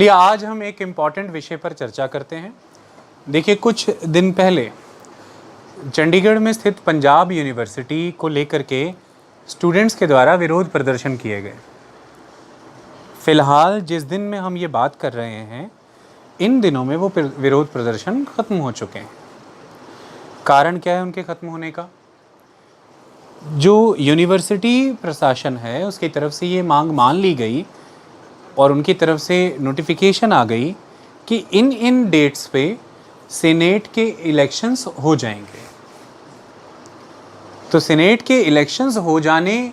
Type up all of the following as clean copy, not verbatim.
चलिए आज हम एक इम्पॉर्टेंट विषय पर चर्चा करते हैं। देखिए, कुछ दिन पहले चंडीगढ़ में स्थित पंजाब यूनिवर्सिटी को लेकर के स्टूडेंट्स के द्वारा विरोध प्रदर्शन किए गए। फ़िलहाल जिस दिन में हम ये बात कर रहे हैं, इन दिनों में वो विरोध प्रदर्शन ख़त्म हो चुके हैं। कारण क्या है उनके ख़त्म होने का? जो यूनिवर्सिटी प्रशासन है उसकी तरफ से ये मांग मान ली गई और उनकी तरफ से नोटिफिकेशन आ गई कि इन डेट्स पे सीनेट के इलेक्शंस हो जाएंगे। तो सीनेट के इलेक्शंस हो जाने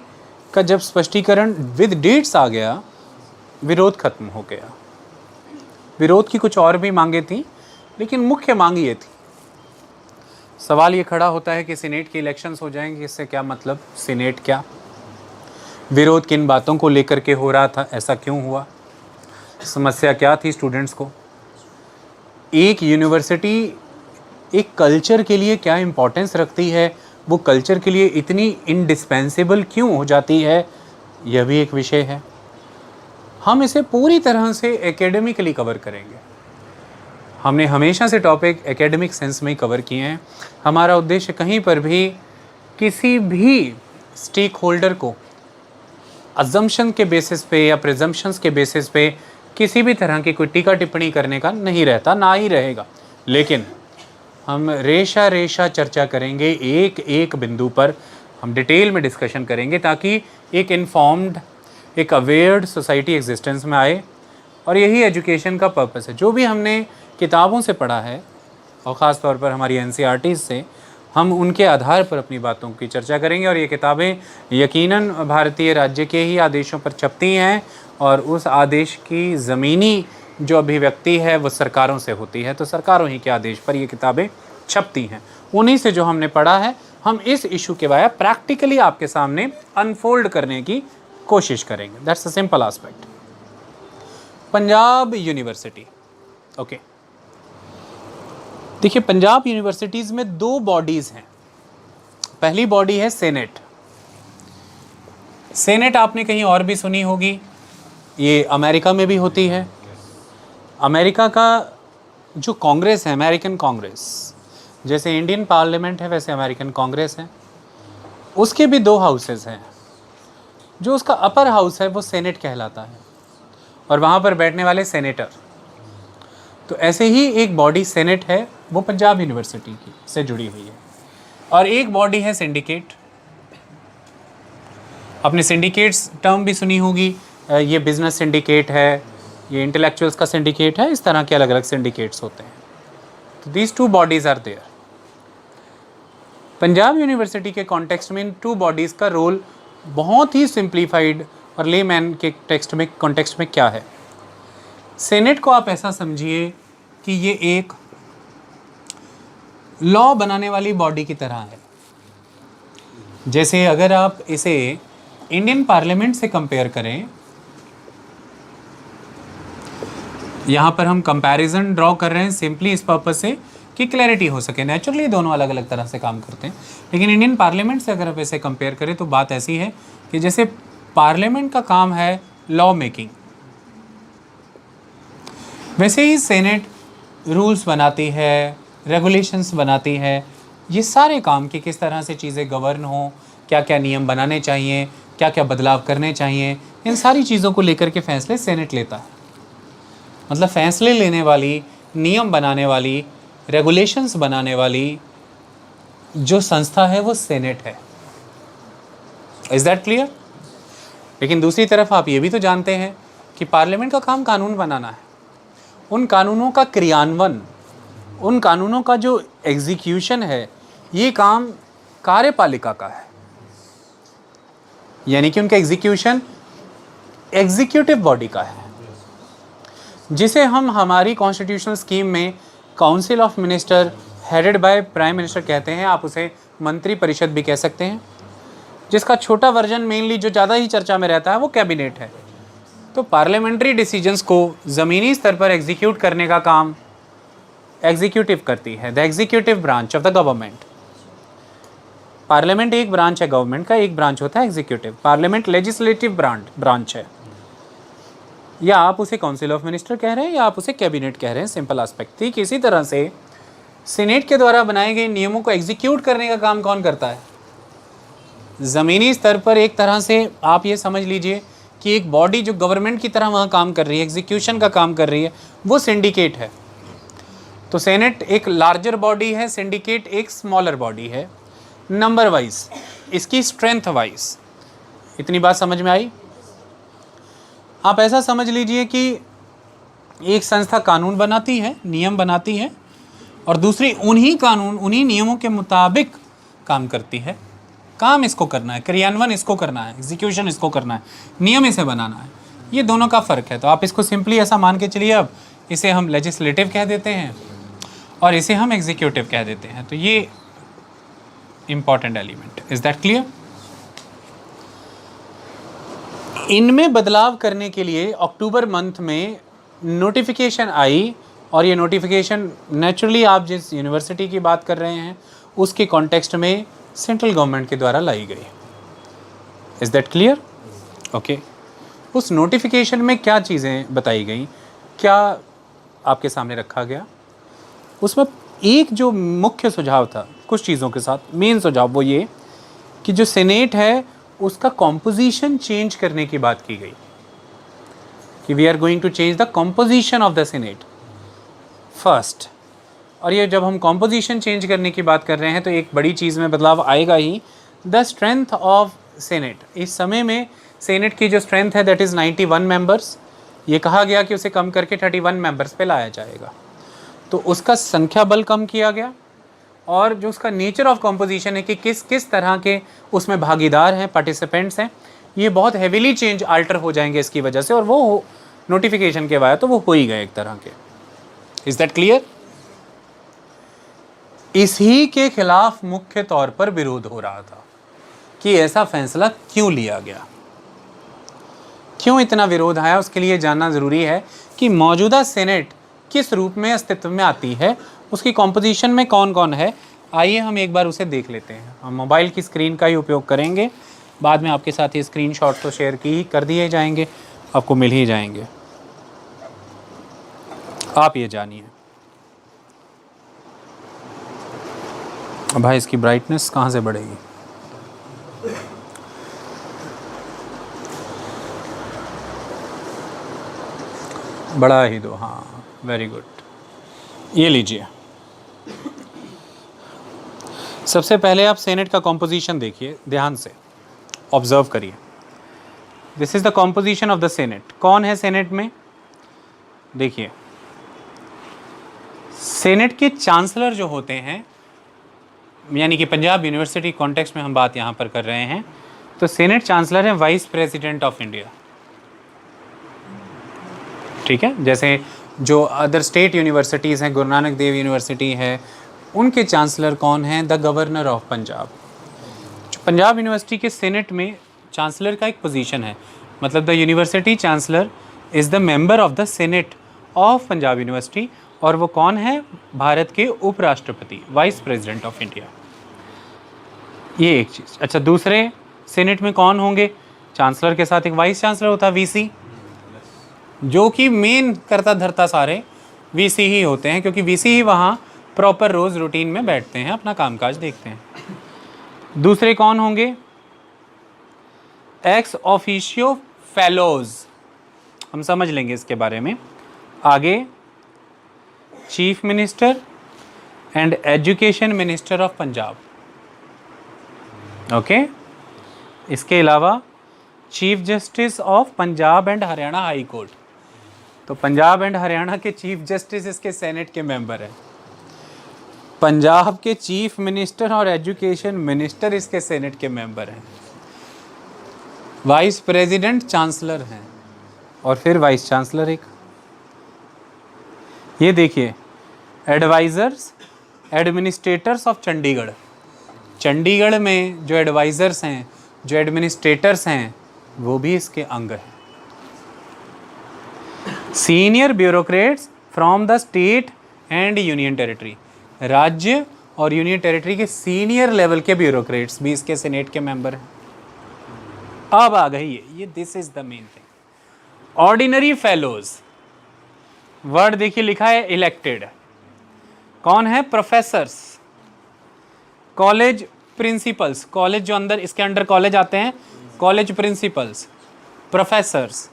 का जब स्पष्टीकरण विद डेट्स आ गया, विरोध खत्म हो गया। विरोध की कुछ और भी मांगे थी, लेकिन मुख्य मांग ये थी। सवाल ये खड़ा होता है कि सीनेट के इलेक्शंस हो जाएंगे, इससे क्या मतलब? सीनेट क्या? विरोध किन बातों को लेकर के हो रहा था? ऐसा क्यों हुआ? समस्या क्या थी स्टूडेंट्स को? एक यूनिवर्सिटी एक कल्चर के लिए क्या इम्पोर्टेंस रखती है, वो कल्चर के लिए इतनी इंडिस्पेंसेबल क्यों हो जाती है, यह भी एक विषय है। हम इसे पूरी तरह से एकेडमिकली कवर करेंगे। हमने हमेशा से टॉपिक एकेडमिक सेंस में ही कवर किए हैं। हमारा उद्देश्य कहीं पर भी किसी भी स्टेक होल्डर को अजम्पशन के बेसिस पे या प्रिजम्पशंस के बेसिस पे किसी भी तरह की कोई टीका टिप्पणी करने का नहीं रहता, ना ही रहेगा। लेकिन हम रेशा रेशा चर्चा करेंगे, एक एक बिंदु पर हम डिटेल में डिस्कशन करेंगे, ताकि एक इन्फॉर्म्ड, एक अवेयर्ड सोसाइटी एग्जिस्टेंस में आए। और यही एजुकेशन का पर्पस है। जो भी हमने किताबों से पढ़ा है और ख़ास तौर पर हमारी NCERTs से, हम उनके आधार पर अपनी बातों की चर्चा करेंगे। और ये किताबें यकीनन भारतीय राज्य के ही आदेशों पर छपती हैं और उस आदेश की ज़मीनी जो अभिव्यक्ति है वो सरकारों से होती है। तो सरकारों ही के आदेश पर ये किताबें छपती हैं। उन्हीं से जो हमने पढ़ा है, हम इस इशू के बारे में प्रैक्टिकली आपके सामने अनफोल्ड करने की कोशिश करेंगे। That's a simple aspect. Punjab university, okay. देखिए, पंजाब यूनिवर्सिटीज़ में दो बॉडीज़ हैं। पहली बॉडी है सेनेट। सेनेट आपने कहीं और भी सुनी होगी, ये अमेरिका में भी होती है। अमेरिका का जो कांग्रेस है, अमेरिकन कांग्रेस, जैसे इंडियन पार्लियामेंट है वैसे अमेरिकन कांग्रेस है, उसके भी दो हाउसेस हैं। जो उसका अपर हाउस है वो सेनेट कहलाता है और वहाँ पर बैठने वाले सेनेटर। तो ऐसे ही एक बॉडी सेनेट है, वो पंजाब यूनिवर्सिटी की से जुड़ी हुई है। और एक बॉडी है सिंडिकेट। आपने सिंडिकेट्स टर्म भी सुनी होगी, ये बिजनेस सिंडिकेट है, ये इंटेलेक्चुअल्स का सिंडिकेट है, इस तरह के अलग अलग सिंडिकेट्स होते हैं। तो these two bodies are there. Punjab university के कॉन्टेक्स्ट में इन टू बॉडीज़ का रोल बहुत ही सिंप्लीफाइड और लेमैन के टेक्स्ट में कॉन्टेक्स्ट में क्या है। सेनेट को आप ऐसा समझिए कि ये एक लॉ बनाने वाली बॉडी की तरह है। जैसे अगर आप इसे इंडियन पार्लियामेंट से कंपेयर करें, यहाँ पर हम कंपैरिजन ड्रॉ कर रहे हैं सिंपली इस पर्पस से कि क्लैरिटी हो सके। नेचुरली दोनों अलग अलग तरह से काम करते हैं, लेकिन इंडियन पार्लियामेंट से अगर आप इसे कंपेयर करें तो बात ऐसी है कि जैसे पार्लियामेंट का काम है लॉ मेकिंग, वैसे ही सेनेट रूल्स बनाती है, रेगुलेशंस बनाती है। ये सारे काम कि किस तरह से चीज़ें गवर्न हो, क्या क्या नियम बनाने चाहिए, क्या क्या बदलाव करने चाहिए, इन सारी चीज़ों को लेकर के फैसले सेनेट लेता है। मतलब फैसले लेने वाली, नियम बनाने वाली, रेगुलेशंस बनाने वाली जो संस्था है वो सेनेट है। Is that clear? लेकिन दूसरी तरफ आप ये भी तो जानते हैं कि पार्लियामेंट का काम कानून बनाना है। उन कानूनों का क्रियान्वयन, उन कानूनों का जो एग्जीक्यूशन है, ये काम कार्यपालिका का है। यानी कि उनका एग्जीक्यूशन एग्जीक्यूटिव बॉडी का है, जिसे हम हमारी कॉन्स्टिट्यूशनल स्कीम में council of minister headed by prime minister कहते हैं। आप उसे मंत्री परिषद भी कह सकते हैं। जिसका छोटा वर्जन मेनली जो ज़्यादा ही चर्चा में रहता है वो कैबिनेट है। तो पार्लियामेंट्री डिसीजंस को ज़मीनी स्तर पर एग्जीक्यूट करने का काम एग्जीक्यूटिव करती है, the executive branch of the government. Parliament एक ब्रांच है गवर्नमेंट का, एक ब्रांच होता है एग्जीक्यूटिव। पार्लियामेंट लेजिस्लेटिव ब्रांच है। या आप उसे काउंसिल ऑफ मिनिस्टर कह रहे हैं या आप उसे कैबिनेट कह रहे हैं, सिंपल एस्पेक्ट। ठीक इसी तरह से सीनेट के द्वारा बनाए गए नियमों को एग्जीक्यूट करने का काम कौन करता है? ज़मीनी स्तर पर एक तरह से आप ये समझ लीजिए कि एक बॉडी जो गवर्नमेंट की तरह वहाँ काम कर रही है, एग्जीक्यूशन का काम कर रही है, वो सिंडिकेट है। तो सेनेट एक लार्जर बॉडी है, सिंडिकेट एक स्मॉलर बॉडी है, नंबर वाइज, इसकी स्ट्रेंथ वाइज। इतनी बात समझ में आई? आप ऐसा समझ लीजिए कि एक संस्था कानून बनाती है, नियम बनाती है, और दूसरी उन्हीं कानून उन्हीं नियमों के मुताबिक काम करती है। काम इसको करना है, क्रियान्वयन इसको करना है, एग्जीक्यूशन इसको करना है, नियम इसे बनाना है। ये दोनों का फ़र्क है। तो आप इसको सिंपली ऐसा मान के चलिए, अब इसे हम लेजिस्लेटिव कह देते हैं और इसे हम एग्जीक्यूटिव कह देते हैं। तो ये important element. Is that clear? इनमें बदलाव करने के लिए अक्टूबर मंथ में नोटिफिकेशन आई, और ये नोटिफिकेशन नेचुरली आप जिस यूनिवर्सिटी की बात कर रहे हैं उसके कॉन्टेक्स्ट में सेंट्रल गवर्नमेंट के द्वारा लाई गई। Is that clear? ओके। उस नोटिफिकेशन में क्या चीज़ें बताई गई, क्या आपके सामने रखा गया? उसमें एक जो मुख्य सुझाव था कुछ चीज़ों के साथ, मेन सुझाव वो ये कि जो सेनेट है उसका कॉम्पोजिशन चेंज करने की बात की गई कि we are going to change the composition of the senate first. और ये जब हम कॉम्पोजिशन चेंज करने की बात कर रहे हैं तो एक बड़ी चीज़ में बदलाव आएगा ही, द स्ट्रेंथ ऑफ सेनेट। इस समय में सेनेट की जो स्ट्रेंथ है दैट इज़ 91 मेंबर्स। ये कहा गया कि उसे कम करके 31 मेंबर्स पे लाया जाएगा। तो उसका संख्या बल कम किया गया, और जो उसका नेचर ऑफ कॉम्पोजिशन है कि किस किस तरह के उसमें भागीदार हैं, पार्टिसिपेंट्स हैं, ये बहुत हेविली चेंज आल्टर हो जाएंगे इसकी वजह से। और वो नोटिफिकेशन के बाद तो वो हो ही गए एक तरह के। Is that clear? इसी के खिलाफ मुख्य तौर पर विरोध हो रहा था कि ऐसा फैसला क्यों लिया गया, क्यों इतना विरोध आया। उसके लिए जानना ज़रूरी है कि मौजूदा सेनेट किस रूप में अस्तित्व में आती है, उसकी कॉम्पोजिशन में कौन कौन है। आइए हम एक बार उसे देख लेते हैं। हम मोबाइल की स्क्रीन का ही उपयोग करेंगे, बाद में आपके साथ ये स्क्रीनशॉट तो शेयर कर दिए जाएंगे, आपको मिल ही जाएंगे। आप ये जानिए। भाई इसकी ब्राइटनेस कहाँ से बढ़ेगी? बढ़ा ही दो, हाँ, वेरी गुड। ये लीजिए, सबसे पहले आप सेनेट का कॉम्पोजिशन देखिए, ध्यान से ऑब्जर्व करिए। This is the composition of the senate. कौन है सेनेट में? देखिए, सेनेट के चांसलर जो होते हैं, यानी कि पंजाब यूनिवर्सिटी कॉन्टेक्स्ट में हम बात यहाँ पर कर रहे हैं, तो सेनेट चांसलर हैं वाइस प्रेसिडेंट ऑफ इंडिया। ठीक है, जैसे जो अदर स्टेट यूनिवर्सिटीज़ हैं, गुरु नानक देव यूनिवर्सिटी है, उनके चांसलर कौन हैं? The governor of Punjab. जो पंजाब यूनिवर्सिटी के सेनेट में चांसलर का एक पोजीशन है, मतलब the university chancellor is the member of the senate of Punjab university. और वो कौन है? भारत के उपराष्ट्रपति, वाइस प्रेसिडेंट ऑफ इंडिया। ये एक चीज़। अच्छा, दूसरे सेनेट में कौन होंगे? चांसलर के साथ एक वाइस चांसलर होता है, वीसी, जो कि मेन करता धरता सारे वीसी ही होते हैं, क्योंकि वीसी ही वहाँ प्रॉपर रोज़ रूटीन में बैठते हैं, अपना कामकाज देखते हैं। दूसरे कौन होंगे? एक्स ऑफिशियो फेलोज, हम समझ लेंगे इसके बारे में आगे। Chief minister and education minister of Punjab. Okay. इसके अलावा chief justice of Punjab and Haryana high court. तो पंजाब एंड हरियाणा के चीफ जस्टिस इसके सेनेट के मेंबर हैं। पंजाब के चीफ मिनिस्टर और एजुकेशन मिनिस्टर इसके सेनेट के मेंबर हैं। वाइस प्रेसिडेंट चांसलर हैं, और फिर वाइस चांसलर एक। ये देखिए, advisers administrators of Chandigarh. Chandigarh में जो एडवाइज़र्स हैं, जो एडमिनिस्ट्रेटर्स हैं, वो भी इसके अंग हैं। Senior bureaucrats from the state and union territory. राज्य और यूनियन टेरिटरी के सीनियर लेवल के ब्यूरोक्रेट्स भी इसके सेनेट के मेंबर हैं। अब आ गई ये this is the main thing. Ordinary fellows, word देखिए लिखा है इलेक्टेड, कौन है? प्रोफेसर्स, कॉलेज प्रिंसिपल्स, कॉलेज जो अंदर इसके अंडर कॉलेज आते हैं, कॉलेज प्रिंसिपल्स, प्रोफेसर्स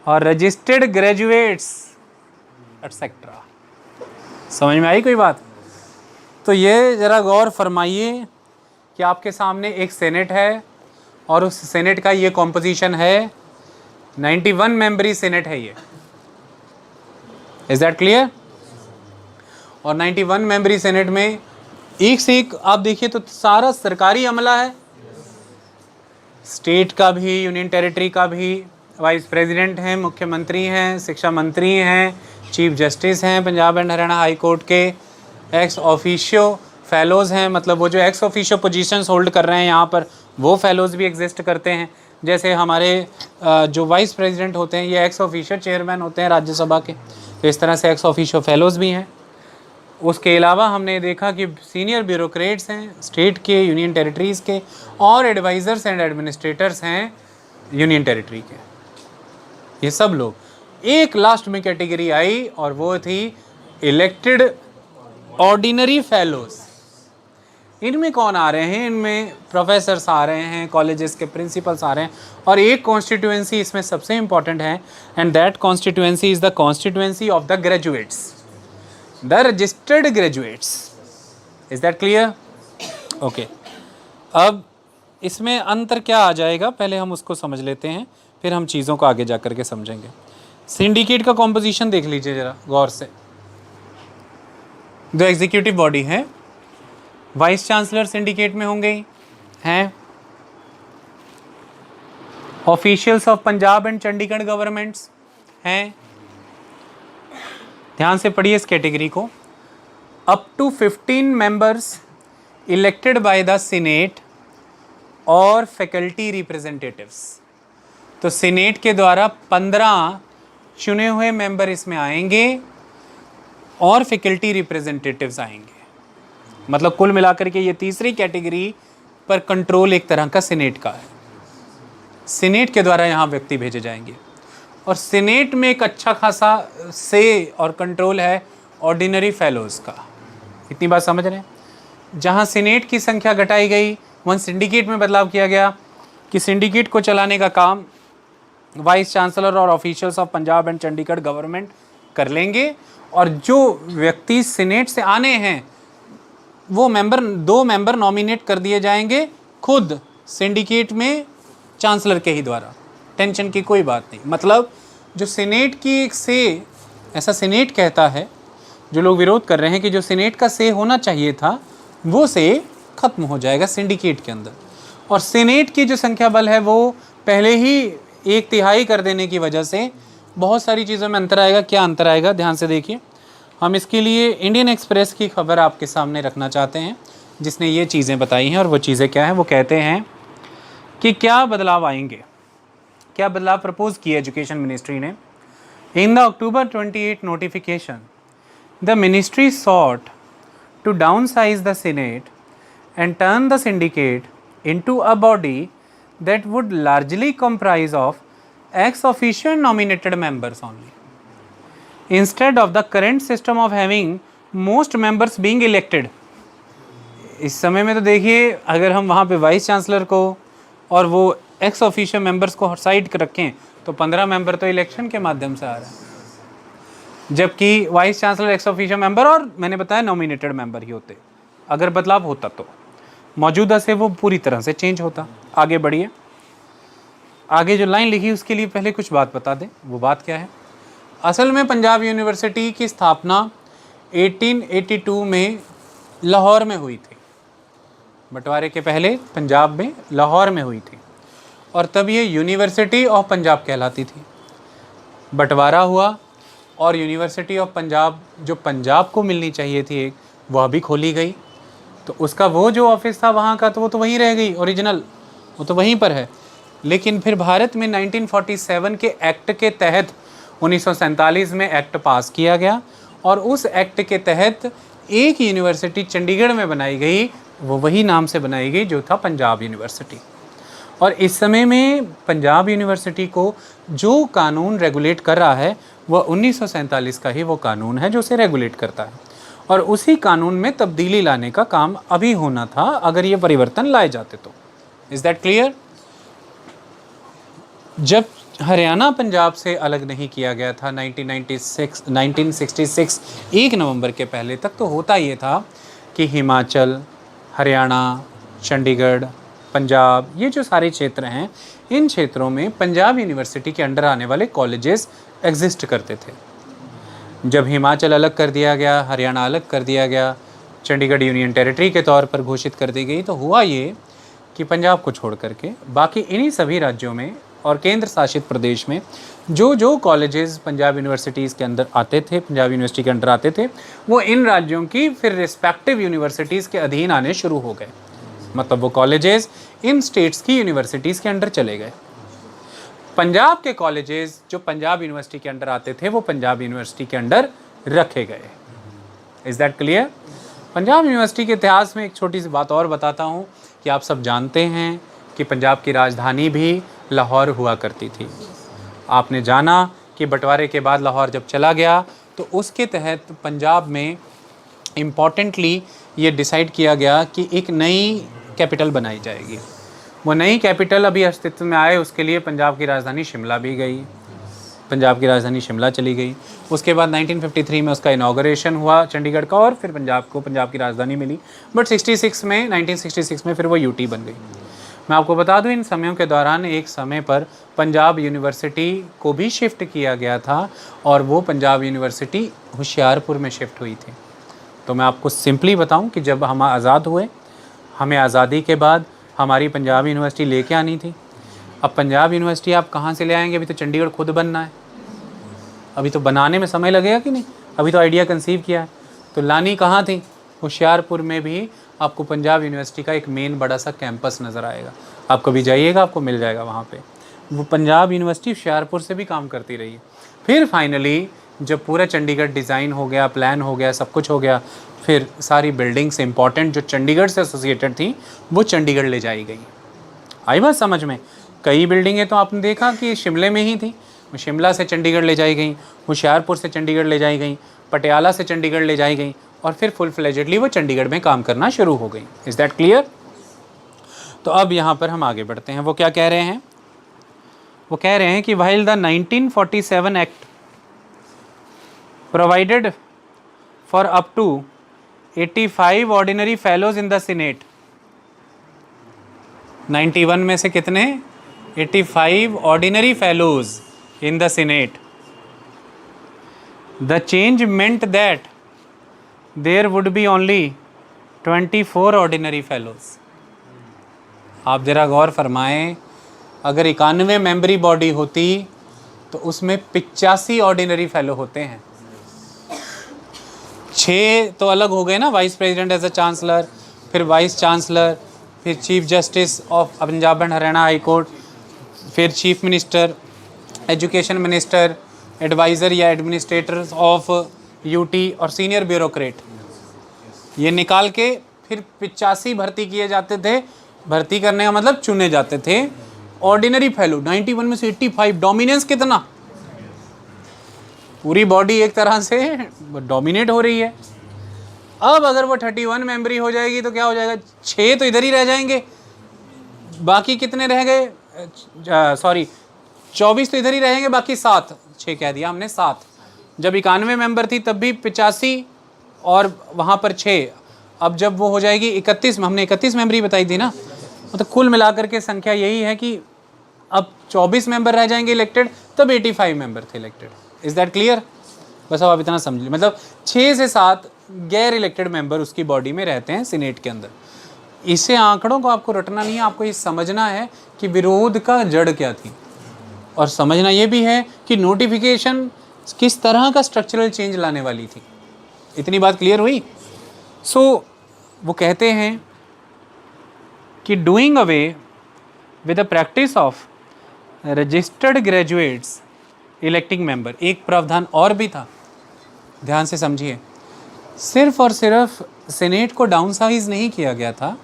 और रजिस्टर्ड ग्रेजुएट्स एटसेट्रा। समझ में आई कोई बात? तो ये ज़रा गौर फरमाइए कि आपके सामने एक सेनेट है और उस सेनेट का ये कॉम्पोजिशन है, 91 मेंबरी सेनेट है ये। Is that clear? और 91 मेंबरी सेनेट में एक से एक आप देखिए तो सारा सरकारी अमला है, स्टेट का भी, यूनियन टेरिटरी का भी, वाइस प्रेसिडेंट हैं, मुख्यमंत्री हैं, शिक्षा मंत्री हैं, चीफ जस्टिस हैं Punjab and Haryana high court के, एक्स ऑफिशियो फेलोज़ हैं, मतलब वो जो एक्स ऑफिशियो पोजीशंस होल्ड कर रहे हैं यहाँ पर वो फेलोज़ भी एग्जिस्ट करते हैं। जैसे हमारे जो वाइस प्रेसिडेंट होते हैं ये एक्स ऑफिशियो चेयरमैन होते हैं राज्यसभा के, तो इस तरह से एक्स ऑफिशियो फेलोज़ भी हैं। उसके अलावा हमने देखा कि सीनियर ब्यूरोक्रेट्स हैं स्टेट के, यूनियन टेरिटरीज़ के, और एडवाइज़र्स एंड एडमिनिस्ट्रेटर्स हैं यूनियन टेरिटरी के। ये सब लोग एक लास्ट में कैटेगरी आई और वो थी इलेक्टेड ऑर्डिनरी फेलोज़। इनमें कौन आ रहे हैं? इनमें प्रोफेसर्स आ रहे हैं, कॉलेजेस के प्रिंसिपल्स आ रहे हैं, और एक कॉन्स्टिट्यूएंसी इसमें सबसे इंपॉर्टेंट है, and that constituency is the constituency of the graduates, the registered graduates. Is that clear? Okay, अब इसमें अंतर क्या आ जाएगा पहले हम उसको समझ लेते हैं, फिर हम चीज़ों को आगे जा कर के समझेंगे। सिंडिकेट का कॉम्पोजिशन देख लीजिए ज़रा गौर से। जो एग्जीक्यूटिव बॉडी है, वाइस चांसलर सिंडिकेट में होंगे हैं, officials of Punjab and Chandigarh governments हैं। ध्यान से पढ़िए इस कैटेगरी को। Up to 15 members elected by the senate और फैकल्टी रिप्रेजेंटेटिव्स। तो सीनेट के द्वारा 15 चुने हुए मेंबर इसमें आएंगे और फैकल्टी रिप्रेजेंटेटिव्स आएंगे। मतलब कुल मिलाकर के ये तीसरी कैटेगरी पर कंट्रोल एक तरह का सीनेट का है। सीनेट के द्वारा यहाँ व्यक्ति भेजे जाएंगे और सीनेट में एक अच्छा खासा से और कंट्रोल है ऑर्डिनरी फेलोज़ का। इतनी बात समझ रहे हैं? जहाँ सीनेट की संख्या घटाई गई वहाँ सिंडिकेट में बदलाव किया गया कि सिंडिकेट को चलाने का काम वाइस चांसलर और officials of Punjab and Chandigarh government कर लेंगे, और जो व्यक्ति सीनेट से आने हैं वो दो मेंबर नॉमिनेट कर दिए जाएंगे खुद सिंडिकेट में चांसलर के ही द्वारा। टेंशन की कोई बात नहीं। मतलब जो सीनेट की एक से, ऐसा सीनेट कहता है, जो लोग विरोध कर रहे हैं कि जो सीनेट का से होना चाहिए था वो से ख़त्म हो जाएगा सिंडिकेट के अंदर, और सीनेट की जो संख्या बल है वो पहले ही 1/3 कर देने की वजह से बहुत सारी चीज़ों में अंतर आएगा। क्या अंतर आएगा? ध्यान से देखिए। हम इसके लिए इंडियन एक्सप्रेस की खबर आपके सामने रखना चाहते हैं जिसने ये चीज़ें बताई हैं, और वो चीज़ें क्या हैं? वो कहते हैं कि क्या बदलाव आएंगे, क्या बदलाव प्रपोज किए एजुकेशन मिनिस्ट्री ने। In the October 28 notification the ministry sought to downsize the senate and turn the syndicate into a body that would largely comprise of ex officio nominated members only, instead of the current system of having most members being elected। इस समय में तो देखिए अगर हम वहाँ पे vice chancellor को और वो एक्स ऑफिशियो मेंबर्स को साइड कर रखें तो 15 मेंबर तो इलेक्शन के माध्यम से आ रहे हैं, जबकि vice chancellor ex officio member और मैंने बताया नॉमिनेटेड मेंबर ही होते। अगर बदलाव होता तो मौजूदा से वो पूरी तरह से चेंज होता। आगे बढ़िए। आगे जो लाइन लिखी उसके लिए पहले कुछ बात बता दें। वो बात क्या है? असल में पंजाब यूनिवर्सिटी की स्थापना 1882 में लाहौर में हुई थी। बंटवारे के पहले पंजाब में लाहौर में हुई थी और तब ये यूनिवर्सिटी ऑफ पंजाब कहलाती थी। बंटवारा हुआ और यूनिवर्सिटी ऑफ पंजाब जो पंजाब को मिलनी चाहिए थी एक, वह भी खोली गई। तो उसका वो जो ऑफिस था वहाँ का तो वो तो वहीं रह गई, ओरिजिनल वो तो वहीं पर है। लेकिन फिर भारत में 1947 के एक्ट के तहत 1947 में एक्ट पास किया गया और उस एक्ट के तहत एक यूनिवर्सिटी चंडीगढ़ में बनाई गई, वो वही नाम से बनाई गई जो था पंजाब यूनिवर्सिटी। और इस समय में पंजाब यूनिवर्सिटी को जो कानून रेगुलेट कर रहा है वह 1947 का ही वो कानून है जो उसे रेगुलेट करता है, और उसी कानून में तब्दीली लाने का काम अभी होना था अगर ये परिवर्तन लाए जाते तो। Is that clear? जब हरियाणा पंजाब से अलग नहीं किया गया था 1966 1 नवंबर के पहले तक, तो होता ये था कि हिमाचल, हरियाणा, चंडीगढ़, पंजाब, ये जो सारे क्षेत्र हैं, इन क्षेत्रों में पंजाब यूनिवर्सिटी के अंडर आने वाले कॉलेजेस एग्जिस्ट करते थे। जब हिमाचल अलग कर दिया गया, हरियाणा अलग कर दिया गया, चंडीगढ़ यूनियन टेरिटरी के तौर पर घोषित कर दी गई, तो हुआ ये कि पंजाब को छोड़ करके बाकी इन्हीं सभी राज्यों में और केंद्र शासित प्रदेश में जो कॉलेजेस पंजाब यूनिवर्सिटीज़ के अंदर आते थे, पंजाब यूनिवर्सिटी के अंदर आते थे, वो इन राज्यों की फिर रिस्पेक्टिव यूनिवर्सिटीज़ के अधीन आने शुरू हो गए। मतलब वो कॉलेजेस इन स्टेट्स की यूनिवर्सिटीज़ के अंडर चले गए। पंजाब के कॉलेजेस जो पंजाब यूनिवर्सिटी के अंडर आते थे वो पंजाब यूनिवर्सिटी के अंडर रखे गए। Is that clear? Punjab university के इतिहास में एक छोटी सी बात और बताता हूँ कि आप सब जानते हैं कि पंजाब की राजधानी भी लाहौर हुआ करती थी। आपने जाना कि बंटवारे के बाद लाहौर जब चला गया तो उसके तहत पंजाब में इम्पॉर्टेंटली ये डिसाइड किया गया कि एक नई कैपिटल बनाई जाएगी। वो नई कैपिटल अभी अस्तित्व में आए उसके लिए पंजाब की राजधानी शिमला भी गई, पंजाब की राजधानी शिमला चली गई। उसके बाद 1953 में उसका इनॉग्रेशन हुआ चंडीगढ़ का, और फिर पंजाब को पंजाब की राजधानी मिली। बट 1966 में फिर वो यूटी बन गई। मैं आपको बता दूं, इन समयों के दौरान एक समय पर पंजाब यूनिवर्सिटी को भी शिफ्ट किया गया था, और वो पंजाब यूनिवर्सिटी होशियारपुर में शिफ्ट हुई थी। तो मैं आपको सिंपली बताऊं कि जब हम आज़ाद हुए, हमें आज़ादी के बाद हमारी पंजाब यूनिवर्सिटी लेके आनी थी। अब पंजाब यूनिवर्सिटी आप कहाँ से ले आएंगे? अभी तो चंडीगढ़ खुद बनना है, अभी तो बनाने में समय लगेगा कि नहीं, अभी तो आइडिया कंसीव किया है। तो लानी कहाँ थी? होशियारपुर में भी आपको पंजाब यूनिवर्सिटी का एक मेन बड़ा सा कैंपस नज़र आएगा। आप कभी जाइएगा आपको मिल जाएगा वहाँ पे। वो पंजाब यूनिवर्सिटी होशियारपुर से भी काम करती रही है। फिर फाइनली जब पूरा चंडीगढ़ डिज़ाइन हो गया, प्लान हो गया, सब कुछ हो गया, फिर सारी बिल्डिंग्स इंपॉर्टेंट जो चंडीगढ़ से एसोसिएटेड थी वो चंडीगढ़ ले जाई गई। आई बात समझ में? कई बिल्डिंगें तो आपने देखा कि शिमले में ही थी, वो शिमला से चंडीगढ़ ले जाई गई, होशियारपुर से चंडीगढ़ ले जाई गई, पटियाला से चंडीगढ़ ले जाई गई, और फिर फुल फ्लेजेडली वो चंडीगढ़ में काम करना शुरू हो गई। Is that clear? तो अब यहाँ पर हम आगे बढ़ते हैं। वो क्या कह रहे हैं? वो कह रहे हैं कि while the 1947 act provided for up to 85 ordinary fellows in the senate. 91 में से कितने? 85 ordinary fellows in the senate. The change meant that there would be only 24 ordinary fellows. आप जरा गौर फरमाएं, अगर 91 मेंबरी बॉडी होती तो उसमें 85 ऑर्डिनरी फेलो होते हैं। 6 तो अलग हो गए ना, vice president as a chancellor, फिर वाइस चांसलर, फिर chief justice of Punjab and Haryana high court, फिर chief minister, education minister, adviser या एडमिनिस्ट्रेटर ऑफ यूटी और सीनियर ब्यूरोक्रेट। ये निकाल के फिर 85 भर्ती किए जाते थे। भर्ती करने का मतलब चुने जाते थे। ऑर्डिनरी फेलो 91 में से 85, डोमिनेंस कितना? पूरी बॉडी एक तरह से डोमिनेट हो रही है। अब अगर वो 31 मेंबरी हो जाएगी तो क्या हो जाएगा? 6 तो इधर ही रह जाएंगे, बाकी कितने रह गए? 24 तो इधर ही रहेंगे, बाकी 7, 6 कह दिया हमने, 7। जब 91 मेंबर थी तब भी 85 और वहाँ पर 6। अब जब वो हो जाएगी 31 में, हमने 31 मेंबरी बताई थी ना, तो कुल मिलाकर के संख्या यही है कि अब 24 मेंबर रह जाएंगे इलेक्टेड, तब 85 मेंबर थे इलेक्टेड। Is that clear? बस अब आप इतना समझ लीजिए, मतलब 6 से 7 गैर इलेक्टेड मेंबर उसकी बॉडी में रहते हैं सीनेट के अंदर। इसे आंकड़ों को आपको रटना नहीं है, आपको ये समझना है कि विरोध का जड़ क्या थी, और समझना ये भी है कि नोटिफिकेशन किस तरह का स्ट्रक्चरल चेंज लाने वाली थी। इतनी बात क्लियर हुई? सो वो कहते हैं कि doing away with the practice of registered graduates electing member. एक प्रावधान और भी था, ध्यान से समझिए। सिर्फ और सिर्फ सीनेट को डाउन साइज नहीं किया गया था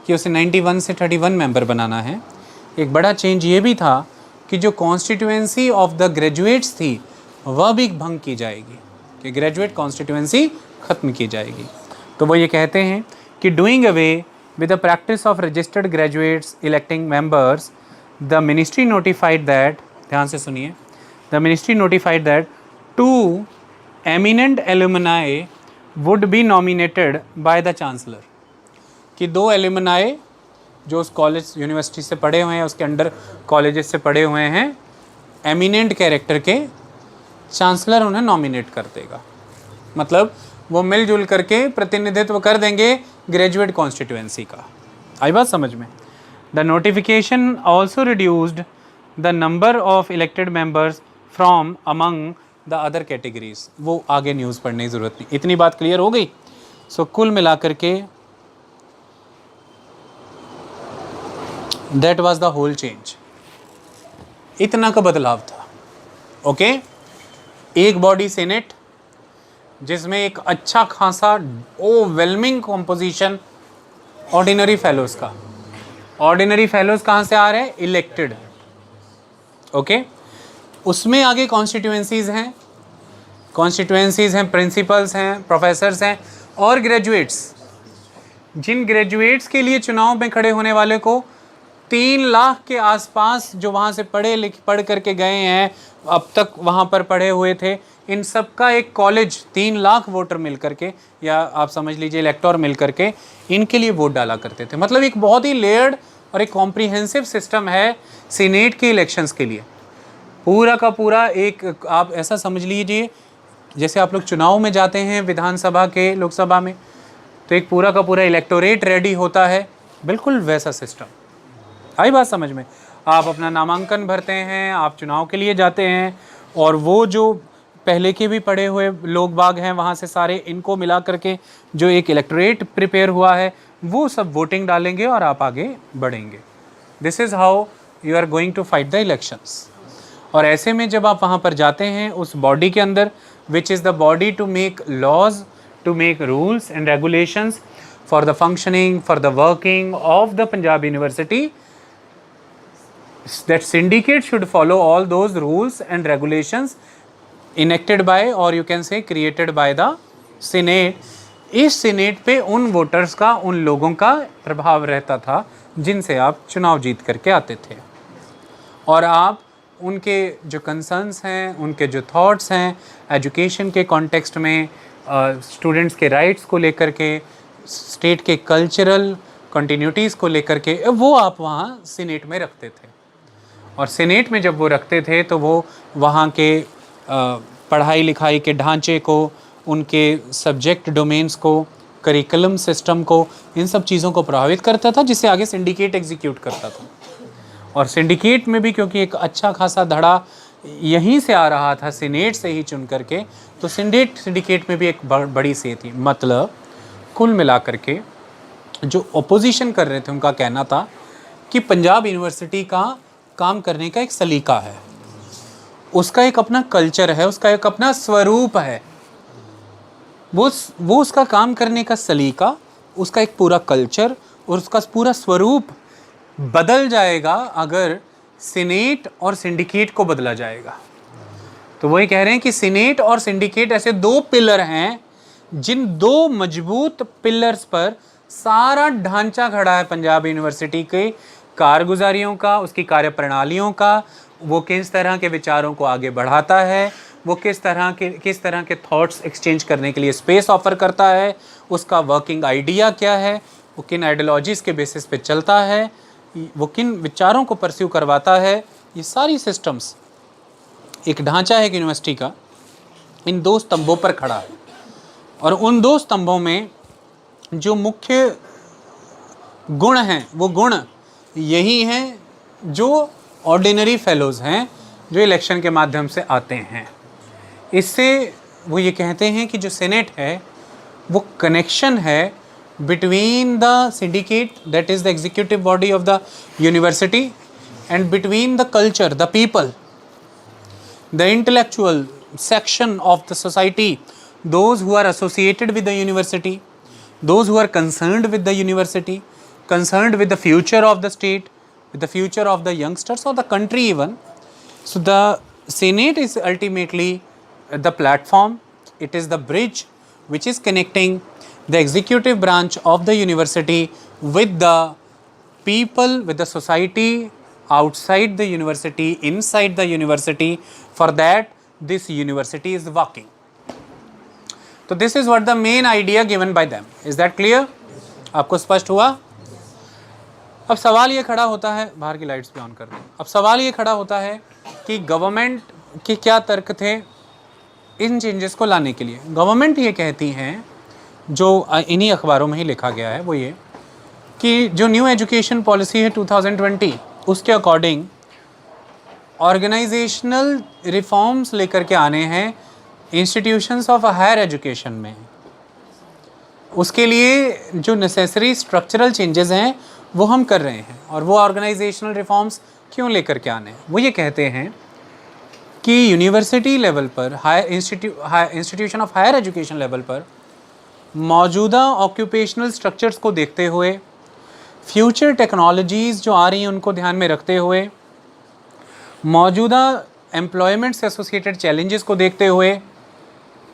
कि उसे 91 से 31 मेंबर बनाना है। एक बड़ा चेंज ये भी था कि जो कॉन्स्टिट्यूएंसी ऑफ द ग्रेजुएट्स थी वह भी भंग की जाएगी, कि ग्रेजुएट कॉन्स्टिट्यूएंसी ख़त्म की जाएगी। तो वो ये कहते हैं कि doing away with the practice of registered graduates electing members, the ministry notified that, ध्यान से सुनिए, the ministry notified that 2 eminent alumni would be nominated by the chancellor, कि 2 एलुमनाई जो उस कॉलेज यूनिवर्सिटी से पढ़े हुए हैं, उसके अंडर कॉलेजेस से पढ़े हुए हैं, एमिनेंट कैरेक्टर के, चांसलर उन्हें नॉमिनेट कर देगा। मतलब वो मिलजुल करके प्रतिनिधित्व कर देंगे ग्रेजुएट कॉन्स्टिट्यूएंसी का। आई बात समझ में? The notification also reduced the number of elected members from among the other categories. वो आगे न्यूज़ पढ़ने की ज़रूरत नहीं, इतनी बात क्लियर हो गई। सो कुल मिलाकर के that was the whole change, इतना का बदलाव था। ओके, एक बॉडी सेनेट जिसमें एक अच्छा खासा ओवरवेलमिंग कॉम्पोजिशन ऑर्डिनरी फेलोज का। ऑर्डिनरी फेलोज कहाँ से आ रहे हैं? इलेक्टेड। ओके, उसमें आगे कॉन्स्टिट्यूएंसीज हैं, प्रिंसिपल्स हैं, प्रोफेसर्स हैं और ग्रेजुएट्स। जिन ग्रेजुएट्स के लिए चुनाव में खड़े होने वाले को 3 लाख के आसपास जो वहाँ से पढ़ करके गए हैं, अब तक वहाँ पर पढ़े हुए थे, इन सब का एक कॉलेज 3 लाख वोटर मिल करके, या आप समझ लीजिए इलेक्टोर मिल करके इनके लिए वोट डाला करते थे। मतलब एक बहुत ही लेयर्ड और एक कॉम्प्रिहेंसिव सिस्टम है सीनेट के इलेक्शंस के लिए। पूरा का पूरा एक, आप ऐसा समझ लीजिए जैसे आप लोग चुनाव में जाते हैं विधानसभा के, लोकसभा में, तो एक पूरा का पूरा इलेक्टोरेट रेडी होता है, बिल्कुल वैसा सिस्टम। आई बात समझ में? आप अपना नामांकन भरते हैं, आप चुनाव के लिए जाते हैं, और वो जो पहले के भी पढ़े हुए लोग बाग हैं वहाँ से सारे, इनको मिला करके जो एक इलेक्टोरेट प्रिपेयर हुआ है, वो सब वोटिंग डालेंगे और आप आगे बढ़ेंगे। This is how you are going to fight the elections. और ऐसे में जब आप वहाँ पर जाते हैं उस बॉडी के अंदर, which is the body to make laws, to make rules and regulations for the functioning, for the working of the Punjab university, that syndicate should follow all those rules and regulations enacted by, or you can say created by the Senate। इस senate पे उन voters का, उन लोगों का प्रभाव रहता था जिनसे आप चुनाव जीत करके आते थे, और आप उनके जो कंसर्न्स हैं, उनके जो थॉट्स हैं एजुकेशन के कॉन्टेक्स्ट में, स्टूडेंट्स के राइट्स को लेकर के, स्टेट के कल्चरल कंटिन्यूटीज़ को लेकर के, वो आप वहाँ सीनेट में रखते थे। और सीनेट में जब वो रखते थे तो वो वहाँ के पढ़ाई लिखाई के ढांचे को, उनके सब्जेक्ट डोमेन्स को, करिकुलम सिस्टम को, इन सब चीज़ों को प्रभावित करता था, जिससे आगे सिंडिकेट एग्जीक्यूट करता था। और सिंडिकेट में भी क्योंकि एक अच्छा खासा धड़ा यहीं से आ रहा था, सीनेट से ही चुन करके, तो सिंडिकेट में भी एक बड़ी से थी। मतलब कुल मिलाकर के जो ओपोजिशन कर रहे थे उनका कहना था कि पंजाब यूनिवर्सिटी का काम करने का एक सलीका है, उसका एक अपना कल्चर है, उसका एक अपना स्वरूप है। वो उसका काम करने का सलीका, उसका एक पूरा कल्चर और उसका पूरा स्वरूप बदल जाएगा अगर सीनेट और सिंडिकेट को बदला जाएगा। तो वही कह रहे हैं कि सीनेट और सिंडिकेट ऐसे 2 पिलर हैं जिन 2 मजबूत पिलर्स पर सारा ढांचा खड़ा है पंजाब यूनिवर्सिटी के कारगुजारियों का, उसकी कार्यप्रणालियों का। वो किस तरह के विचारों को आगे बढ़ाता है, वो किस तरह के थॉट्स एक्सचेंज करने के लिए स्पेस ऑफर करता है, उसका वर्किंग आइडिया क्या है, वो किन आइडियोलॉजीज़ के बेसिस पे चलता है, वो किन विचारों को परस्यू करवाता है। ये सारी सिस्टम्स, एक ढांचा है यूनिवर्सिटी का, इन 2 स्तंभों पर खड़ा है। और उन 2 स्तंभों में जो मुख्य गुण हैं, वो गुण यही हैं जो ऑर्डिनरी फेलोज़ हैं, जो इलेक्शन के माध्यम से आते हैं। इससे वो ये कहते हैं कि जो सीनेट है वो कनेक्शन है between the syndicate, that is the executive body of the university, and between the culture, the people, the intellectual section of the society, those who are associated with the university, those who are concerned with the university, concerned with the future of the state, with the future of the youngsters or the country even. So the Senate is ultimately the platform, it is the bridge which is connecting the executive branch of the university with the people, with the society outside the university, inside the university. For that, this university is working. So this is what the main idea given by them. Is that clear? आपको स्पष्ट हुआ? अब सवाल ये खड़ा होता है, बाहर की लाइट्स भी ऑन कर दें। अब सवाल ये खड़ा होता है कि गवर्नमेंट के क्या तर्क थे इन चेंजेस को लाने के लिए। गवर्नमेंट ये कहती हैं, जो इन्हीं अखबारों में ही लिखा गया है, वो ये कि जो न्यू एजुकेशन पॉलिसी है 2020, उसके अकॉर्डिंग ऑर्गेनाइजेशनल रिफॉर्म्स लेकर के आने हैं इंस्टीट्यूशंस ऑफ हायर एजुकेशन में। उसके लिए जो नेसेसरी स्ट्रक्चरल चेंजेस हैं वो हम कर रहे हैं। और वो ऑर्गेनाइजेशनल रिफॉर्म्स क्यों लेकर के आने हैं? वो ये कहते हैं कि यूनिवर्सिटी लेवल पर, institution of higher education level पर मौजूदा ऑक्यूपेशनल स्ट्रक्चर्स को देखते हुए, फ्यूचर टेक्नोलॉजीज़ जो आ रही हैं उनको ध्यान में रखते हुए, मौजूदा एम्प्लॉयमेंट से एसोसिएटेड चैलेंजेस को देखते हुए,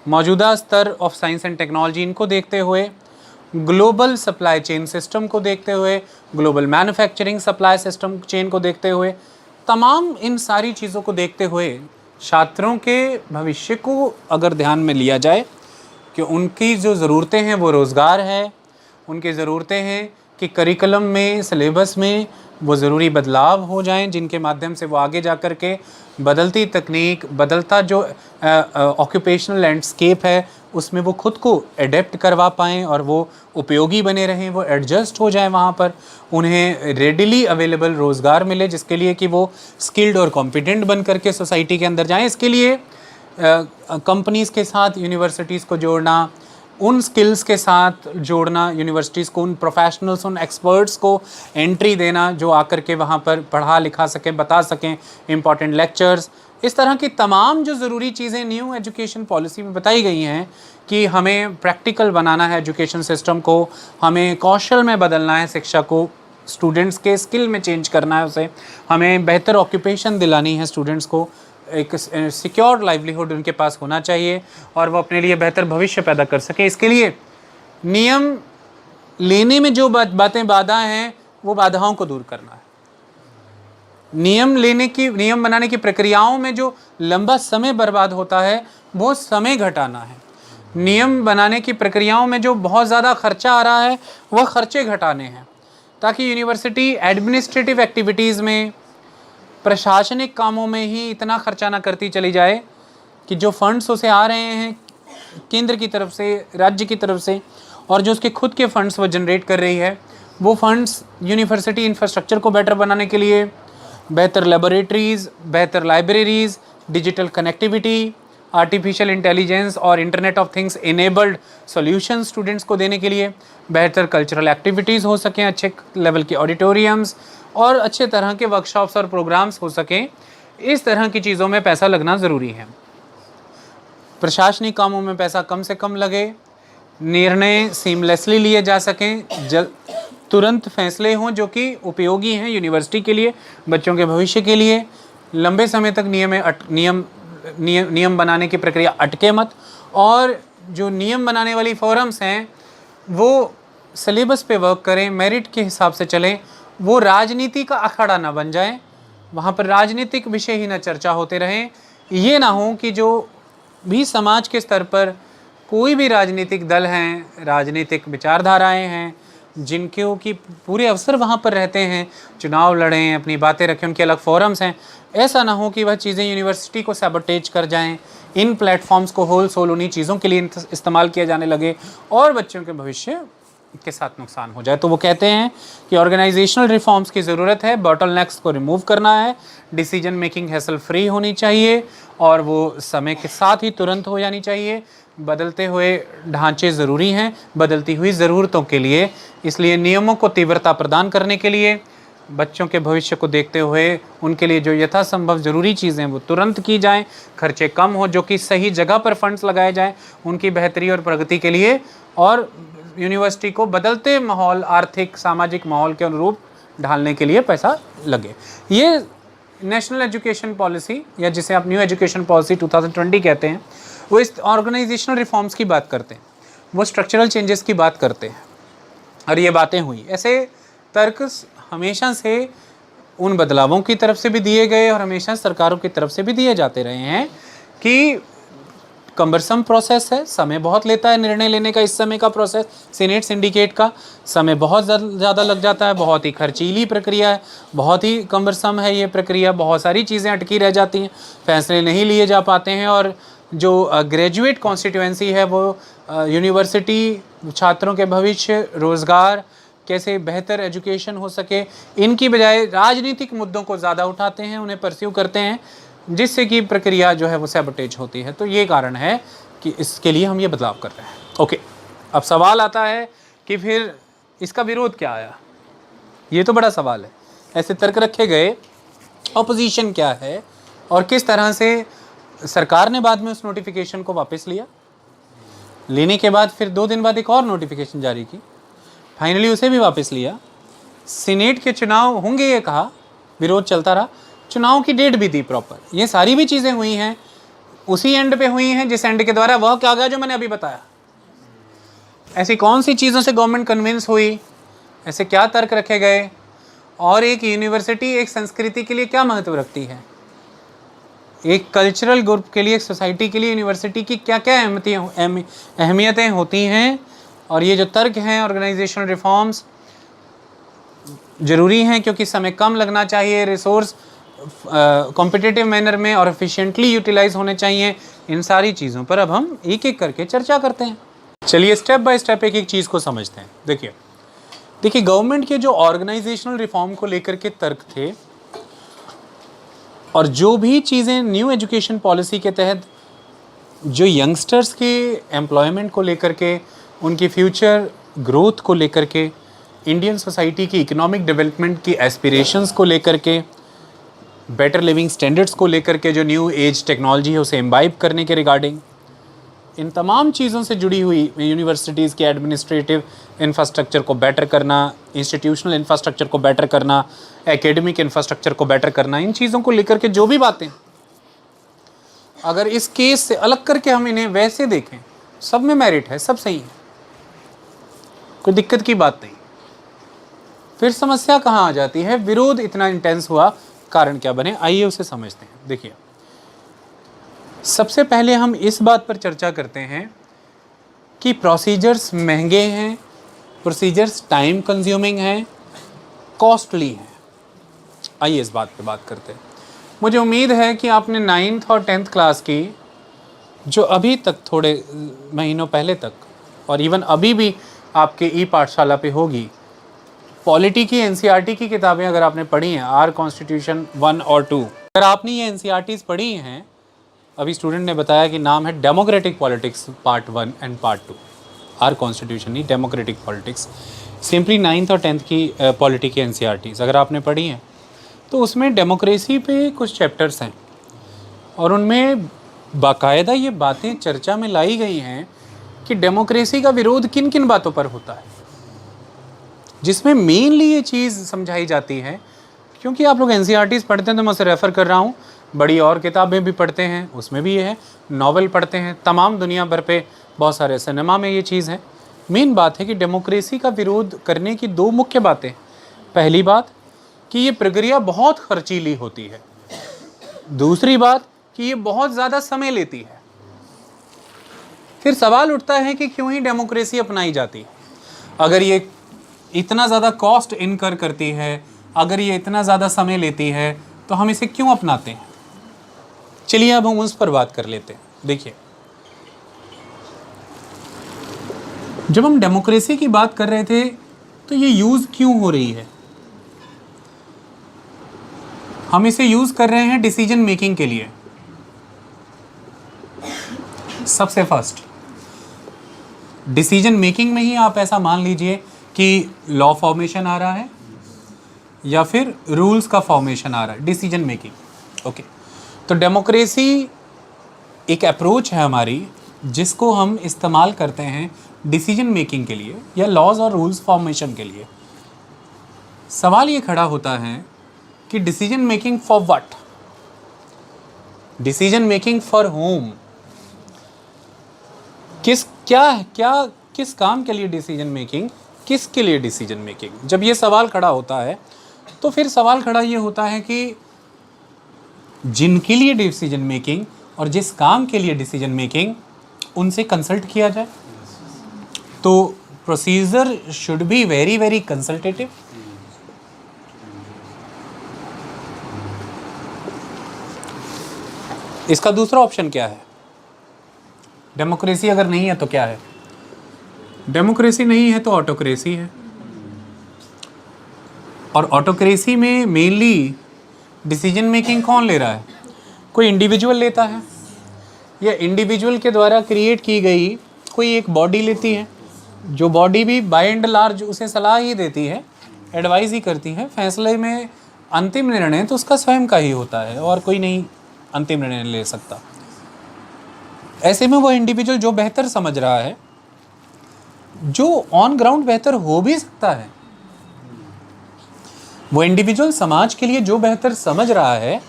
मौजूदा स्तर ऑफ साइंस एंड टेक्नोलॉजी इनको देखते हुए, ग्लोबल सप्लाई चेन सिस्टम को देखते हुए, global manufacturing supply system chain को देखते हुए, तमाम इन सारी चीज़ों को देखते हुए छात्रों के भविष्य को अगर ध्यान में लिया जाए कि उनकी जो ज़रूरतें हैं वो रोज़गार है, उनकी ज़रूरतें हैं कि करिकुलम में, सिलेबस में वो ज़रूरी बदलाव हो जाएं जिनके माध्यम से वो आगे जा कर के बदलती तकनीक, बदलता जो ऑक्यूपेशनल लैंडस्केप है उसमें वो खुद को एडेप्ट करवा पाएँ और वो उपयोगी बने रहें, वो एडजस्ट हो जाएं, वहाँ पर उन्हें रेडिली अवेलेबल रोज़गार मिले जिसके लिए कि वो स्किल्ड और कॉम्पिटेंट बन करके सोसाइटी के अंदर जाएं। इसके लिए कंपनीज़ के साथ यूनिवर्सिटीज़ को जोड़ना, उन स्किल्स के साथ जोड़ना यूनिवर्सिटीज़ को, उन प्रोफेशनल्स, उन एक्सपर्ट्स को एंट्री देना जो आकर के वहाँ पर पढ़ा लिखा सकें, बता सकें इम्पॉर्टेंट लेक्चर्स। इस तरह की तमाम जो ज़रूरी चीज़ें न्यू एजुकेशन पॉलिसी में बताई गई हैं कि हमें प्रैक्टिकल बनाना है एजुकेशन सिस्टम को, हमें कौशल में बदलना है शिक्षा को, स्टूडेंट्स के स्किल में चेंज करना है उसे, हमें बेहतर ऑक्यूपेशन दिलानी है स्टूडेंट्स को, एक सिक्योर लाइवलीहुड उनके पास होना चाहिए और वो अपने लिए बेहतर भविष्य पैदा कर सके। इसके लिए नियम लेने में जो बातें बाधा हैं वो बाधाओं को दूर करना है। नियम बनाने की प्रक्रियाओं में जो लंबा समय बर्बाद होता है वो समय घटाना है। नियम बनाने की प्रक्रियाओं में जो बहुत ज़्यादा खर्चा आ रहा है वह खर्चे घटाने हैं ताकि यूनिवर्सिटी एडमिनिस्ट्रेटिव एक्टिविटीज़ में, प्रशासनिक कामों में ही इतना खर्चा ना करती चली जाए कि जो फंड्स उसे आ रहे हैं केंद्र की तरफ से, राज्य की तरफ से, और जो उसके खुद के फंड्स वो जनरेट कर रही है, वो फंड्स यूनिवर्सिटी इंफ्रास्ट्रक्चर को बेटर बनाने के लिए, बेहतर लेबोरेटरीज़, बेहतर libraries, digital connectivity, artificial intelligence और internet of things enabled solution students को देने के लिए, बेहतर कल्चरल एक्टिविटीज़ हो सकें, अच्छे लेवल के ऑडिटोरियम्स और अच्छे तरह के वर्कशॉप्स और प्रोग्राम्स हो सकें, इस तरह की चीज़ों में पैसा लगना ज़रूरी है। प्रशासनिक कामों में पैसा कम से कम लगे, निर्णय सीमलेसली लिए जा सकें, तुरंत फैसले हों जो कि उपयोगी हैं यूनिवर्सिटी के लिए, बच्चों के भविष्य के लिए। लंबे समय तक नियम बनाने की प्रक्रिया अटके मत, और जो नियम बनाने वाली फोरम्स हैं वो सिलेबस पे वर्क करें, मेरिट के हिसाब से चलें, वो राजनीति का अखाड़ा ना बन जाए, वहाँ पर राजनीतिक विषय ही ना चर्चा होते रहें। ये ना हो कि जो भी समाज के स्तर पर कोई भी राजनीतिक दल हैं, राजनीतिक विचारधाराएं हैं, जिनके की पूरे अवसर वहाँ पर रहते हैं, चुनाव लड़ें, अपनी बातें रखें, उनके अलग फोरम्स हैं, ऐसा ना हो कि वह चीज़ें यूनिवर्सिटी को सैबोटेज कर जाएं, इन प्लेटफॉर्म्स को होल सोल उन्हीं चीज़ों के लिए इस्तेमाल किया जाने लगे और बच्चों के भविष्य के साथ नुकसान हो जाए। तो वो कहते हैं कि ऑर्गेनाइजेशनल रिफॉर्म्स की ज़रूरत है, बॉटलनेक्स को रिमूव करना है, डिसीजन मेकिंग हैसल फ्री होनी चाहिए और वो समय के साथ ही तुरंत हो जानी चाहिए। बदलते हुए ढांचे ज़रूरी हैं बदलती हुई ज़रूरतों के लिए, इसलिए नियमों को तीव्रता प्रदान करने के लिए, बच्चों के भविष्य को देखते हुए उनके लिए जो यथासंभव ज़रूरी चीज़ें वो तुरंत की जाएं, खर्चे कम हो, जो कि सही जगह पर फंड्स लगाए जाएं उनकी बेहतरी और प्रगति के लिए, और यूनिवर्सिटी को बदलते माहौल, आर्थिक सामाजिक माहौल के अनुरूप ढालने के लिए पैसा लगे। ये नेशनल एजुकेशन पॉलिसी, या जिसे आप न्यू एजुकेशन पॉलिसी 2020 कहते हैं, वो इस ऑर्गेनाइजेशनल रिफॉर्म्स की बात करते हैं, वो स्ट्रक्चरल चेंजेस की बात करते हैं, और ये बातें हुई। ऐसे तर्क हमेशा से उन बदलावों की तरफ से भी दिए गए और हमेशा सरकारों की तरफ से भी दिए जाते रहे हैं कि कम्बरसम प्रोसेस है, समय बहुत लेता है निर्णय लेने का। इस समय का प्रोसेस सीनेट सिंडिकेट का समय बहुत ज़्यादा लग जाता है, बहुत ही खर्चीली प्रक्रिया है, बहुत ही कम्बरसम है ये प्रक्रिया, बहुत सारी चीज़ें अटकी रह जाती हैं, फैसले नहीं लिए जा पाते हैं। और जो ग्रेजुएट कॉन्स्टिट्यूएंसी है वो यूनिवर्सिटी, छात्रों के भविष्य, रोज़गार, कैसे बेहतर एजुकेशन हो सके, इनकी बजाय राजनीतिक मुद्दों को ज़्यादा उठाते हैं, उन्हें परस्यू करते हैं, जिससे कि प्रक्रिया जो है वो सैबोटेज होती है। तो ये कारण है कि इसके लिए हम ये बदलाव कर रहे हैं। ओके, अब सवाल आता है कि फिर इसका विरोध क्या आया। ये तो बड़ा सवाल है। ऐसे तर्क रखे गए, ऑपोजिशन क्या है और किस तरह से सरकार ने बाद में उस नोटिफिकेशन को वापस लिया। लेने के बाद फिर 2 दिन बाद एक और नोटिफिकेशन जारी की, फाइनली उसे भी वापस लिया। सीनेट के चुनाव होंगे ये कहा, विरोध चलता रहा, चुनाव की डेट भी दी प्रॉपर। ये सारी भी चीज़ें हुई हैं उसी एंड पे हुई हैं जिस एंड के द्वारा वह क्या गया जो मैंने अभी बताया। ऐसी कौन सी चीज़ों से गवर्नमेंट कन्विंस हुई, ऐसे क्या तर्क रखे गए, और एक यूनिवर्सिटी एक संस्कृति के लिए क्या महत्व रखती है, एक कल्चरल ग्रुप के लिए, एक सोसाइटी के लिए यूनिवर्सिटी की क्या क्या अहमियतें होती हैं। और ये जो तर्क हैं ऑर्गेनाइजेशनल रिफॉर्म्स ज़रूरी हैं क्योंकि समय कम लगना चाहिए, रिसोर्स कॉम्पिटिटिव मैनर में और एफिशिएंटली यूटिलाइज होने चाहिए। इन सारी चीज़ों पर अब हम एक एक करके चर्चा करते हैं। चलिए स्टेप बाय स्टेप एक एक चीज़ को समझते हैं। देखिए गवर्नमेंट के जो ऑर्गेनाइजेशनल रिफॉर्म को लेकर के तर्क थे और जो भी चीज़ें न्यू एजुकेशन पॉलिसी के तहत जो यंगस्टर्स के एम्प्लॉयमेंट को लेकर के, उनकी फ्यूचर ग्रोथ को लेकर के, इंडियन सोसाइटी की इकोनॉमिक डेवलपमेंट की एस्पिरेशंस को लेकर के, बेटर लिविंग स्टैंडर्ड्स को लेकर के, जो न्यू एज टेक्नोलॉजी है उसे इम्बाइब करने के रिगार्डिंग, इन तमाम चीज़ों से जुड़ी हुई यूनिवर्सिटीज़ के एडमिनिस्ट्रेटिव इंफ्रास्ट्रक्चर को बेटर करना, इंस्टीट्यूशनल इंफ्रास्ट्रक्चर को बेटर करना, एकेडमिक इंफ्रास्ट्रक्चर को बेटर करना, इन चीज़ों को लेकर के जो भी बातें, अगर इस केस से अलग करके हम इन्हें वैसे देखें, सब में मेरिट है, सब सही है, कोई दिक्कत की बात नहीं। फिर समस्या कहाँ आ जाती है, विरोध इतना इंटेंस हुआ, कारण क्या बने, आइए उसे समझते हैं। देखिए सबसे पहले हम इस बात पर चर्चा करते हैं कि प्रोसीजर्स महंगे हैं, प्रोसीजर्स टाइम कंज्यूमिंग हैं, कॉस्टली हैं। आइए इस बात पे बात करते हैं। मुझे उम्मीद है कि आपने 9th और 10th क्लास की, जो अभी तक थोड़े महीनों पहले तक और इवन अभी भी आपके ई पाठशाला पे होगी, पॉलिटी की एनसीईआरटी की किताबें अगर आपने पढ़ी हैं, आर कॉन्स्टिट्यूशन 1 और 2, अगर आपने ये एनसीईआरटीज़ पढ़ी हैं, अभी स्टूडेंट ने बताया कि नाम है democratic politics part 1 and part 2, our constitution नहीं, डेमोक्रेटिक पॉलिटिक्स, सिंपली 9th और 10th की पॉलिटी की एनसीईआरटीज़ अगर आपने पढ़ी हैं तो उसमें डेमोक्रेसी पे कुछ चैप्टर्स हैं और उनमें बाकायदा ये बातें चर्चा में लाई गई हैं कि डेमोक्रेसी का विरोध किन किन बातों पर होता है, जिसमें मेनली ये चीज़ समझाई जाती है। क्योंकि आप लोग एनसीईआरटीज़ पढ़ते हैं तो मैं उसे रेफ़र कर रहा हूँ, बड़ी और किताबें भी पढ़ते हैं उसमें भी ये है, नॉवेल पढ़ते हैं, तमाम दुनिया भर पे बहुत सारे सिनेमा में ये चीज़ है। मेन बात है कि डेमोक्रेसी का विरोध करने की 2 मुख्य बातें। पहली बात कि ये प्रक्रिया बहुत खर्चीली होती है, दूसरी बात कि ये बहुत ज़्यादा समय लेती है। फिर सवाल उठता है कि क्यों ही डेमोक्रेसी अपनाई जाती है, अगर ये इतना ज़्यादा कॉस्ट इनकर करती है, अगर ये इतना ज़्यादा समय लेती है, तो हम इसे क्यों अपनाते हैं। चलिए अब हम उस पर बात कर लेते हैं। देखिए जब हम डेमोक्रेसी की बात कर रहे थे तो ये यूज़ क्यों हो रही है, हम इसे यूज़ कर रहे हैं डिसीजन मेकिंग के लिए। सबसे फर्स्ट डिसीजन मेकिंग में ही आप ऐसा मान लीजिए कि लॉ फॉर्मेशन आ रहा है या फिर रूल्स का फॉर्मेशन आ रहा है, डिसीजन मेकिंग। ओके, तो डेमोक्रेसी एक अप्रोच है हमारी जिसको हम इस्तेमाल करते हैं डिसीजन मेकिंग के लिए या लॉज और रूल्स फॉर्मेशन के लिए। सवाल ये खड़ा होता है कि decision making for what, decision making for home, किस काम के लिए डिसीजन मेकिंग, किसके लिए डिसीजन मेकिंग। जब ये सवाल खड़ा होता है तो फिर सवाल खड़ा ये होता है कि जिनके लिए डिसीजन मेकिंग और जिस काम के लिए डिसीजन मेकिंग, उनसे कंसल्ट किया जाए। तो procedure should be very very consultative. इसका दूसरा ऑप्शन क्या है? डेमोक्रेसी अगर नहीं है तो क्या है? डेमोक्रेसी नहीं है तो ऑटोक्रेसी है। और ऑटोक्रेसी में मेनली डिसीजन मेकिंग कौन ले रहा है? कोई इंडिविजुअल लेता है या इंडिविजुअल के द्वारा क्रिएट की गई कोई एक बॉडी लेती है, जो बॉडी भी बाय एंड लार्ज उसे सलाह ही देती है, एडवाइस ही करती है। फैसले में अंतिम निर्णय तो उसका स्वयं का ही होता है और कोई नहीं अंतिम निर्णय ले सकता। ऐसे में वो इंडिविजुअल जो बेहतर समझ रहा है, जो ऑन ग्राउंड बेहतर हो भी सकता है, वो इंडिविजुअल समाज के लिए जो बेहतर समझ रहा है,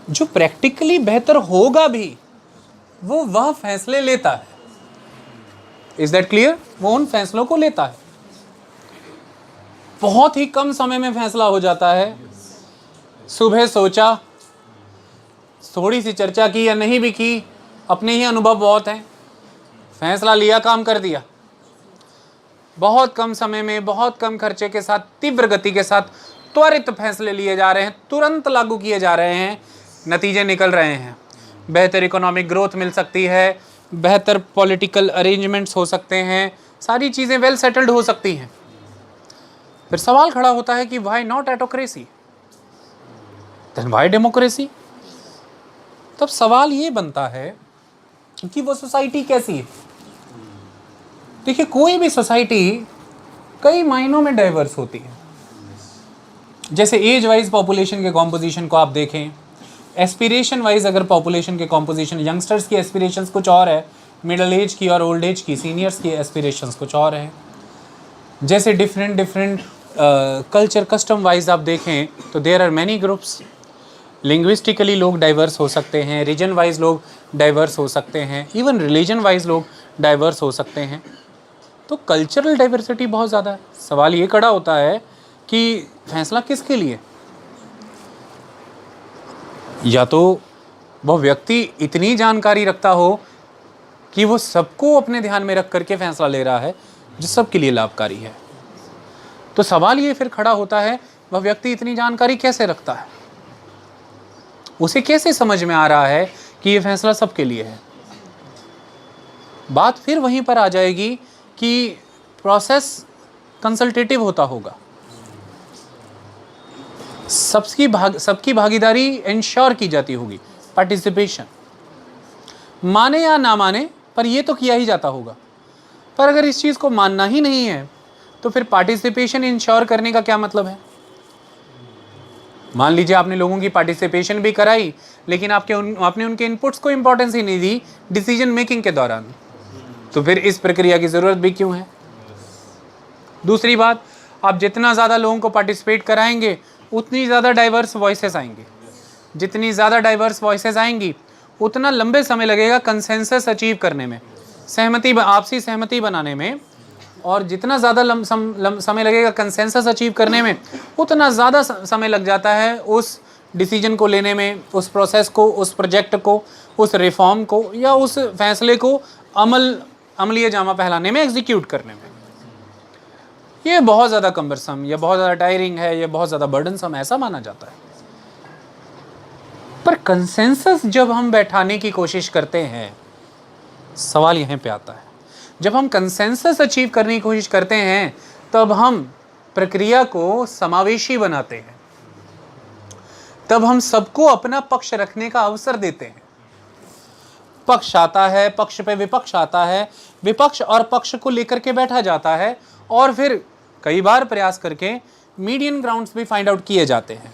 जो प्रैक्टिकली बेहतर होगा भी, वो वह फैसले लेता है। Is that clear? वो उन फैसलों को लेता है। बहुत ही कम समय में फैसला हो जाता है। सुबह सोचा, थोड़ी सी चर्चा की या नहीं भी की, अपने ही अनुभव बहुत हैं, फैसला लिया, काम कर दिया। बहुत कम समय में, बहुत कम खर्चे के साथ, तीव्र गति के साथ त्वरित फैसले लिए जा रहे हैं, तुरंत लागू किए जा रहे हैं, नतीजे निकल रहे हैं। बेहतर इकोनॉमिक ग्रोथ मिल सकती है, बेहतर पॉलिटिकल अरेंजमेंट्स हो सकते हैं, सारी चीज़ें वेल सेटल्ड हो सकती हैं। फिर सवाल खड़ा होता है कि why not autocracy, then why democracy? तब सवाल ये बनता है कि वो सोसाइटी कैसी है। देखिए, कोई भी सोसाइटी कई मायनों में डाइवर्स होती है। जैसे एज वाइज पॉपुलेशन के कॉम्पोजिशन को आप देखें, एस्पिरेशन वाइज अगर पॉपुलेशन के कॉम्पोजिशन, यंगस्टर्स की एस्पिरेशंस कुछ और है, मिडिल एज की और ओल्ड एज की, सीनियर्स की एस्पिरेशंस कुछ और है। जैसे डिफरेंट कल्चर कस्टम वाइज आप देखें तो there are many groups. Linguistically लोग डाइवर्स हो सकते हैं, रीजन वाइज लोग डाइवर्स हो सकते हैं, इवन रिलीजन वाइज लोग डाइवर्स हो सकते हैं। तो कल्चरल डाइवर्सिटी बहुत ज़्यादा है। सवाल ये खड़ा होता है कि फैसला किसके लिए? या तो वह व्यक्ति इतनी जानकारी रखता हो कि वो सबको अपने ध्यान में रख करके फैसला ले रहा है जो सबके लिए लाभकारी है। तो सवाल ये फिर खड़ा होता है, वह व्यक्ति इतनी जानकारी कैसे रखता है? उसे कैसे समझ में आ रहा है कि ये फैसला सबके लिए है? बात फिर वहीं पर आ जाएगी कि प्रोसेस कंसल्टेटिव होता होगा, सबकी भागीदारी इंश्योर की जाती होगी, पार्टिसिपेशन, माने या ना माने पर ये तो किया ही जाता होगा। पर अगर इस चीज़ को मानना ही नहीं है तो फिर पार्टिसिपेशन इंश्योर करने का क्या मतलब है? मान लीजिए आपने लोगों की पार्टिसिपेशन भी कराई, लेकिन आपने उनके इनपुट्स को इंपॉर्टेंस ही नहीं दी डिसीजन मेकिंग के दौरान, तो फिर इस प्रक्रिया की ज़रूरत भी क्यों है? दूसरी बात, आप जितना ज़्यादा लोगों को पार्टिसिपेट कराएंगे उतनी ज़्यादा डाइवर्स वॉइसेस आएंगी। जितनी ज़्यादा डाइवर्स वॉइसेस आएंगी उतना लंबे समय लगेगा कंसेंसस अचीव करने में, आपसी सहमति बनाने में। और जितना ज़्यादा समय लगेगा कंसेंसस अचीव करने में, उतना ज़्यादा समय लग जाता है उस डिसीजन को लेने में, उस प्रोसेस को, उस प्रोजेक्ट को, उस रिफॉर्म को या उस फैसले को अमलीय जामा पहलाने में, एग्जीक्यूट करने में। ये बहुत ज़्यादा कम्बरसम, या बहुत ज़्यादा टायरिंग है, या बहुत ज़्यादा बर्डनसम, ऐसा माना जाता है। पर कंसेंसस जब हम बैठाने की कोशिश करते हैं, सवाल यहाँ पे आता है, जब हम कंसेंसस अचीव करने की कोशिश करते हैं तब हम प्रक्रिया को समावेशी बनाते हैं, तब हम सबको अपना पक्ष रखने का अवसर देते हैं। पक्ष आता है, पक्ष पे विपक्ष आता है, विपक्ष और पक्ष को लेकर के बैठा जाता है और फिर कई बार प्रयास करके मीडियन ग्राउंड्स भी फाइंड आउट किए जाते हैं,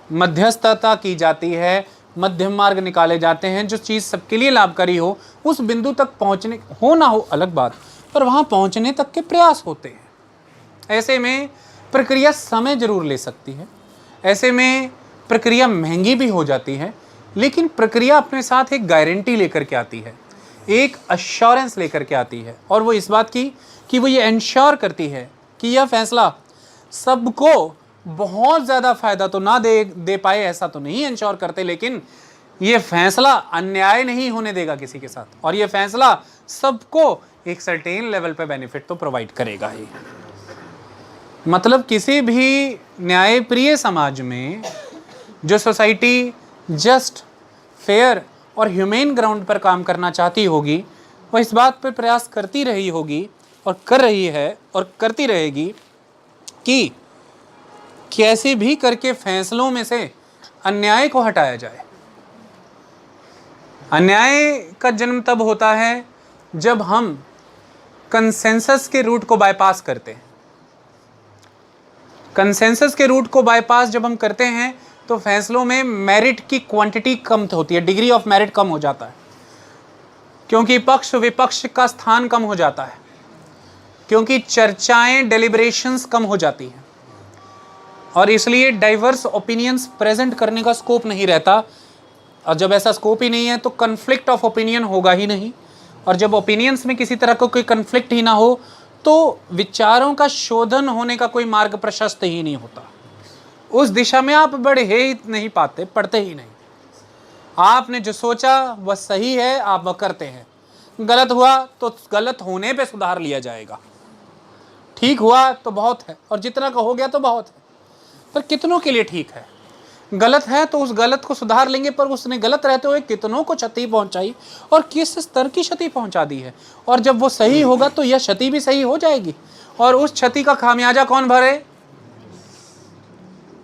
मध्यस्थता की जाती है, मध्यम मार्ग निकाले जाते हैं, जो चीज़ सबके लिए लाभकारी हो। उस बिंदु तक पहुंचने हो ना हो अलग बात, पर वहां पहुंचने तक के प्रयास होते हैं। ऐसे में प्रक्रिया समय जरूर ले सकती है, ऐसे में प्रक्रिया महंगी भी हो जाती है, लेकिन प्रक्रिया अपने साथ एक गारंटी लेकर के आती है, एक अश्योरेंस लेकर के आती है, और वो इस बात की कि वो ये इंश्योर करती है कि यह फैसला सबको बहुत ज़्यादा फ़ायदा तो ना दे पाए, ऐसा तो नहीं इंश्योर करते, लेकिन ये फैसला अन्याय नहीं होने देगा किसी के साथ, और ये फैसला सबको एक सर्टेन लेवल पे बेनिफिट तो प्रोवाइड करेगा ही। मतलब किसी भी न्यायप्रिय समाज में जो सोसाइटी जस्ट, फेयर और ह्यूमेन ग्राउंड पर काम करना चाहती होगी, वह इस बात पर प्रयास करती रही होगी और कर रही है और करती रहेगी कि कैसे भी करके फैसलों में से अन्याय को हटाया जाए। अन्याय का जन्म तब होता है जब हम कंसेंसस के रूट को बाईपास करते हैं। कंसेंसस के रूट को बाईपास जब हम करते हैं तो फैसलों में मेरिट की क्वांटिटी कम होती है, डिग्री ऑफ मेरिट कम हो जाता है, क्योंकि पक्ष विपक्ष का स्थान कम हो जाता है, क्योंकि चर्चाएं, डेलिब्रेशंस कम हो जाती हैं, और इसलिए डाइवर्स ओपिनियंस प्रेजेंट करने का स्कोप नहीं रहता। और जब ऐसा स्कोप ही नहीं है तो कन्फ्लिक्ट ऑफ ओपिनियन होगा ही नहीं, और जब ओपिनियंस में किसी तरह का कोई कन्फ्लिक्ट ही ना हो तो विचारों का शोधन होने का कोई मार्ग प्रशस्त ही नहीं होता। उस दिशा में आप बढ़े ही नहीं पाते, पढ़ते ही नहीं। आपने जो सोचा वह सही है, आप वह करते हैं। गलत हुआ तो गलत होने पे सुधार लिया जाएगा, ठीक हुआ तो बहुत है, और जितना का हो गया तो बहुत है। पर कितनों के लिए ठीक है? गलत है तो उस गलत को सुधार लेंगे, पर उसने गलत रहते हुए कितनों को क्षति पहुंचाई और किस स्तर की क्षति पहुंचा दी है। और जब वो सही होगा तो यह क्षति भी सही हो जाएगी, और उस क्षति का खामियाजा कौन भरे?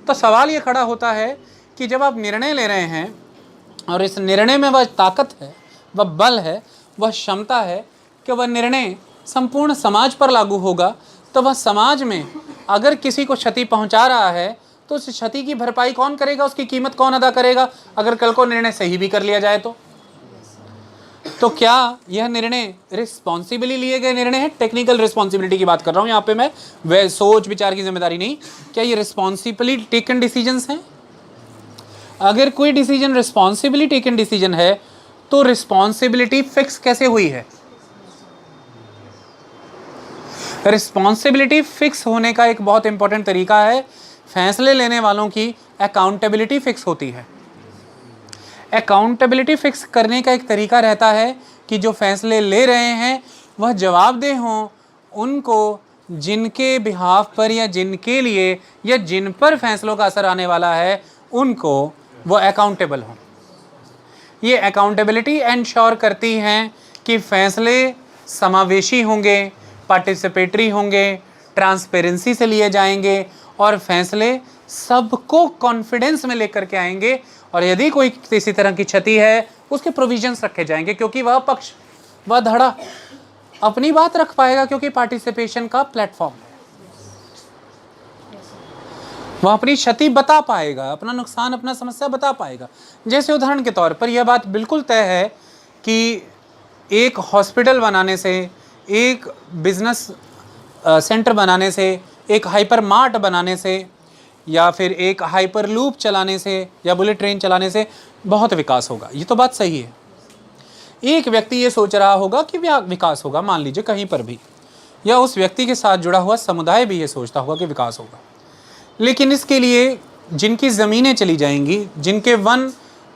तो सवाल ये खड़ा होता है कि जब आप निर्णय ले रहे हैं और इस निर्णय में वह ताकत है, वह बल है, वह क्षमता है कि वह निर्णय संपूर्ण समाज पर लागू होगा, तो वह समाज में अगर किसी को क्षति पहुंचा रहा है तो उस क्षति की भरपाई कौन करेगा, उसकी कीमत कौन अदा करेगा? अगर कल को निर्णय सही भी कर लिया जाए तो क्या यह निर्णय रिस्पॉन्सिबली लिए गए निर्णय है? टेक्निकल रिस्पॉन्सिबिलिटी की बात कर रहा हूं यहाँ पे मैं, वह सोच विचार की जिम्मेदारी नहीं। क्या ये रिस्पॉन्सिबली टेकन डिसीजंस हैं? अगर कोई डिसीजन रिस्पॉन्सिबली टेकन डिसीजन है तो रिस्पॉन्सिबिलिटी फिक्स कैसे हुई है? रिस्पॉन्सिबिलिटी फिक्स होने का एक बहुत इंपॉर्टेंट तरीका है, फैसले लेने वालों की अकाउंटेबिलिटी फिक्स होती है। अकाउंटेबिलिटी फिक्स करने का एक तरीका रहता है कि जो फैसले ले रहे हैं वह जवाबदेह हों उनको जिनके बिहाफ पर या जिनके लिए या जिन पर फैसलों का असर आने वाला है, उनको वो अकाउंटेबल हों। ये अकाउंटेबिलिटी एंश्योर करती हैं कि फैसले समावेशी होंगे, पार्टिसिपेटरी होंगे, ट्रांसपेरेंसी से लिए जाएंगे, और फैसले सबको कॉन्फिडेंस में लेकर के आएंगे, और यदि कोई किसी तरह की क्षति है उसके प्रोविजंस रखे जाएंगे, क्योंकि वह पक्ष, वह धड़ा अपनी बात रख पाएगा, क्योंकि पार्टिसिपेशन का प्लेटफॉर्म है। वह अपनी क्षति बता पाएगा, अपना नुकसान, अपना समस्या बता पाएगा। जैसे उदाहरण के तौर पर यह बात बिल्कुल तय है कि एक हॉस्पिटल बनाने से, एक बिजनेस सेंटर बनाने से, एक हाइपर मार्ट बनाने से, या फिर एक हाइपर लूप चलाने से या बुलेट ट्रेन चलाने से बहुत विकास होगा। ये तो बात सही है। एक व्यक्ति ये सोच रहा होगा कि विकास होगा, मान लीजिए कहीं पर भी, या उस व्यक्ति के साथ जुड़ा हुआ समुदाय भी ये सोचता होगा कि विकास होगा। लेकिन इसके लिए जिनकी ज़मीनें चली जाएंगी, जिनके वन,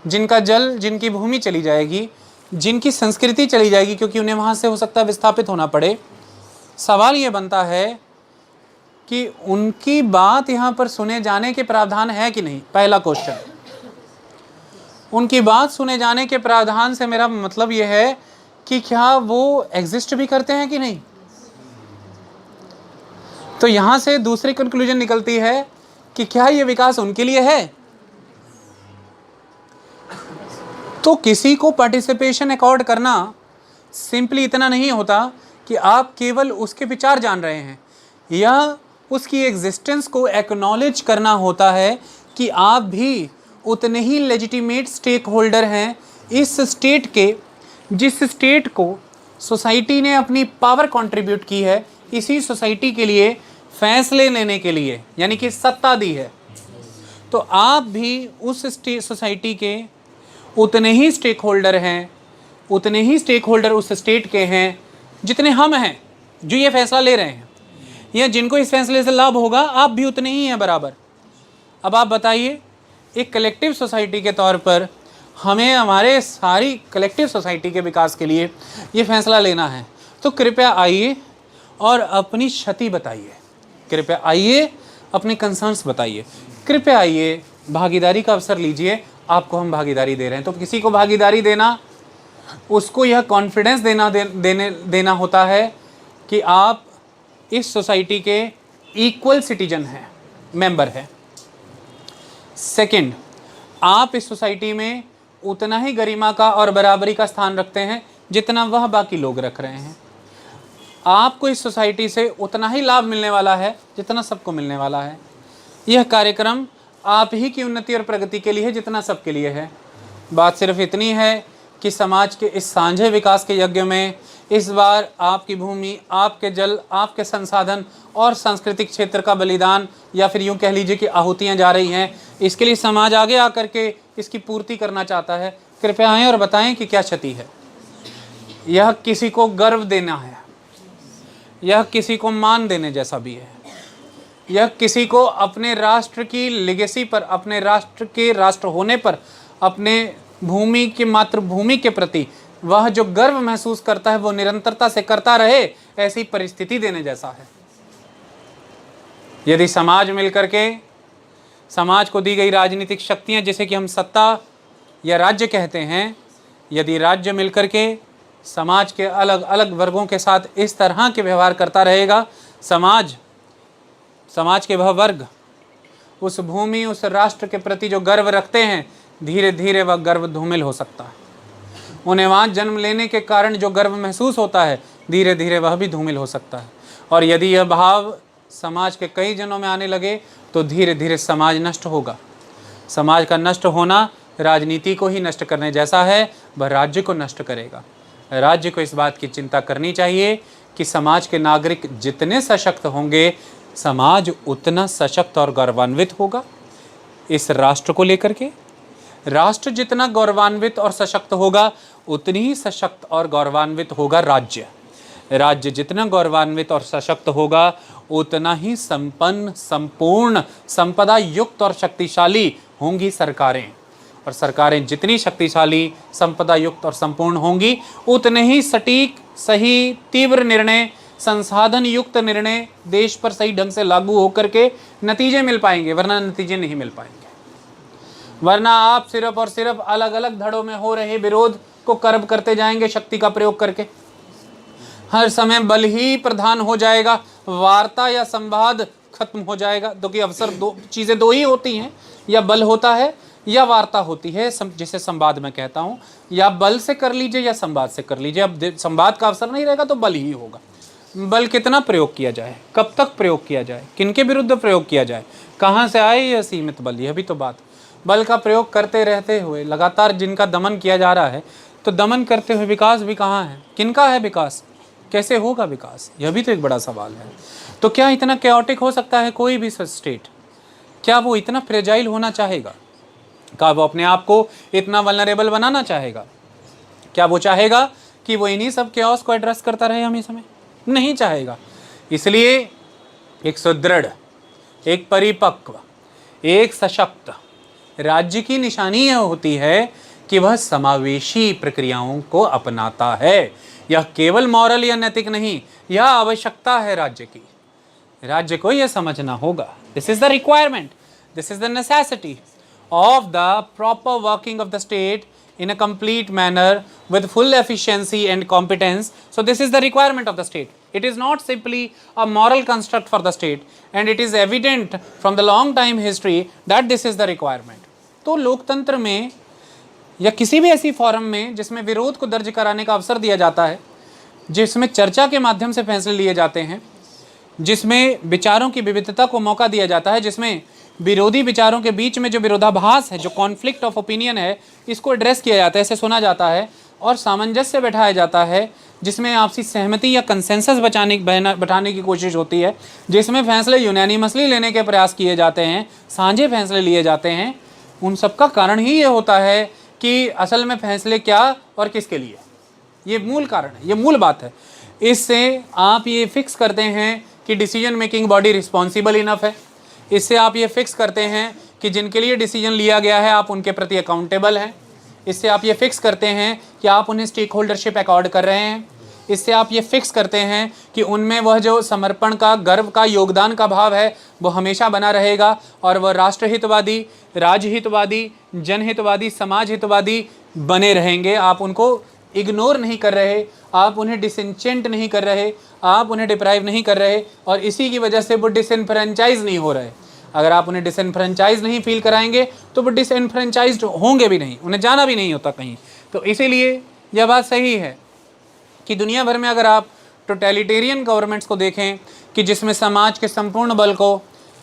जिनका जल, जिनकी भूमि चली जाएगी, जिनकी संस्कृति चली जाएगी, क्योंकि उन्हें वहाँ से हो सकता है विस्थापित होना पड़े। सवाल ये बनता है कि उनकी बात यहाँ पर सुने जाने के प्रावधान है कि नहीं? पहला क्वेश्चन। उनकी बात सुने जाने के प्रावधान से मेरा मतलब यह है कि क्या वो एग्जिस्ट भी करते हैं कि नहीं? तो यहाँ से दूसरी कंक्लूजन निकलती है कि क्या ये विकास उनके लिए है? तो किसी को पार्टिसिपेशन अकॉर्ड करना सिंपली इतना नहीं होता कि आप केवल उसके विचार जान रहे हैं, या उसकी एग्जिस्टेंस को एक्नॉलेज करना होता है कि आप भी उतने ही लेजिटिमेट स्टेक होल्डर हैं इस स्टेट के, जिस स्टेट को सोसाइटी ने अपनी पावर कंट्रीब्यूट की है। इसी सोसाइटी के लिए फैसले लेने के लिए, यानी कि सत्ता दी है, तो आप भी उस सोसाइटी के उतने ही स्टेक होल्डर हैं, उतने ही स्टेक होल्डर उस स्टेट के हैं जितने हम हैं जो ये फैसला ले रहे हैं, या जिनको इस फैसले से लाभ होगा आप भी उतने ही हैं बराबर। अब आप बताइए, एक कलेक्टिव सोसाइटी के तौर पर हमें हमारे सारी कलेक्टिव सोसाइटी के विकास के लिए ये फैसला लेना है, तो कृपया आइए और अपनी क्षति बताइए, कृपया आइए अपने कंसर्न्स बताइए, कृपया आइए भागीदारी का अवसर लीजिए। आपको हम भागीदारी दे रहे हैं, तो किसी को भागीदारी देना, उसको यह कॉन्फिडेंस देना होता है कि आप इस सोसाइटी के इक्वल सिटीजन हैं, मेंबर हैं। सेकंड, आप इस सोसाइटी में उतना ही गरिमा का और बराबरी का स्थान रखते हैं जितना वह बाकी लोग रख रहे हैं। आपको इस सोसाइटी से उतना ही लाभ मिलने वाला है जितना सबको मिलने वाला है। यह कार्यक्रम आप ही की उन्नति और प्रगति के लिए है जितना सबके लिए है। बात सिर्फ इतनी है कि समाज के इस साझे विकास के यज्ञ में इस बार आपकी भूमि, आपके जल, आपके संसाधन और सांस्कृतिक क्षेत्र का बलिदान, या फिर यूँ कह लीजिए कि आहुतियाँ जा रही हैं। इसके लिए समाज आगे आकर के इसकी पूर्ति करना चाहता है। कृपया आएँ और बताएं कि क्या क्षति है। यह किसी को गर्व देना है, यह किसी को मान देने जैसा भी है, यह किसी को अपने राष्ट्र की लेगेसी पर, अपने राष्ट्र के राष्ट्र होने पर, अपने भूमि की मातृभूमि के प्रति वह जो गर्व महसूस करता है वो निरंतरता से करता रहे, ऐसी परिस्थिति देने जैसा है। यदि समाज मिलकर के, समाज को दी गई राजनीतिक शक्तियां जिसे कि हम सत्ता या राज्य कहते हैं, यदि राज्य मिलकर के समाज के अलग अलग वर्गों के साथ इस तरह के व्यवहार करता रहेगा, समाज के वह वर्ग उस भूमि, उस राष्ट्र के प्रति जो गर्व रखते हैं, धीरे धीरे वह गर्व धूमिल हो सकता है। उन्हें वहाँ जन्म लेने के कारण जो गर्व महसूस होता है, धीरे धीरे वह भी धूमिल हो सकता है। और यदि यह भाव समाज के कई जनों में आने लगे तो धीरे धीरे समाज नष्ट होगा। समाज का नष्ट होना राजनीति को ही नष्ट करने जैसा है, वह राज्य को नष्ट करेगा। राज्य को इस बात की चिंता करनी चाहिए कि समाज के नागरिक जितने सशक्त होंगे, समाज उतना सशक्त और गौरवान्वित होगा इस राष्ट्र को लेकर के। राष्ट्र जितना गौरवान्वित और सशक्त होगा, उतनी ही सशक्त और गौरवान्वित होगा राज्य। राज्य जितना गौरवान्वित और सशक्त होगा, उतना ही संपन्न, संपूर्ण, संपदा युक्त और शक्तिशाली होंगी सरकारें। और सरकारें जितनी शक्तिशाली, संपदा युक्त और संपूर्ण होंगी, उतने ही सटीक, सही, तीव्र निर्णय, संसाधन युक्त निर्णय देश पर सही ढंग से लागू होकर के नतीजे मिल पाएंगे, वरना नतीजे नहीं मिल पाएंगे। वरना आप सिर्फ और सिर्फ अलग अलग धड़ों में हो रहे विरोध को कर्ब करते जाएंगे शक्ति का प्रयोग करके। हर समय बल ही प्रधान हो जाएगा, वार्ता या संवाद खत्म हो जाएगा। क्योंकि अवसर दो चीज़ें दो ही होती हैं, या बल होता है या वार्ता होती है, जिसे संवाद मैं कहता हूँ। या बल से कर लीजिए या संवाद से कर लीजिए। अब संवाद का अवसर नहीं रहेगा तो बल ही होगा। बल कितना प्रयोग किया जाए, कब तक प्रयोग किया जाए, किनके विरुद्ध प्रयोग किया जाए, कहाँ से आए यह सीमित बल, यह भी तो बात। बल का प्रयोग करते रहते हुए लगातार जिनका दमन किया जा रहा है, तो दमन करते हुए विकास भी कहाँ है, किनका है विकास, कैसे होगा विकास, यह भी तो एक बड़ा सवाल है। तो क्या इतना कैओटिक हो सकता है कोई भी स्टेट? क्या वो इतना फ्रेजाइल होना चाहेगा? क्या वो अपने आप को इतना वल्नरेबल बनाना चाहेगा? क्या वो चाहेगा कि वो इन्हीं सब कैओस को एड्रेस करता रहे हमेशा में? नहीं चाहेगा। इसलिए एक सुदृढ़, एक परिपक्व, एक सशक्त राज्य की निशानी यह होती है कि वह समावेशी प्रक्रियाओं को अपनाता है। यह केवल मॉरल या नैतिक नहीं, यह आवश्यकता है राज्य की। राज्य को यह समझना होगा, this is the requirement, this is the necessity of the proper working of the state in a complete manner with full efficiency and competence. So this is the requirement of the state. It is not simply a moral construct for the state, and it is evident from the long time history that this is the requirement. तो लोकतंत्र में या किसी भी ऐसी forum में जिसमें विरोध को दर्ज कराने का अवसर दिया जाता है, जिसमें चर्चा के माध्यम से फैसले लिए जाते हैं, जिसमें विचारों की विविधता को मौका दिया जाता है, जिसमें विरोधी विचारों के बीच में जो विरोधाभास है, जो कॉन्फ्लिक्ट ऑफ ओपिनियन है, इसको एड्रेस किया जाता है, इसे सुना जाता है और सामंजस्य बैठाया जाता है, जिसमें आपसी सहमति या कंसेंसस बैठाने की कोशिश होती है, जिसमें फैसले यूनानिमसली लेने के प्रयास किए जाते हैं, साझे फैसले लिए जाते हैं, उन सब का कारण ही ये होता है कि असल में फैसले क्या और किसके लिए, ये मूल कारण है, ये मूल बात है। इससे आप ये फिक्स करते हैं कि decision making body responsible enough है। इससे आप ये फिक्स करते हैं कि जिनके लिए डिसीजन लिया गया है आप उनके प्रति अकाउंटेबल हैं। इससे आप ये फिक्स करते हैं कि आप उन्हें स्टेक होल्डरशिप अकॉर्ड कर रहे हैं। इससे आप ये फिक्स करते हैं कि उनमें वह जो समर्पण का, गर्व का, योगदान का भाव है वो हमेशा बना रहेगा और वह राष्ट्रहितवादी, राज्यहितवादी, जनहितवादी, समाज हितवादी बने रहेंगे। आप उनको इग्नोर नहीं कर रहे, आप उन्हें डिसइंचेंट नहीं कर रहे, आप उन्हें डिप्राइव नहीं कर रहे और इसी की वजह से वो डिसइनफ्रेंचाइज नहीं हो रहे। अगर आप उन्हें डिसइनफ्रेंचाइज नहीं फील कराएंगे तो वो डिसइनफ्रेंचाइज्ड होंगे भी नहीं, उन्हें जाना भी नहीं होता कहीं। तो इसीलिए यह बात सही है कि दुनिया भर में अगर आप टोटलिटेरियन गवर्नमेंट्स को देखें कि जिसमें समाज के संपूर्ण बल को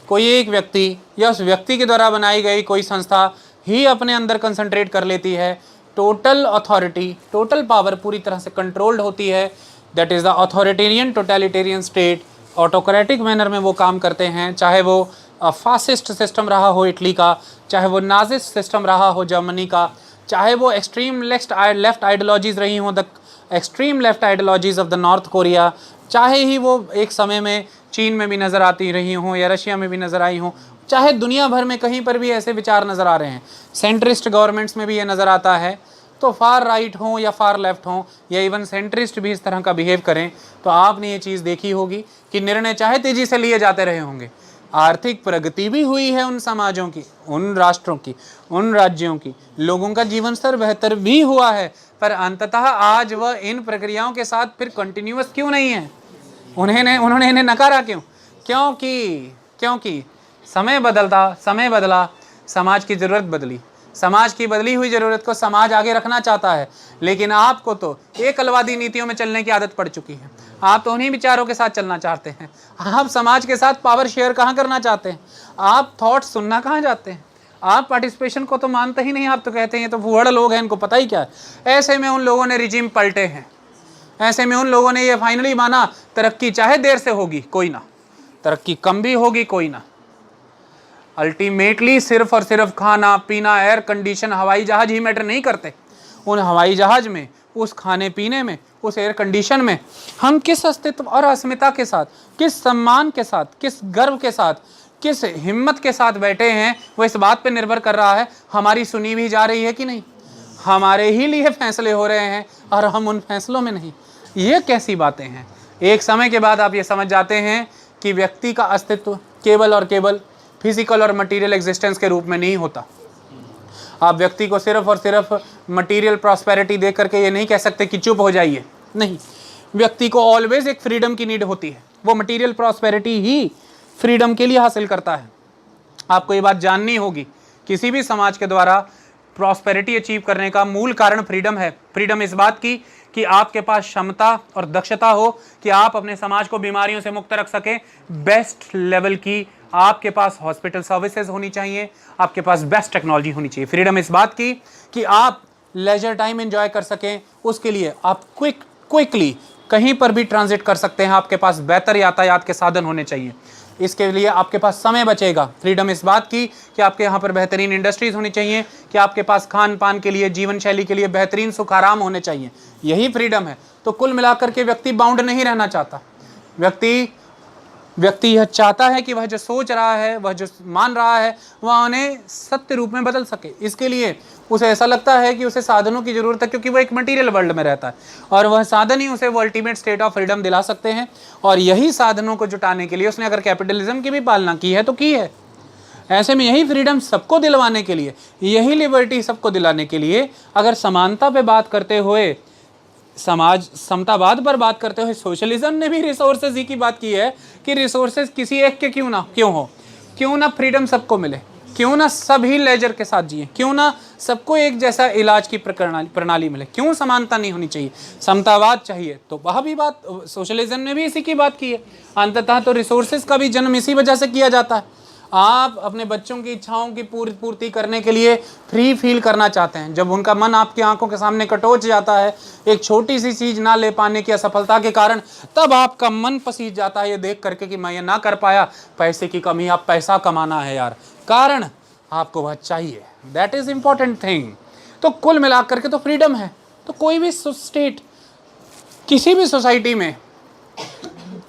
कोई एक व्यक्ति या उस व्यक्ति के द्वारा बनाई गई कोई संस्था ही अपने अंदर कंसंट्रेट कर लेती है, टोटल अथॉरिटी, टोटल पावर पूरी तरह से कंट्रोल्ड होती है, that is the authoritarian totalitarian state. Autocratic manner में वो काम करते हैं, चाहे वो फासिस्ट सिस्टम रहा हो इटली का, चाहे वो नाजिस्ट सिस्टम रहा हो जर्मनी का, चाहे वो एक्सट्रीम लेफ्ट आइडियोलॉजीज़ रही हों, the extreme left ideologies of the north Korea, चाहे ही वो एक समय में चीन में भी नज़र आती रही हों या रशिया में भी नज़र आई हों, चाहे दुनिया भर में कहीं पर भी ऐसे विचार नज़र आ रहे हैं, सेंट्रिस्ट गवर्नमेंट्स में भी ये नज़र आता है। तो फार राइट हों या फार लेफ्ट हों या इवन सेंट्रिस्ट भी इस तरह का बिहेव करें, तो आपने ये चीज़ देखी होगी कि निर्णय चाहे तेज़ी से लिए जाते रहे होंगे, आर्थिक प्रगति भी हुई है उन समाजों की, उन राष्ट्रों की, उन राज्यों की, लोगों का जीवन स्तर बेहतर भी हुआ है, पर अंततः आज वह इन प्रक्रियाओं के साथ फिर कंटिन्यूअस क्यों नहीं है? उन्होंने इन्हें नकारा क्यों? क्योंकि समय बदला, समाज की ज़रूरत बदली, समाज की बदली हुई ज़रूरत को समाज आगे रखना चाहता है। लेकिन आपको तो एकलवादी नीतियों में चलने की आदत पड़ चुकी है, आप तो उन्हीं विचारों के साथ चलना चाहते हैं। आप समाज के साथ पावर शेयर कहाँ करना चाहते हैं? आप थॉट सुनना कहाँ चाहते हैं? आप पार्टिसिपेशन को तो मानते ही नहीं, आप तो कहते हैं ये तो फुहड़ लोग हैं, इनको पता ही क्या है। ऐसे में उन लोगों ने रिजीम पलटे हैं, ऐसे में उन लोगों ने ये फाइनली माना तरक्की चाहे देर से होगी कोई ना, तरक्की कम भी होगी कोई ना, अल्टीमेटली सिर्फ और सिर्फ खाना पीना, एयर कंडीशन, हवाई जहाज ही मैटर नहीं करते। उन हवाई जहाज में, उस खाने पीने में, उस एयर कंडीशन में हम किस अस्तित्व और अस्मिता के साथ, किस सम्मान के साथ, किस गर्व के साथ, किस हिम्मत के साथ बैठे हैं, वो इस बात पे निर्भर कर रहा है हमारी सुनी भी जा रही है कि नहीं, हमारे ही लिए फैसले हो रहे हैं और हम उन फैसलों में नहीं। ये कैसी बातें हैं? एक समय के बाद आप ये समझ जाते हैं कि व्यक्ति का अस्तित्व केवल और केवल फिजिकल और मटेरियल एग्जिस्टेंस के रूप में नहीं होता। आप व्यक्ति को सिर्फ और सिर्फ मटेरियल प्रॉस्पेरिटी देख करके ये नहीं कह सकते कि चुप हो जाइए, नहीं। व्यक्ति को ऑलवेज एक फ्रीडम की नीड होती है, वो मटेरियल प्रॉस्पेरिटी ही फ्रीडम के लिए हासिल करता है। आपको ये बात जाननी होगी, किसी भी समाज के द्वारा प्रॉस्पेरिटी अचीव करने का मूल कारण फ्रीडम है। फ्रीडम इस बात की कि आपके पास क्षमता और दक्षता हो कि आप अपने समाज को बीमारियों से मुक्त रख सकें, बेस्ट लेवल की आपके पास हॉस्पिटल सर्विसेज होनी चाहिए, आपके पास बेस्ट टेक्नोलॉजी होनी चाहिए। फ्रीडम इस बात की कि आप लेजर टाइम एंजॉय कर सकें, उसके लिए आप क्विकली कहीं पर भी ट्रांजिट कर सकते हैं, आपके पास बेहतर यातायात के साधन होने चाहिए, इसके लिए आपके पास समय बचेगा। फ्रीडम इस बात की कि आपके यहाँ पर बेहतरीन इंडस्ट्रीज होनी चाहिए, कि आपके पास खान पान के लिए, जीवन शैली के लिए बेहतरीन सुख आराम होने चाहिए, यही फ्रीडम है। तो कुल मिलाकर के व्यक्ति बाउंड नहीं रहना चाहता। व्यक्ति यह चाहता है कि वह जो सोच रहा है, वह जो मान रहा है, वह उन्हें सत्य रूप में बदल सके। इसके लिए उसे ऐसा लगता है कि उसे साधनों की ज़रूरत है, क्योंकि वह एक मटेरियल वर्ल्ड में रहता है और वह साधन ही उसे वो अल्टीमेट स्टेट ऑफ फ्रीडम दिला सकते हैं। और यही साधनों को जुटाने के लिए उसने अगर कैपिटलिज्म की भी पालना की है तो की है। ऐसे में यही फ्रीडम सबको दिलवाने के लिए, यही लिबर्टी सबको दिलाने के लिए, अगर समानता पे बात करते हुए, समाज समतावाद पर बात करते हुए, सोशलिज्म ने भी रिसोर्सेज ही की बात की है कि रिसोर्सेज किसी एक के क्यों ना फ्रीडम सबको मिले, क्यों ना सभी लेजर के साथ जिए, क्यों ना सबको एक जैसा इलाज की प्रणाली मिले, क्यों समानता नहीं होनी चाहिए, समतावाद चाहिए। तो वह भी बात सोशलिज्म ने भी इसी की बात की है। अंततः तो रिसोर्सेज का भी जन्म इसी वजह से किया जाता है। आप अपने बच्चों की इच्छाओं की पूर्ति करने के लिए फ्री फील करना चाहते हैं। जब उनका मन आपकी आंखों के सामने कटोच जाता है एक छोटी सी चीज़ ना ले पाने की असफलता के कारण, तब आपका मन पसीज जाता है ये देख करके कि मैं ये ना कर पाया, पैसे की कमी। आप पैसा कमाना है यार, कारण आपको वह चाहिए। That is important thing. तो कुल मिलाकर के तो फ्रीडम है। तो कोई भी स्टेट, किसी भी सोसाइटी में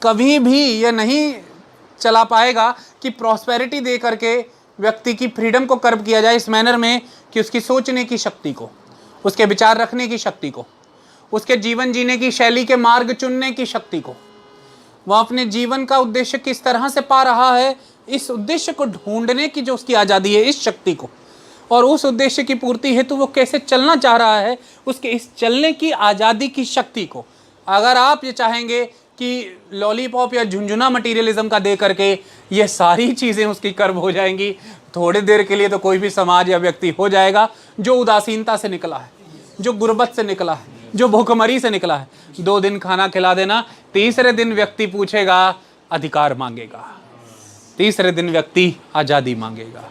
कभी भी ये नहीं चला पाएगा कि प्रॉस्पेरिटी दे करके व्यक्ति की फ्रीडम को कर्ब किया जाए इस मैनर में कि उसकी सोचने की शक्ति को, उसके विचार रखने की शक्ति को, उसके जीवन जीने की शैली के मार्ग चुनने की शक्ति को, वह अपने जीवन का उद्देश्य किस तरह से पा रहा है इस उद्देश्य को ढूंढने की जो उसकी आज़ादी है, इस शक्ति को, और उस उद्देश्य की पूर्ति हेतु वो कैसे चलना चाह रहा है उसके इस चलने की आज़ादी की शक्ति को। अगर आप ये चाहेंगे कि लॉलीपॉप या झुंझुना मटीरियलिज्म का दे करके ये सारी चीज़ें उसकी कर्ब हो जाएंगी, थोड़ी देर के लिए तो कोई भी समाज या व्यक्ति हो जाएगा जो उदासीनता से निकला है, जो गुर्बत से निकला है, जो भूखमरी से निकला है। 2 दिन खाना खिला देना, तीसरे दिन व्यक्ति पूछेगा, अधिकार मांगेगा, तीसरे दिन व्यक्ति आज़ादी मांगेगा।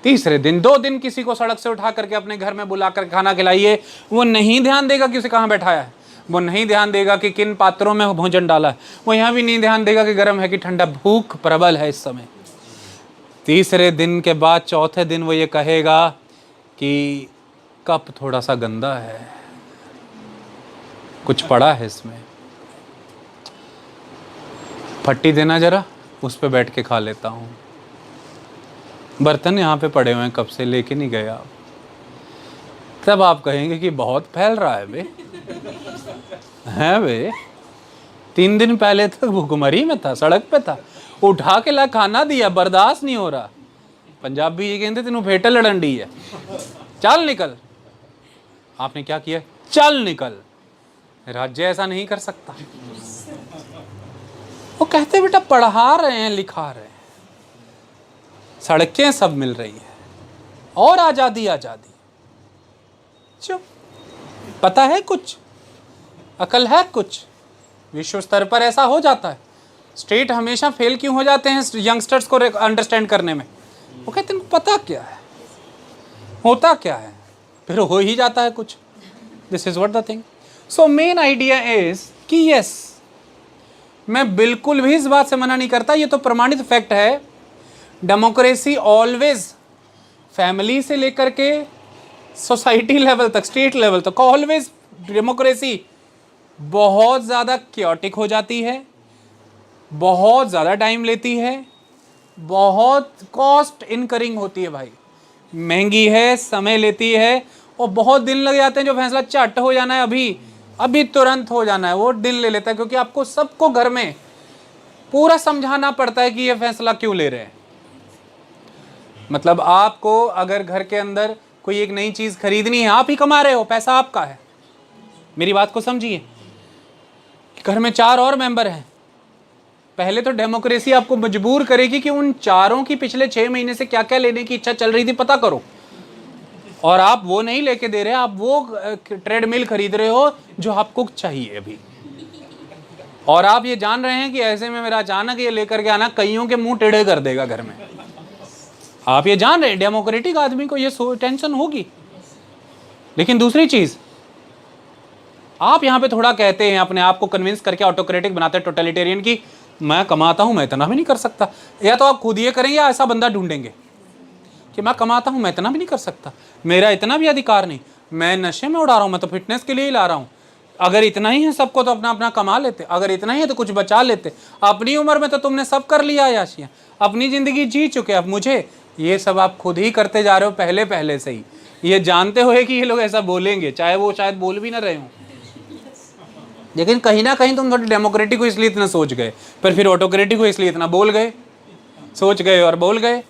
तीसरे दिन 2 दिन किसी को सड़क से उठा करके अपने घर में बुला कर खाना खिलाइए, वो नहीं ध्यान देगा कि उसे कहाँ बैठाया है, वो नहीं ध्यान देगा कि किन पात्रों में भोजन डाला है, वो यहाँ भी नहीं ध्यान देगा कि गर्म है कि ठंडा, भूख प्रबल है इस समय। तीसरे दिन के बाद चौथे दिन वो ये कहेगा कि कप थोड़ा सा गंदा है, कुछ पड़ा है इसमें, फट्टी देना जरा, उस पे बैठ के खा लेता हूँ। बर्तन यहाँ पे पड़े हुए हैं, कब से लेके नहीं गए आप। तब आप कहेंगे कि बहुत फैल रहा है बे, है बे, 3 दिन पहले तक भूखमरी में था, सड़क पे था, उठा के ला खाना दिया, बर्दाश्त नहीं हो रहा। पंजाबी ये कहते तेनू फेटल लड़ंडी है, चल निकल। आपने क्या किया? चल निकल। राज्य ऐसा नहीं कर सकता। वो कहते बेटा पढ़ा रहे हैं, लिखा रहे हैं, सड़कें सब मिल रही है और आज़ादी आज़ादी। चुप, पता है कुछ, अकल है कुछ। विश्व स्तर पर ऐसा हो जाता है। स्टेट हमेशा फेल क्यों हो जाते हैं यंगस्टर्स को अंडरस्टैंड करने में? वो कहते हैं पता क्या है, होता क्या है, फिर हो ही जाता है कुछ। This is what the thing. So main idea is कि यस, मैं बिल्कुल भी इस बात से मना नहीं करता, ये तो प्रमाणित फैक्ट है। डेमोक्रेसी ऑलवेज फैमिली से लेकर के सोसाइटी लेवल तक, स्टेट लेवल तक, ऑलवेज डेमोक्रेसी बहुत ज़्यादा क्योटिक हो जाती है, बहुत ज़्यादा टाइम लेती है, बहुत कॉस्ट इनकरिंग होती है भाई, महंगी है, समय लेती है, और बहुत दिन लग जाते हैं। जो फैसला झट हो जाना है, अभी तुरंत हो जाना है, वो दिन ले लेता है, क्योंकि आपको सबको घर में पूरा समझाना पड़ता है कि ये फैसला क्यों ले रहे हैं। मतलब आपको अगर घर के अंदर कोई एक नई चीज़ खरीदनी है, आप ही कमा रहे हो, पैसा आपका है, मेरी बात को समझिए। घर में 4 और मेंबर हैं, पहले तो डेमोक्रेसी आपको मजबूर करेगी कि उन 4 की पिछले 6 महीने से क्या क्या लेने की इच्छा चल रही थी पता करो, और आप वो नहीं लेके दे रहे, आप वो ट्रेडमिल खरीद रहे हो जो आपको चाहिए अभी, और आप ये जान रहे हैं कि ऐसे में मेरा अचानक ये लेकर के आना कईयों के मुंह टेढ़े कर देगा घर में। आप ये जान रहे हैं, डेमोक्रेटिक आदमी को ये टेंशन होगी। लेकिन दूसरी चीज, आप यहाँ पे थोड़ा कहते हैं, अपने आप को कन्विंस करके ऑटोक्रेटिक बनाते हैं, टोटलिटेरियन की मैं कमाता हूँ, मैं इतना भी नहीं कर सकता। या तो आप खुद ये करेंगे या ऐसा बंदा ढूंढेंगे कि मैं कमाता हूँ, मैं इतना भी नहीं कर सकता, मेरा इतना भी अधिकार नहीं, मैं नशे में उड़ा रहा हूँ, मैं तो फिटनेस के लिए ही ला रहा हूँ। अगर इतना ही है सबको तो अपना अपना कमा लेते, अगर इतना ही है तो कुछ बचा लेते। अपनी उम्र में तो तुमने सब कर लिया याशियाँ, अपनी ज़िंदगी जी चुके, अब मुझे ये सब आप खुद ही करते जा रहे हो पहले से ही, ये जानते हुए कि ये लोग ऐसा बोलेंगे, चाहे वो शायद बोल भी ना रहे हों। लेकिन कहीं ना कहीं तुम थोड़ी डेमोक्रेटिक को इसलिए इतना सोच गए, पर फिर ऑटोक्रेटिक को इसलिए इतना बोल गए, सोच गए और बोल गए,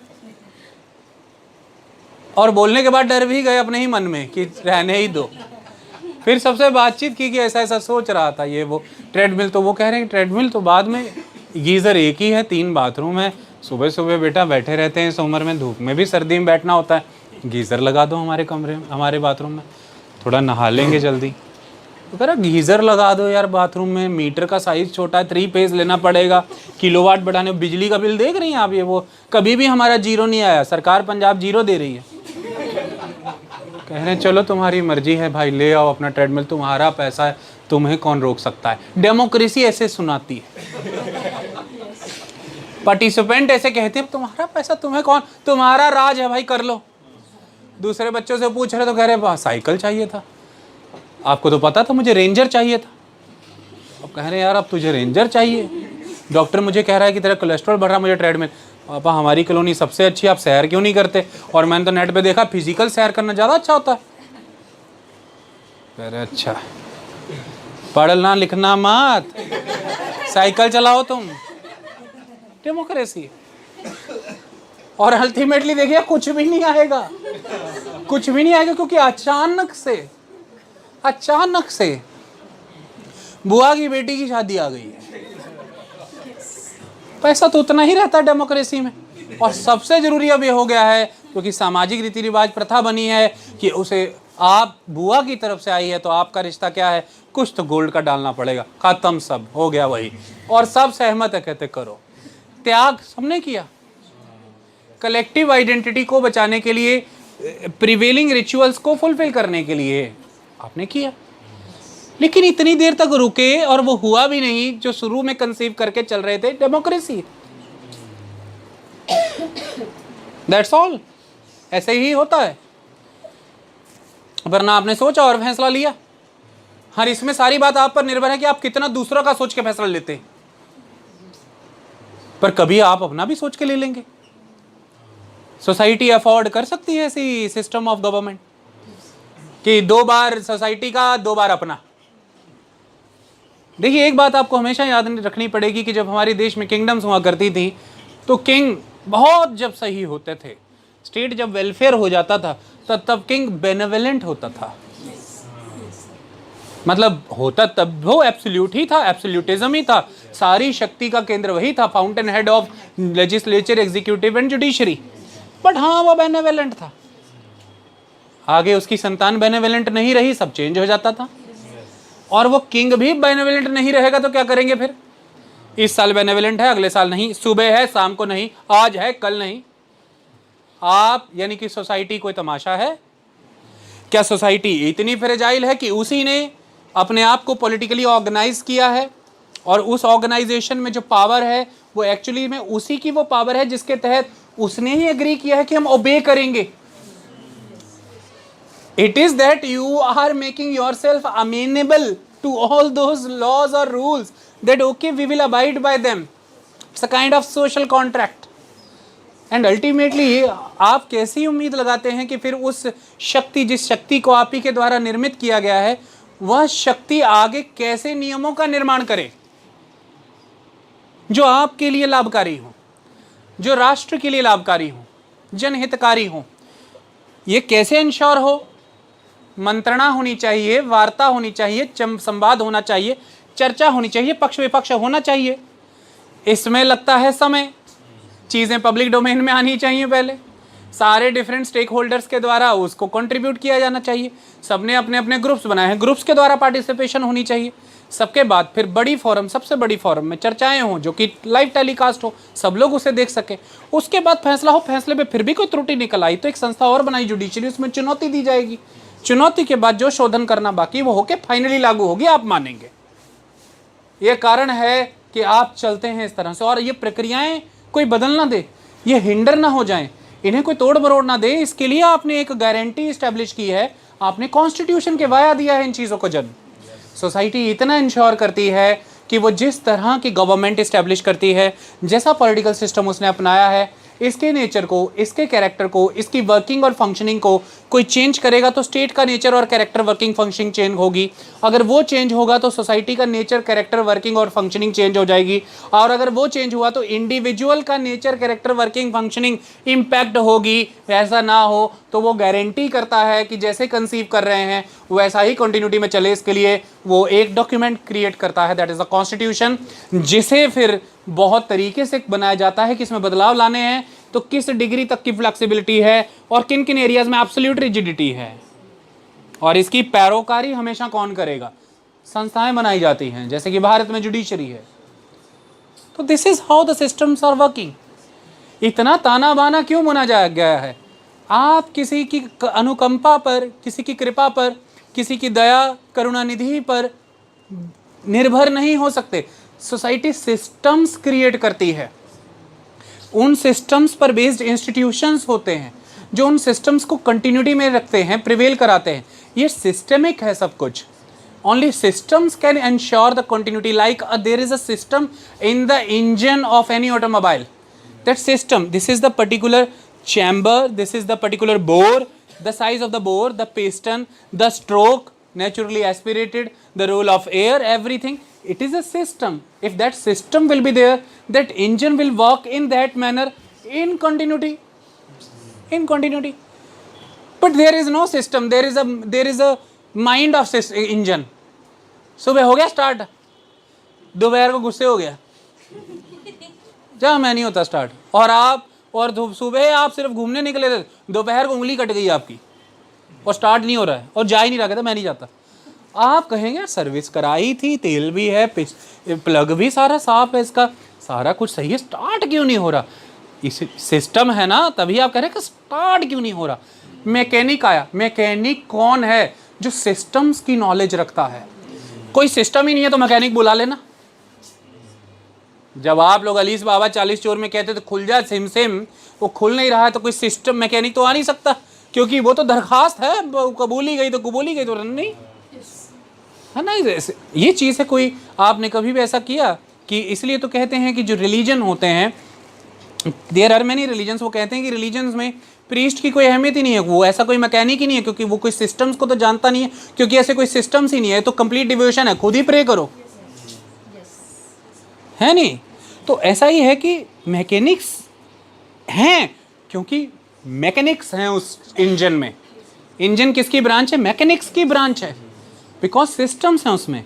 और बोलने के बाद डर भी गए अपने ही मन में कि रहने ही दो। फिर सबसे बातचीत की कि ऐसा ऐसा सोच रहा था, ये वो ट्रेडमिल, तो वो कह रहे हैं ट्रेडमिल तो बाद में, गीज़र एक ही है, 3 बाथरूम है, सुबह सुबह बेटा बैठे रहते हैं इस उम्र में, धूप में भी सर्दी में बैठना होता है, गीज़र लगा दो हमारे कमरे में, हमारे बाथरूम में, थोड़ा नहा लेंगे जल्दी। तो कह रहा गीज़र लगा दो यार बाथरूम में, मीटर का साइज़ छोटा है, 3 फेज लेना पड़ेगा, किलोवाट बढ़ाने, बिजली का बिल देख रही हैं आप, ये वो कभी भी हमारा जीरो नहीं आया, सरकार पंजाब जीरो दे रही है। कह रहे हैं चलो तुम्हारी मर्जी है भाई, ले आओ अपना ट्रेडमिल, तुम्हारा पैसा है, तुम्हें कौन रोक सकता है। डेमोक्रेसी ऐसे सुनाती है, पार्टिसिपेंट ऐसे कहते हैं तुम्हारा पैसा, तुम्हें कौन, तुम्हारा राज है भाई, कर लो। दूसरे बच्चों से पूछ रहे तो कह रहे साइकिल चाहिए था, आपको तो पता था मुझे रेंजर चाहिए था। अब कह रहे हैं यार अब तुझे रेंजर चाहिए, डॉक्टर मुझे कह रहा है कि तेरा कोलेस्ट्रॉल बढ़ रहा, मुझे ट्रेडमिल। पापा हमारी कॉलोनी सबसे अच्छी, आप सैर क्यों नहीं करते? और मैंने तो नेट पे देखा फिजिकल सैर करना ज़्यादा अच्छा होता है। कह रहे अच्छा, पढ़ना लिखना मत, साइकिल चलाओ तुम, डेमोक्रेसी। और अल्टीमेटली देखिए कुछ भी नहीं आएगा, कुछ भी नहीं आएगा, क्योंकि अचानक से बुआ की बेटी की शादी आ गई है। पैसा तो उतना ही रहता है डेमोक्रेसी में। और सबसे जरूरी अब ये हो गया है, क्योंकि सामाजिक रीति रिवाज प्रथा बनी है कि उसे आप बुआ की तरफ से आई है तो आपका रिश्ता क्या है, कुछ तो गोल्ड का डालना पड़ेगा, खत्म, सब हो गया वही। और सब सहमत है, कहते करो। त्याग सबने किया, कलेक्टिव आइडेंटिटी को बचाने के लिए, प्रिवेलिंग रिचुअल्स को फुलफिल करने के लिए आपने किया। लेकिन इतनी देर तक रुके और वो हुआ भी नहीं जो शुरू में कंसीव करके चल रहे थे, डेमोक्रेसी। दैट्स ऑल, ऐसे ही होता है। वरना आपने सोचा और फैसला लिया। हर इसमें सारी बात आप पर निर्भर है कि आप कितना दूसरों का सोच के फैसला लेते हैं। पर कभी आप अपना भी सोच के ले लेंगे। सोसाइटी अफोर्ड कर सकती है ऐसी सिस्टम ऑफ गवर्नमेंट कि 2 बार सोसाइटी का 2 बार अपना। देखिए एक बात आपको हमेशा याद रखनी पड़ेगी कि जब हमारे देश में किंगडम्स हुआ करती थी तो किंग बहुत जब सही होते थे, स्टेट जब वेलफेयर हो जाता था तब किंग बेनेवलेंट होता था। मतलब होता तब वो एब्सोल्यूट ही था, एब्सोल्यूटिज्म ही था, सारी शक्ति का केंद्र वही था, fountain head of legislature, executive and judiciary. But हाँ वो बेनेवलेंट था। आगे उसकी संतान बेनेवलेंट नहीं रही, सब चेंज हो जाता था। और वो किंग भी बेनेवलेंट नहीं रहेगा तो क्या करेंगे फिर? इस साल बेनेवलेंट है, अगले साल नहीं, सुबह है शाम को नहीं, आज है कल नहीं। आप यानी कि सोसाइटी कोई तमाशा है क्या? सोसाइटी इतनी फ्रेजाइल है कि उसी ने अपने आप को पॉलिटिकली ऑर्गेनाइज किया है, और उस ऑर्गेनाइजेशन में जो पावर है वो एक्चुअली में उसी की वो पावर है जिसके तहत उसने ही एग्री किया है कि हम ओबे करेंगे। It is that you are making yourself amenable to all those laws or rules that okay we will abide by them. It's a kind of social contract. And ultimately आप कैसी उम्मीद लगाते हैं कि फिर उस शक्ति, जिस शक्ति को आप ही के द्वारा निर्मित किया गया है, वह शक्ति आगे कैसे नियमों का निर्माण करे जो आपके लिए लाभकारी हो, जो राष्ट्र के लिए लाभकारी हो, जनहितकारी हो। ये कैसे इंश्योर हो? मंत्रणा होनी चाहिए, वार्ता होनी चाहिए, संवाद होना चाहिए, चर्चा होनी चाहिए, पक्ष विपक्ष होना चाहिए। इसमें लगता है समय, चीज़ें पब्लिक डोमेन में आनी चाहिए, पहले सारे डिफरेंट स्टेक होल्डर्स के द्वारा उसको कंट्रीब्यूट किया जाना चाहिए। सबने अपने अपने ग्रुप्स बनाए हैं, ग्रुप्स के द्वारा पार्टिसिपेशन होनी चाहिए। सबके बाद फिर बड़ी फोरम, सबसे बड़ी फोरम में चर्चाएं हों जो कि लाइव टेलीकास्ट हो, सब लोग उसे देख सके। उसके बाद फैसला हो, फैसले में फिर भी कोई त्रुटि निकल आई तो एक संस्था और बनाई जुडिशरी, उसमें चुनौती दी जाएगी। चुनौती के बाद जो शोधन करना बाकी वो होके फाइनली लागू होगी, आप मानेंगे। ये कारण है कि आप चलते हैं इस तरह से, और ये प्रक्रियाएं कोई बदल ना दे, ये हिंडर ना हो जाएं, इन्हें कोई तोड़ मरोड़ ना दे। इसके लिए आपने एक गारंटी इस्टेब्लिश की है, आपने कॉन्स्टिट्यूशन के वाया दिया है इन चीज़ों को। जब सोसाइटी इतना इंश्योर करती है कि वो जिस तरह की गवर्नमेंट इस्टेब्लिश करती है, जैसा पॉलिटिकल सिस्टम उसने अपनाया है, इसके नेचर को, इसके कैरेक्टर को, इसकी वर्किंग और फंक्शनिंग को कोई चेंज करेगा तो स्टेट का नेचर और कैरेक्टर, वर्किंग, फंक्शनिंग चेंज होगी। अगर वो चेंज होगा तो सोसाइटी का नेचर, कैरेक्टर, वर्किंग और फंक्शनिंग चेंज हो जाएगी। और अगर वो चेंज हुआ तो इंडिविजुअल का nature, character, working, functioning impact होगी। ऐसा ना हो तो वो गारंटी करता है कि जैसे कंसीव कर रहे हैं वैसा ही कंटिन्यूटी में चले। इसके लिए वो एक डॉक्यूमेंट क्रिएट करता है, दैट इज़ द कॉन्स्टिट्यूशन, जिसे फिर बहुत तरीके से बनाया जाता है कि इसमें बदलाव लाने हैं तो किस डिग्री तक की फ्लेक्सिबिलिटी है और किन किन एरियाज में एब्सोल्यूट रिजिडिटी है, और इसकी पैरोकारी हमेशा कौन करेगा। संस्थाएं बनाई जाती हैं, जैसे कि भारत में जुडिशरी है। तो this is how the systems are working. इतना ताना बाना क्यों बुना जाया गया है? आप किसी की अनुकंपा पर, किसी की कृपा पर, किसी की दया करुणानिधि पर निर्भर नहीं हो सकते। सोसाइटी सिस्टम्स क्रिएट करती है, उन सिस्टम्स पर बेस्ड इंस्टीट्यूशंस होते हैं जो उन सिस्टम्स को कंटिन्यूटी में रखते हैं, प्रिवेल कराते हैं। ये सिस्टेमिक है सब कुछ। Only systems can ensure the continuity. Like there is a system in the engine of any automobile. That system, this is the particular chamber, this is the particular bore, the size of the bore, the piston, the stroke, naturally aspirated, the role of air, everything. It is a system. If that system will be there, that engine will work in that manner in continuity. In continuity. But there is no system. There is a mind of engine. सुबह हो गया start, दोपहर को गुस्से हो गया, जहाँ मैं नहीं होता स्टार्ट। और आप और सुबह आप सिर्फ घूमने निकले थे, दोपहर को उंगली कट गई आपकी और स्टार्ट नहीं हो रहा है और जा ही नहीं रहा, कहता मैं नहीं जाता। आप कहेंगे सर्विस कराई थी, तेल भी है, प्लग भी सारा साफ है, इसका सारा कुछ सही है, स्टार्ट क्यों नहीं हो रहा? इस सिस्टम है ना, तभी आप कह रहे हैं कि स्टार्ट क्यों नहीं हो रहा। मैकेनिक आया। मैकेनिक कौन है? जो सिस्टम्स की नॉलेज रखता है। कोई सिस्टम ही नहीं है तो मैकेनिक बुला लेना। जब आप लोग अलीस बाबा 40 चोर में कहते थे खुल जा सिम सिम, वो खुल नहीं रहा है तो कोई सिस्टम मैकेनिक तो आ नहीं सकता, क्योंकि वो तो दरखास्त है, कबूली गई तो कबूली गई तो नहीं है ना। ये चीज़ है। कोई आपने कभी भी ऐसा किया कि, इसलिए तो कहते हैं कि जो रिलीजन होते हैं, देयर आर मेनी रिलीजन्स, वो कहते हैं कि रिलीजन्स में प्रीस्ट की कोई अहमियत ही नहीं है, वो ऐसा कोई मैकेनिक ही नहीं है, क्योंकि वो कोई सिस्टम्स को तो जानता नहीं है, क्योंकि ऐसे कोई सिस्टम्स ही नहीं है। तो कंप्लीट डिवोशन है, खुद ही प्रे करो, है नहीं। तो ऐसा ही है कि मैकेनिक्स हैं, क्योंकि मैकेनिक्स हैं उस इंजन में। इंजन किसकी ब्रांच है? मैकेनिक्स की ब्रांच है, बिकॉज सिस्टम्स हैं उसमें।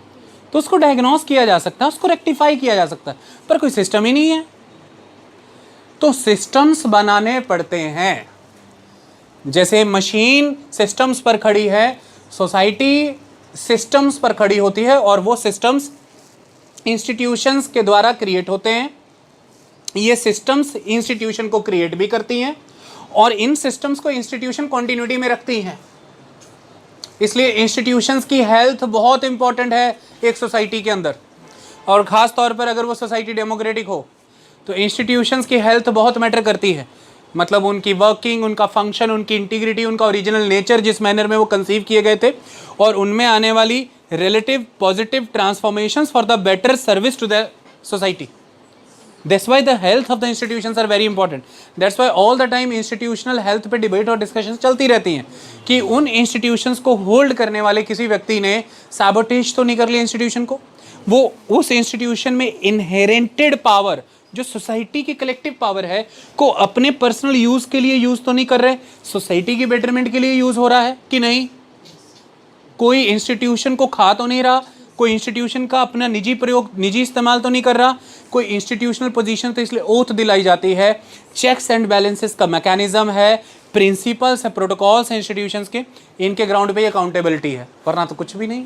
तो उसको डायग्नोस किया जा सकता है, उसको रेक्टिफाई किया जा सकता है, पर कोई सिस्टम ही नहीं है। तो सिस्टम्स बनाने पड़ते हैं। जैसे मशीन सिस्टम्स पर खड़ी है, सोसाइटी सिस्टम्स पर खड़ी होती है, और वो सिस्टम्स इंस्टीट्यूशंस के द्वारा क्रिएट होते हैं। ये सिस्टम्स इंस्टीट्यूशन को क्रिएट भी करती हैं, और इन सिस्टम्स को इंस्टीट्यूशन कॉन्टिन्यूटी में रखती हैं। इसलिए इंस्टीट्यूशंस की हेल्थ बहुत इंपॉर्टेंट है एक सोसाइटी के अंदर, और ख़ास तौर पर अगर वो सोसाइटी डेमोक्रेटिक हो तो इंस्टीट्यूशंस की हेल्थ बहुत मैटर करती है। मतलब उनकी वर्किंग, उनका फंक्शन, उनकी इंटीग्रिटी, उनका ओरिजिनल नेचर, जिस मैनर में वो कंसीव किए गए थे, और उनमें आने वाली relative positive transformations for the better service to the society. That's why the health of the institutions are very important. That's why all the time institutional health पे डिबेट और डिस्कशंस चलती रहती हैं कि उन इंस्टीट्यूशंस को होल्ड करने वाले किसी व्यक्ति ने सैबोटेज तो नहीं कर लिया इंस्टीट्यूशन को। वो उस इंस्टीट्यूशन में इनहेरेंटेड पावर, जो सोसाइटी की कलेक्टिव पावर है, को अपने पर्सनल यूज़ के लिए यूज़ तो नहीं कर रहे, सोसाइटी की बेटरमेंट के लिए यूज़ हो रहा है कि नहीं। कोई इंस्टीट्यूशन को खा तो नहीं रहा, कोई इंस्टीट्यूशन का अपना निजी प्रयोग, निजी इस्तेमाल तो नहीं कर रहा, कोई इंस्टीट्यूशनल पोजीशन। तो इसलिए ओथ दिलाई जाती है, चेक्स एंड बैलेंसेस का मैकेनिज्म है, प्रिंसिपल्स है, प्रोटोकॉल्स हैं इंस्टीट्यूशंस के, इनके ग्राउंड पे अकाउंटेबिलिटी है, वरना तो कुछ भी नहीं।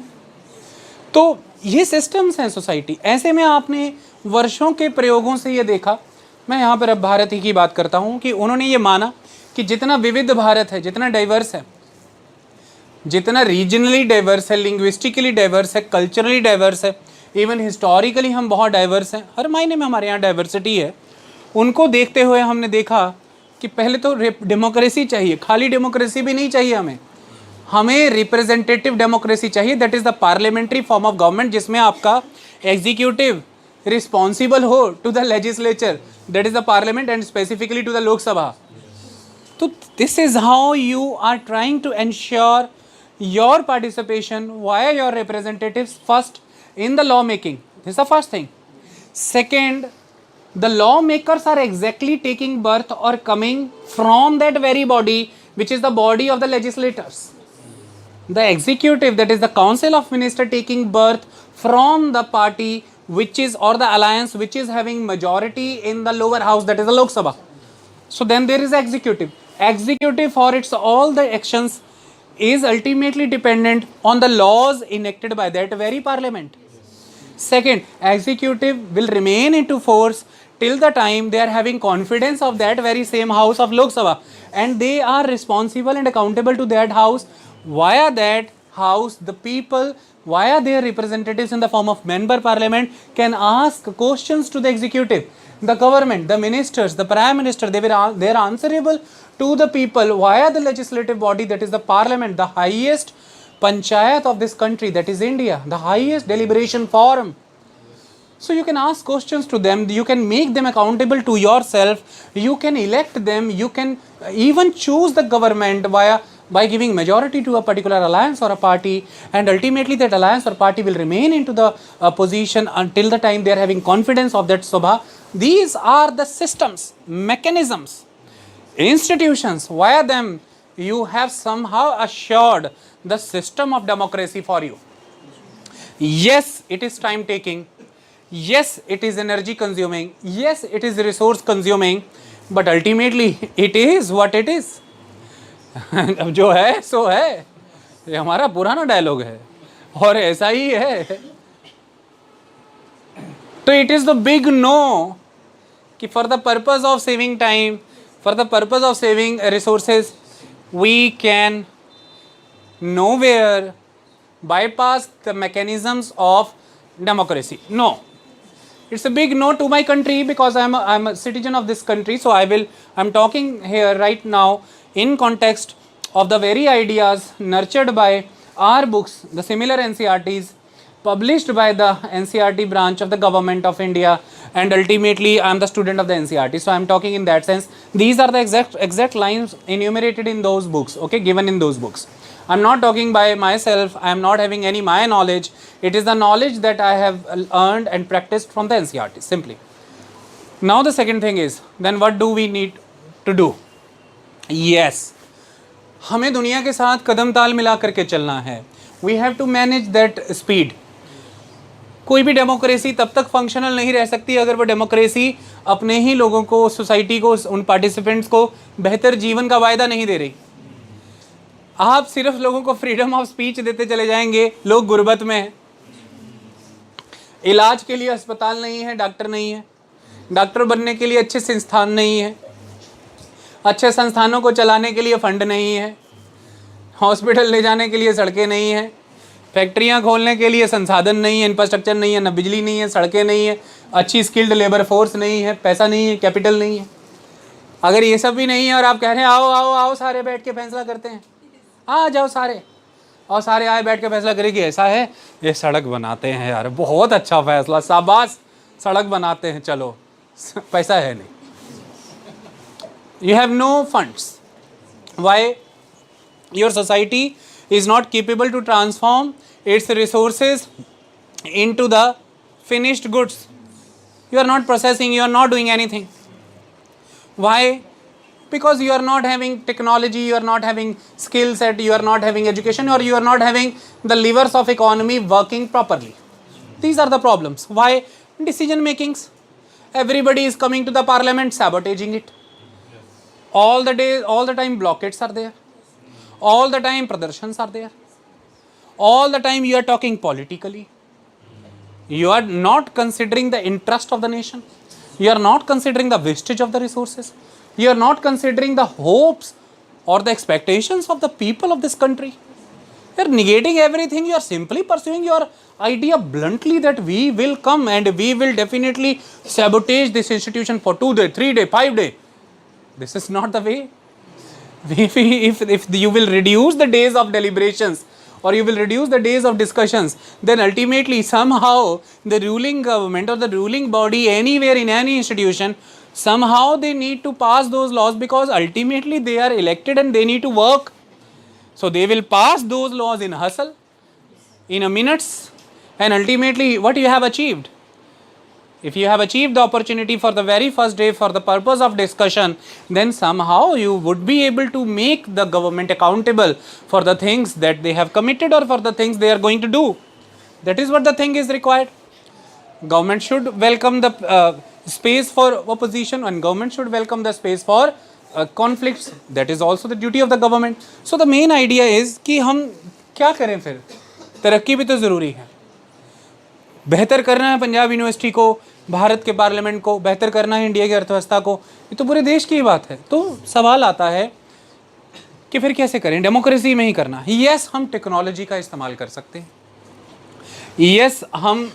तो ये सिस्टम्स हैं सोसाइटी। ऐसे में आपने वर्षों के प्रयोगों से ये देखा, मैं यहाँ पर अब भारत ही की बात करता हूँ, कि उन्होंने ये माना कि जितना विविध भारत है, जितना डाइवर्स है, जितना रीजनली डाइवर्स है, लिंग्विस्टिकली डाइवर्स है, कल्चरली डाइवर्स है, इवन हिस्टोरिकली हम बहुत डाइवर्स हैं, हर मायने में हमारे यहाँ डाइवर्सिटी है। उनको देखते हुए हमने देखा कि पहले तो डेमोक्रेसी चाहिए, खाली डेमोक्रेसी भी नहीं चाहिए हमें रिप्रेजेंटेटिव डेमोक्रेसी चाहिए। That is the parliamentary form of government, जिसमें आपका एग्जीक्यूटिव रिस्पॉन्सिबल हो to the legislature, that is the parliament, and specifically to the Lok Sabha. तो this is how you are trying to ensure your participation via your representatives first in the law making. This is the first thing. Second, the lawmakers are exactly taking birth or coming from that very body which is the body of the legislators. The executive, that is the council of ministers, taking birth from the party which is, or the alliance which is having majority in the lower house, that is the Lok Sabha. So then there is executive for its all the actions is ultimately dependent on the laws enacted by that very parliament. Second, executive will remain into force till the time they are having confidence of that very same house of Lok Sabha, and they are responsible and accountable to that house. Via that house, the people, via their representatives in the form of member parliament, can ask questions to the executive, the government, the ministers, the prime minister. They are answerable to the people via the legislative body, that is the parliament, the highest panchayat of this country, that is India, the highest deliberation forum. So you can ask questions to them, you can make them accountable to yourself, you can elect them, you can even choose the government by giving majority to a particular alliance or a party, and ultimately that alliance or party will remain into the position until the time they are having confidence of that Sabha. These are the systems, mechanisms, institutions. Via them you have somehow assured the system of democracy for you. Yes, it is time taking. Yes, it is energy consuming. Yes, it is resource consuming. But ultimately it is what it is. अब जो है सो है, ये हमारा पुराना dialogue है और ऐसा ही है. तो it is the big no कि for the purpose of saving time, for the purpose of saving resources, we can nowhere bypass the mechanisms of democracy. No, it's a big no to my country, because I'm a citizen of this country. So I'm talking here right now in context of the very ideas nurtured by our books, the similar NCRTs published by the NCRT branch of the government of India, and ultimately I'm the student of the NCRT. So I'm talking in that sense. These are the exact lines enumerated in those books, okay, given in those books. I'm not talking by myself, I'm not having any my knowledge. It is the knowledge that I have earned and practiced from the NCRT, simply. Now the second thing is, then what do we need to do? Yes, हमें दुनिया के साथ कदम ताल मिला करके चलना है. We have to manage that speed. कोई भी डेमोक्रेसी तब तक फंक्शनल नहीं रह सकती अगर वो डेमोक्रेसी अपने ही लोगों को, सोसाइटी को, उन पार्टिसिपेंट्स को बेहतर जीवन का वायदा नहीं दे रही. आप सिर्फ लोगों को फ्रीडम ऑफ स्पीच देते चले जाएंगे, लोग गुर्बत में हैं. इलाज के लिए अस्पताल नहीं है, डॉक्टर नहीं है, डॉक्टर बनने के लिए अच्छे संस्थान नहीं है, अच्छे संस्थानों को चलाने के लिए फंड नहीं है, हॉस्पिटल ले जाने के लिए सड़कें नहीं हैं, फैक्ट्रियां खोलने के लिए संसाधन नहीं है, इंफ्रास्ट्रक्चर नहीं है, ना बिजली नहीं है, सड़कें नहीं है, अच्छी स्किल्ड लेबर फोर्स नहीं है, पैसा नहीं है, कैपिटल नहीं है. अगर ये सब भी नहीं है और आप कह रहे हैं आओ आओ आओ सारे बैठ के फैसला करते हैं, आ जाओ सारे, और सारे आए बैठ के फैसला करेंगे, ऐसा है ये सड़क बनाते हैं यार, बहुत अच्छा फैसला, शाबाश सड़क बनाते हैं, चलो. पैसा है नहीं. You have no funds. Why? Your society is not capable to transform its resources into the finished goods. You are not processing, you are not doing anything. Why? Because you are not having technology, you are not having skill set, you are not having education, or you are not having the levers of economy working properly. These are the problems. Why? Decision makings. Everybody is coming to the parliament, sabotaging it. All the day, all the time blockades are there. All the time pradarshans are there. All the time you are talking politically. You are not considering the interest of the nation. You are not considering the wastage of the resources. You are not considering the hopes or the expectations of the people of this country. You are negating everything. You are simply pursuing your idea bluntly that we will come and we will definitely sabotage this institution for 2 days, 3 days, 5 days. This is not the way. If you will reduce the days of deliberations, or you will reduce the days of discussions, then ultimately somehow the ruling government or the ruling body anywhere in any institution, somehow they need to pass those laws, because ultimately they are elected and they need to work. So they will pass those laws in hustle, in a minutes, and ultimately what you have achieved. If you have achieved the opportunity for the very first day for the purpose of discussion, then somehow you would be able to make the government accountable for the things that they have committed or for the things they are going to do. That is what the thing is required. Government should welcome the space for opposition, and government should welcome the space for conflicts, that is also the duty of the government. So the main idea is कि हम क्या करें फिर, तरक्की भी तो ज़रूरी है, बेहतर करना है पंजाब यूनिवर्सिटी को, भारत के पार्लियामेंट को, बेहतर करना है इंडिया की अर्थव्यवस्था को, ये तो पूरे देश की बात है। तो सवाल आता है कि फिर कैसे करें, डेमोक्रेसी में ही करना है। यस, हम टेक्नोलॉजी का इस्तेमाल कर सकते हैं, यस हम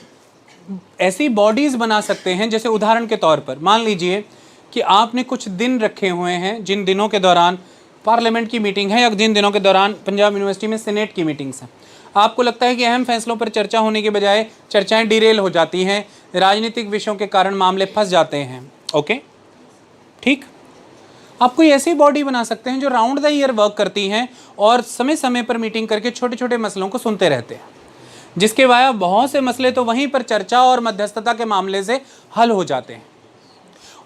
ऐसी बॉडीज़ बना सकते हैं, जैसे उदाहरण के तौर पर मान लीजिए कि आपने कुछ दिन रखे हुए हैं जिन दिनों के दौरान पार्लियामेंट की मीटिंग है या जिन दिनों के दौरान पंजाब यूनिवर्सिटी में सीनेट की मीटिंग्स हैं। आपको लगता है कि अहम फैसलों पर चर्चा होने के बजाय चर्चाएं डिरेल हो जाती हैं, राजनीतिक विषयों के कारण मामले फंस जाते हैं। ओके, ठीक, आप कोई ऐसी बॉडी बना सकते हैं जो राउंड द ईयर वर्क करती हैं और समय समय पर मीटिंग करके छोटे छोटे मसलों को सुनते रहते हैं, जिसके वाया बहुत से मसले तो वहीं पर चर्चा और मध्यस्थता के मामले से हल हो जाते हैं।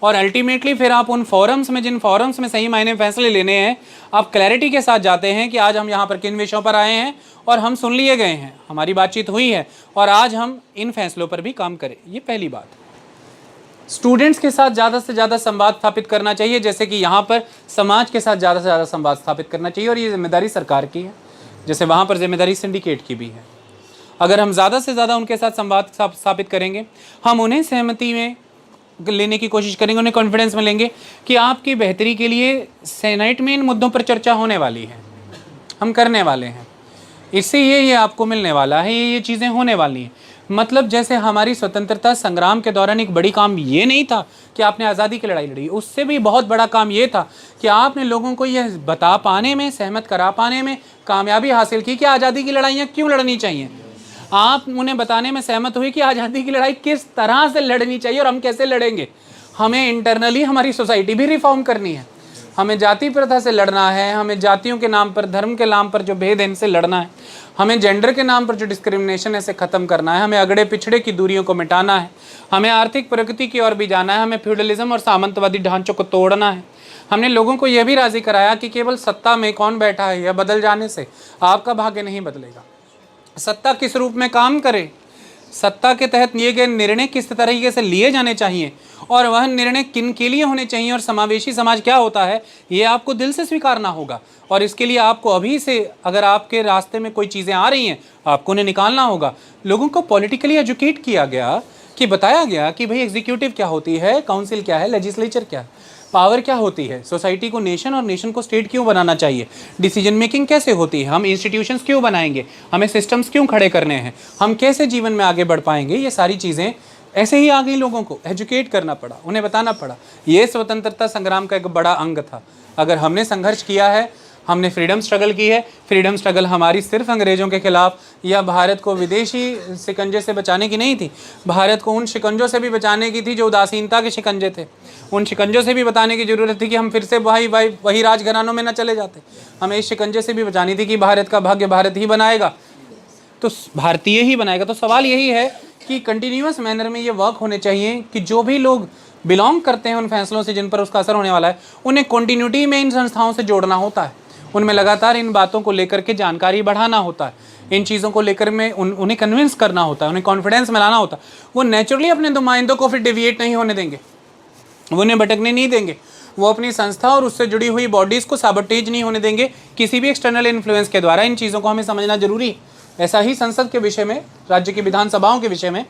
और अल्टीमेटली फिर आप उन फोरम्स में, जिन फोरम्स में सही मायने फैसले लेने हैं, आप क्लैरिटी के साथ जाते हैं कि आज हम यहाँ पर किन विषयों पर आए हैं और हम सुन लिए गए हैं, हमारी बातचीत हुई है और आज हम इन फैसलों पर भी काम करें। ये पहली बात। स्टूडेंट्स के साथ ज़्यादा से ज़्यादा संवाद स्थापित करना चाहिए, जैसे कि यहाँ पर समाज के साथ ज़्यादा से ज़्यादा संवाद स्थापित करना चाहिए, और ये जिम्मेदारी सरकार की है, जैसे वहाँ पर जिम्मेदारी सिंडिकेट की भी है। अगर हम ज़्यादा से ज़्यादा उनके साथ संवाद स्थापित करेंगे, हम उन्हें सहमति में लेने की कोशिश करेंगे, उन्हें कॉन्फिडेंस में लेंगे कि आपकी बेहतरी के लिए सेनेट में इन मुद्दों पर चर्चा होने वाली है, हम करने वाले हैं, इससे ये आपको मिलने वाला है, ये चीज़ें होने वाली हैं। मतलब जैसे हमारी स्वतंत्रता संग्राम के दौरान एक बड़ी काम ये नहीं था कि आपने आज़ादी की लड़ाई लड़ी, उससे भी बहुत बड़ा काम ये था कि आपने लोगों को यह बता पाने में, सहमत करा पाने में कामयाबी हासिल की कि आज़ादी की लड़ाइयाँ क्यों लड़नी चाहिए। आप उन्हें बताने में सहमत हुए कि आज़ादी की लड़ाई किस तरह से लड़नी चाहिए और हम कैसे लड़ेंगे। हमें इंटरनली हमारी सोसाइटी भी रिफॉर्म करनी है, हमें जाति प्रथा से लड़ना है, हमें जातियों के नाम पर, धर्म के नाम पर जो भेद है इनसे लड़ना है, हमें जेंडर के नाम पर जो डिस्क्रिमिनेशन है इसे ख़त्म करना है, हमें अगड़े पिछड़े की दूरियों को मिटाना है, हमें आर्थिक प्रगति की ओर भी जाना है, हमें फ्यूडलिज्म और सामंतवादी ढांचों को तोड़ना है। हमने लोगों को यह भी राज़ी कराया कि केवल सत्ता में कौन बैठा है या बदल जाने से आपका भाग्य नहीं बदलेगा। सत्ता किस रूप में काम करे, सत्ता के तहत लिए गए निर्णय किस तरीके से लिए जाने चाहिए और वह निर्णय किन के लिए होने चाहिए और समावेशी समाज क्या होता है, ये आपको दिल से स्वीकारना होगा। और इसके लिए आपको अभी से, अगर आपके रास्ते में कोई चीज़ें आ रही हैं, आपको उन्हें निकालना होगा। लोगों को पॉलिटिकली एजुकेट किया गया, कि बताया गया कि भाई एग्जीक्यूटिव क्या होती है, काउंसिल क्या है, लेजिस्लेचर क्या है, पावर क्या होती है, सोसाइटी को नेशन और नेशन को स्टेट क्यों बनाना चाहिए, डिसीजन मेकिंग कैसे होती है, हम इंस्टीट्यूशंस क्यों बनाएंगे, हमें सिस्टम्स क्यों खड़े करने हैं, हम कैसे जीवन में आगे बढ़ पाएंगे। ये सारी चीज़ें ऐसे ही आ गई, लोगों को एजुकेट करना पड़ा, उन्हें बताना पड़ा। ये स्वतंत्रता संग्राम का एक बड़ा अंग था। अगर हमने संघर्ष किया है, हमने फ्रीडम स्ट्रगल की है, फ्रीडम स्ट्रगल हमारी सिर्फ अंग्रेज़ों के खिलाफ या भारत को विदेशी शिकंजे से बचाने की नहीं थी, भारत को उन शिकंजों से भी बचाने की थी जो उदासीनता के शिकंजे थे। उन शिकंजों से भी बताने की ज़रूरत थी कि हम फिर से वही राजघरानों में न चले जाते। हमें इस शिकंजे से भी बचानी थी कि भारत का भाग्य भारत ही बनाएगा, तो भारतीय ही बनाएगा। तो सवाल यही है कि कंटिन्यूअस मैनर में ये वर्क होने चाहिए कि जो भी लोग बिलोंग करते हैं उन फैसलों से जिन पर उसका असर होने वाला है, उन्हें कंटिन्यूटी में इन संस्थाओं से जोड़ना होता है, उनमें लगातार इन बातों को लेकर के जानकारी बढ़ाना होता है, इन चीज़ों को लेकर में उन्हें कन्विंस करना होता है, उन्हें कॉन्फिडेंस में लाना होता है। वो नेचुरली अपने नुमाइंदों को फिर डिविएट नहीं होने देंगे, वो उन्हें भटकने नहीं देंगे, वो अपनी संस्था और उससे जुड़ी हुई बॉडीज़ को साबोटेज नहीं होने देंगे किसी भी एक्सटर्नल इन्फ्लुएंस के द्वारा। इन चीज़ों को हमें समझना जरूरी है। ऐसा ही संसद के विषय में, राज्य की विधानसभाओं के विषय में,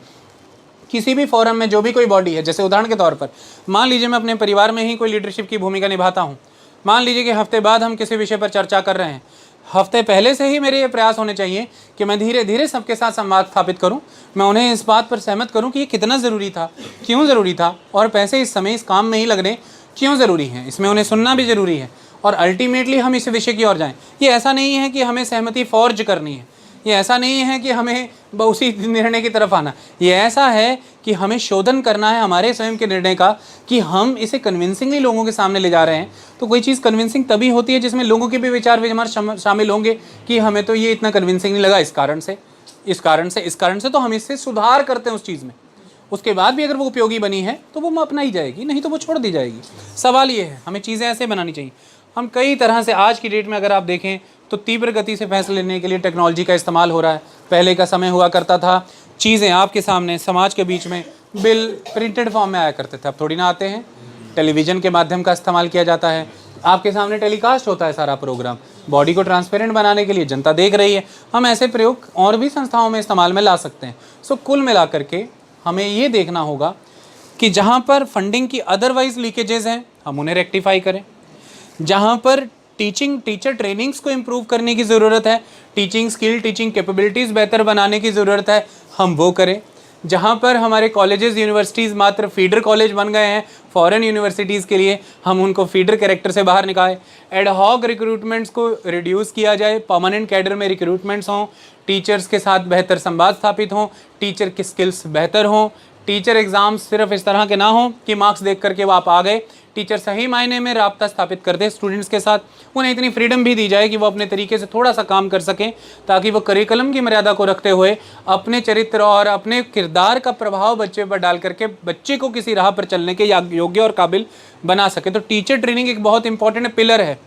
किसी भी फोरम में जो भी कोई बॉडी है, जैसे उदाहरण के तौर पर मान लीजिए मैं अपने परिवार में ही कोई लीडरशिप की भूमिका निभाता हूँ, मान लीजिए कि हफ्ते बाद हम किसी विषय पर चर्चा कर रहे हैं, हफ्ते पहले से ही मेरे ये प्रयास होने चाहिए कि मैं धीरे धीरे सबके साथ संवाद स्थापित करूं, मैं उन्हें इस बात पर सहमत करूं कि ये कितना ज़रूरी था, क्यों ज़रूरी था, और पैसे इस समय इस काम में ही लगने क्यों ज़रूरी हैं, इसमें उन्हें सुनना भी ज़रूरी है, और अल्टीमेटली हम इस विषय की ओर जाएँ। ये ऐसा नहीं है कि हमें सहमति फॉर्ज करनी है, ये ऐसा नहीं है कि हमें उसी निर्णय की तरफ आना, ये ऐसा है कि हमें शोधन करना है हमारे स्वयं के निर्णय का कि हम इसे कन्विंसिंगली लोगों के सामने ले जा रहे हैं। तो कोई चीज़ कन्विंसिंग तभी होती है जिसमें लोगों के भी विचार विमर्श शामिल होंगे कि हमें तो ये इतना कन्विंसिंग नहीं लगा, इस कारण से तो हम इससे सुधार करते हैं उस चीज़ में। उसके बाद भी अगर वो उपयोगी बनी है तो वो अपनाई जाएगी, नहीं तो वो छोड़ दी जाएगी। सवाल ये है, हमें चीज़ें ऐसे बनानी चाहिए। हम कई तरह से आज की डेट में अगर आप देखें तो तीव्र गति से फैसले लेने के लिए टेक्नोलॉजी का इस्तेमाल हो रहा है। पहले का समय हुआ करता था, चीज़ें आपके सामने समाज के बीच में बिल प्रिंटेड फॉर्म में आया करते थे, अब थोड़ी ना आते हैं। टेलीविज़न के माध्यम का इस्तेमाल किया जाता है, आपके सामने टेलीकास्ट होता है सारा प्रोग्राम, बॉडी को ट्रांसपेरेंट बनाने के लिए जनता देख रही है। हम ऐसे प्रयोग और भी संस्थाओं में इस्तेमाल में ला सकते हैं। सो कुल मिलाकर के हमें ये देखना होगा कि जहाँ पर फंडिंग की अदरवाइज लीकेजेस हैं हम उन्हें रेक्टिफाई करें, जहाँ पर टीचर ट्रेनिंग्स को इम्प्रूव करने की ज़रूरत है, टीचिंग स्किल, टीचिंग कैपेबिलिटीज़ बेहतर बनाने की ज़रूरत है, हम वो करें। जहाँ पर हमारे कॉलेजेस यूनिवर्सिटीज़ मात्र फीडर कॉलेज बन गए हैं फॉरेन यूनिवर्सिटीज़ के लिए, हम उनको फीडर कैरेक्टर से बाहर निकालें। एड हॉक रिक्रूटमेंट्स को रिड्यूस किया जाए, परमानेंट कैडर में रिक्रूटमेंट्स हों, टीचर्स के साथ बेहतर संवाद स्थापित हों, टीचर की स्किल्स बेहतर हों, टीचर एग्ज़ाम्स सिर्फ इस तरह के ना हों कि मार्क्स देख करके वो आप आ गए, टीचर सही मायने में राब्ता स्थापित कर दे स्टूडेंट्स के साथ, उन्हें इतनी फ्रीडम भी दी जाए कि वो अपने तरीके से थोड़ा सा काम कर सकें, ताकि वो करिकुलम की मर्यादा को रखते हुए अपने चरित्र और अपने किरदार का प्रभाव बच्चे पर डाल करके बच्चे को किसी राह पर चलने के योग्य और काबिल बना सके। तो टीचर ट्रेनिंग एक बहुत इंपॉर्टेंट पिलर है,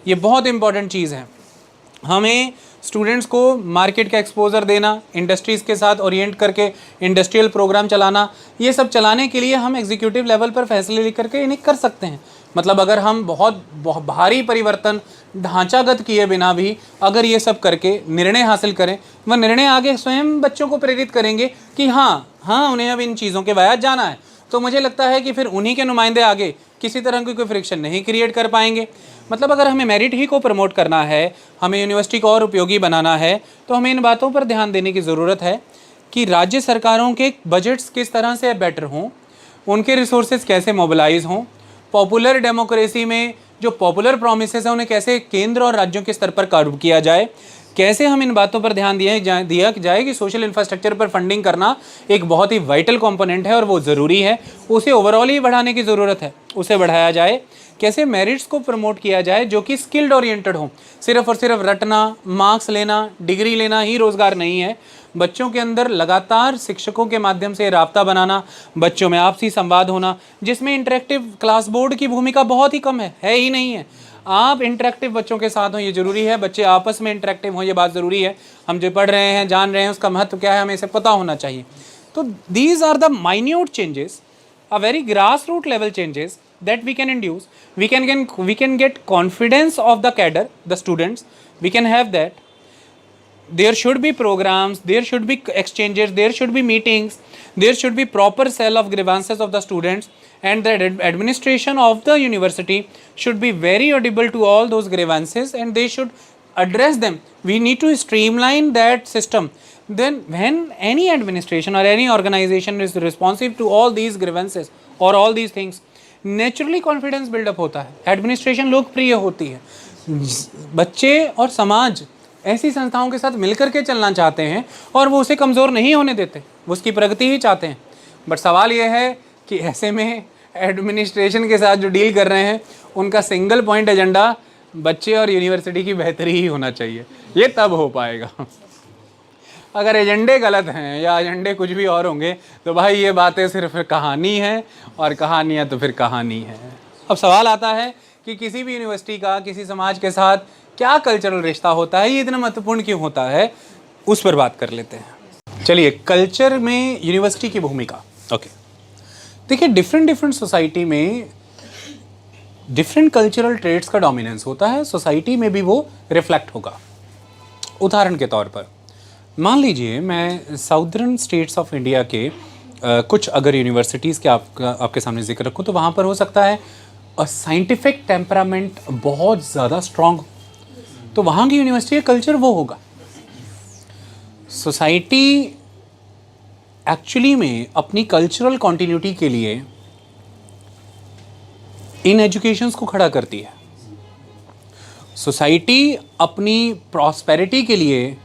ये बहुत इंपॉर्टेंट चीज़ है। हमें स्टूडेंट्स को मार्केट का एक्सपोजर देना, इंडस्ट्रीज़ के साथ ओरिएंट करके इंडस्ट्रियल प्रोग्राम चलाना, ये सब चलाने के लिए हम एग्जीक्यूटिव लेवल पर फैसले लेकर के इन्हें कर सकते हैं। मतलब अगर हम बहुत भारी परिवर्तन ढांचागत किए बिना भी अगर ये सब करके निर्णय हासिल करें, वह निर्णय आगे स्वयं बच्चों को प्रेरित करेंगे कि हाँ उन्हें अब इन चीज़ों के वाया जाना है। तो मुझे लगता है कि फिर उन्हीं के नुमाइंदे आगे किसी तरह की कोई फ्रिक्शन नहीं क्रिएट कर पाएंगे। मतलब अगर हमें मेरिट ही को प्रमोट करना है, हमें यूनिवर्सिटी को और उपयोगी बनाना है, तो हमें इन बातों पर ध्यान देने की ज़रूरत है कि राज्य सरकारों के बजट्स किस तरह से बेटर हों, उनके रिसोर्सेज कैसे मोबिलाइज हों, पॉपुलर डेमोक्रेसी में जो पॉपुलर प्रोमिसेस हैं उन्हें कैसे केंद्र और राज्यों के स्तर पर कर्व किया जाए, कैसे हम इन बातों पर ध्यान दिया जाए कि सोशल इंफ्रास्ट्रक्चर पर फंडिंग करना एक बहुत ही वाइटल कंपोनेंट है और वो ज़रूरी है, उसे ओवरऑल ही बढ़ाने की ज़रूरत है, उसे बढ़ाया जाए। कैसे मेरिट्स को प्रमोट किया जाए जो कि स्किल्ड ओरिएंटेड हो, सिर्फ और सिर्फ रटना, मार्क्स लेना, डिग्री लेना ही रोज़गार नहीं है। बच्चों के अंदर लगातार शिक्षकों के माध्यम से राब्ता बनाना, बच्चों में आपसी संवाद होना, जिसमें इंटरेक्टिव क्लास बोर्ड की भूमिका बहुत ही कम है ही नहीं है। आप इंटरेक्टिव बच्चों के साथ हों, ये ज़रूरी है, बच्चे आपस में इंटरेक्टिव हों, ये बात ज़रूरी है। हम जो पढ़ रहे हैं, जान रहे हैं, उसका महत्व क्या है, हमें इसे पता होना चाहिए। तो these are the minute changes, a very grassroots level changes that we can induce. We can get confidence of the cadre, the students. We can have that. There should be programs, there should be exchanges, there should be meetings, there should be proper sale of grievances of the students, and the administration of the university should be very audible to all those grievances and they should address them. We need to streamline that system. Then when any administration or any organization is responsive to all these grievances or all these things, naturally confidence build up होता है, administration लोकप्रिय होती है, बच्चे और समाज ऐसी संस्थाओं के साथ मिलकर के चलना चाहते हैं और वो उसे कमज़ोर नहीं होने देते, वो उसकी प्रगति ही चाहते हैं। बट सवाल ये है कि ऐसे में एडमिनिस्ट्रेशन के साथ जो डील कर रहे हैं उनका सिंगल पॉइंट एजेंडा बच्चे और यूनिवर्सिटी की बेहतरी ही होना चाहिए, ये तब हो पाएगा। अगर एजेंडे गलत हैं या एजेंडे कुछ भी और होंगे तो भाई ये बातें सिर्फ कहानी है और कहानियाँ तो फिर कहानी है। अब सवाल आता है कि किसी भी यूनिवर्सिटी का किसी समाज के साथ क्या कल्चरल रिश्ता होता है, ये इतना महत्वपूर्ण क्यों होता है, उस पर बात कर लेते हैं। चलिए, कल्चर में यूनिवर्सिटी की भूमिका। ओके, देखिए डिफरेंट सोसाइटी में डिफरेंट कल्चरल ट्रेड्स का डोमिनेंस होता है, सोसाइटी में भी वो रिफ्लेक्ट होगा। उदाहरण के तौर पर मान लीजिए मैं साउदर्न स्टेट्स ऑफ इंडिया के कुछ अगर यूनिवर्सिटीज़ के आपके सामने जिक्र रखूँ तो वहाँ पर हो सकता है साइंटिफिक टेम्परामेंट बहुत ज़्यादा स्ट्रॉन्ग, तो वहाँ की यूनिवर्सिटी का कल्चर वो होगा। सोसाइटी एक्चुअली में अपनी कल्चरल कॉन्टिन्यूटी के लिए इन एजुकेशंस को खड़ा करती है। सोसाइटी अपनी प्रॉस्पेरिटी के लिए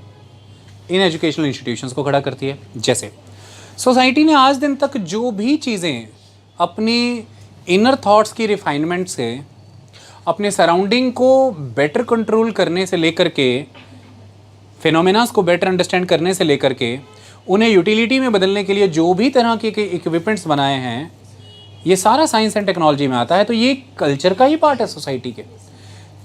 इन एजुकेशनल इंस्टीट्यूशंस को खड़ा करती है। जैसे सोसाइटी ने आज दिन तक जो भी चीज़ें अपनी इनर थॉट्स की रिफाइनमेंट से, अपने सराउंडिंग को बेटर कंट्रोल करने से लेकर के, फिनोमेनास को बेटर अंडरस्टैंड करने से लेकर के, उन्हें यूटिलिटी में बदलने के लिए जो भी तरह के इक्विपमेंट्स बनाए हैं, ये सारा साइंस एंड टेक्नोलॉजी में आता है। तो ये कल्चर का ही पार्ट है सोसाइटी के।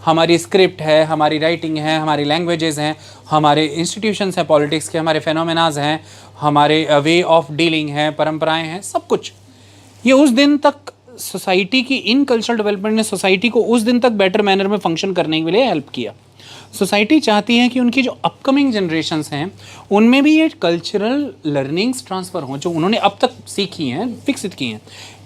हमारी स्क्रिप्ट है, हमारी राइटिंग है, हमारी लैंग्वेजेस हैं, हमारे इंस्टीट्यूशंस हैं पॉलिटिक्स के, हमारे फेनोमेनाज हैं, हमारे वे ऑफ डीलिंग हैं, परंपराएं हैं, सब कुछ ये उस दिन तक सोसाइटी की इन कल्चरल डेवलपमेंट ने सोसाइटी को उस दिन तक बेटर मैनर में फंक्शन करने के लिए हेल्प किया। सोसाइटी चाहती है कि उनकी जो अपकमिंग जनरेशन्स हैं उनमें भी ये कल्चरल लर्निंग्स ट्रांसफ़र हों जो उन्होंने अब तक सीखी हैं, विकसित की हैं।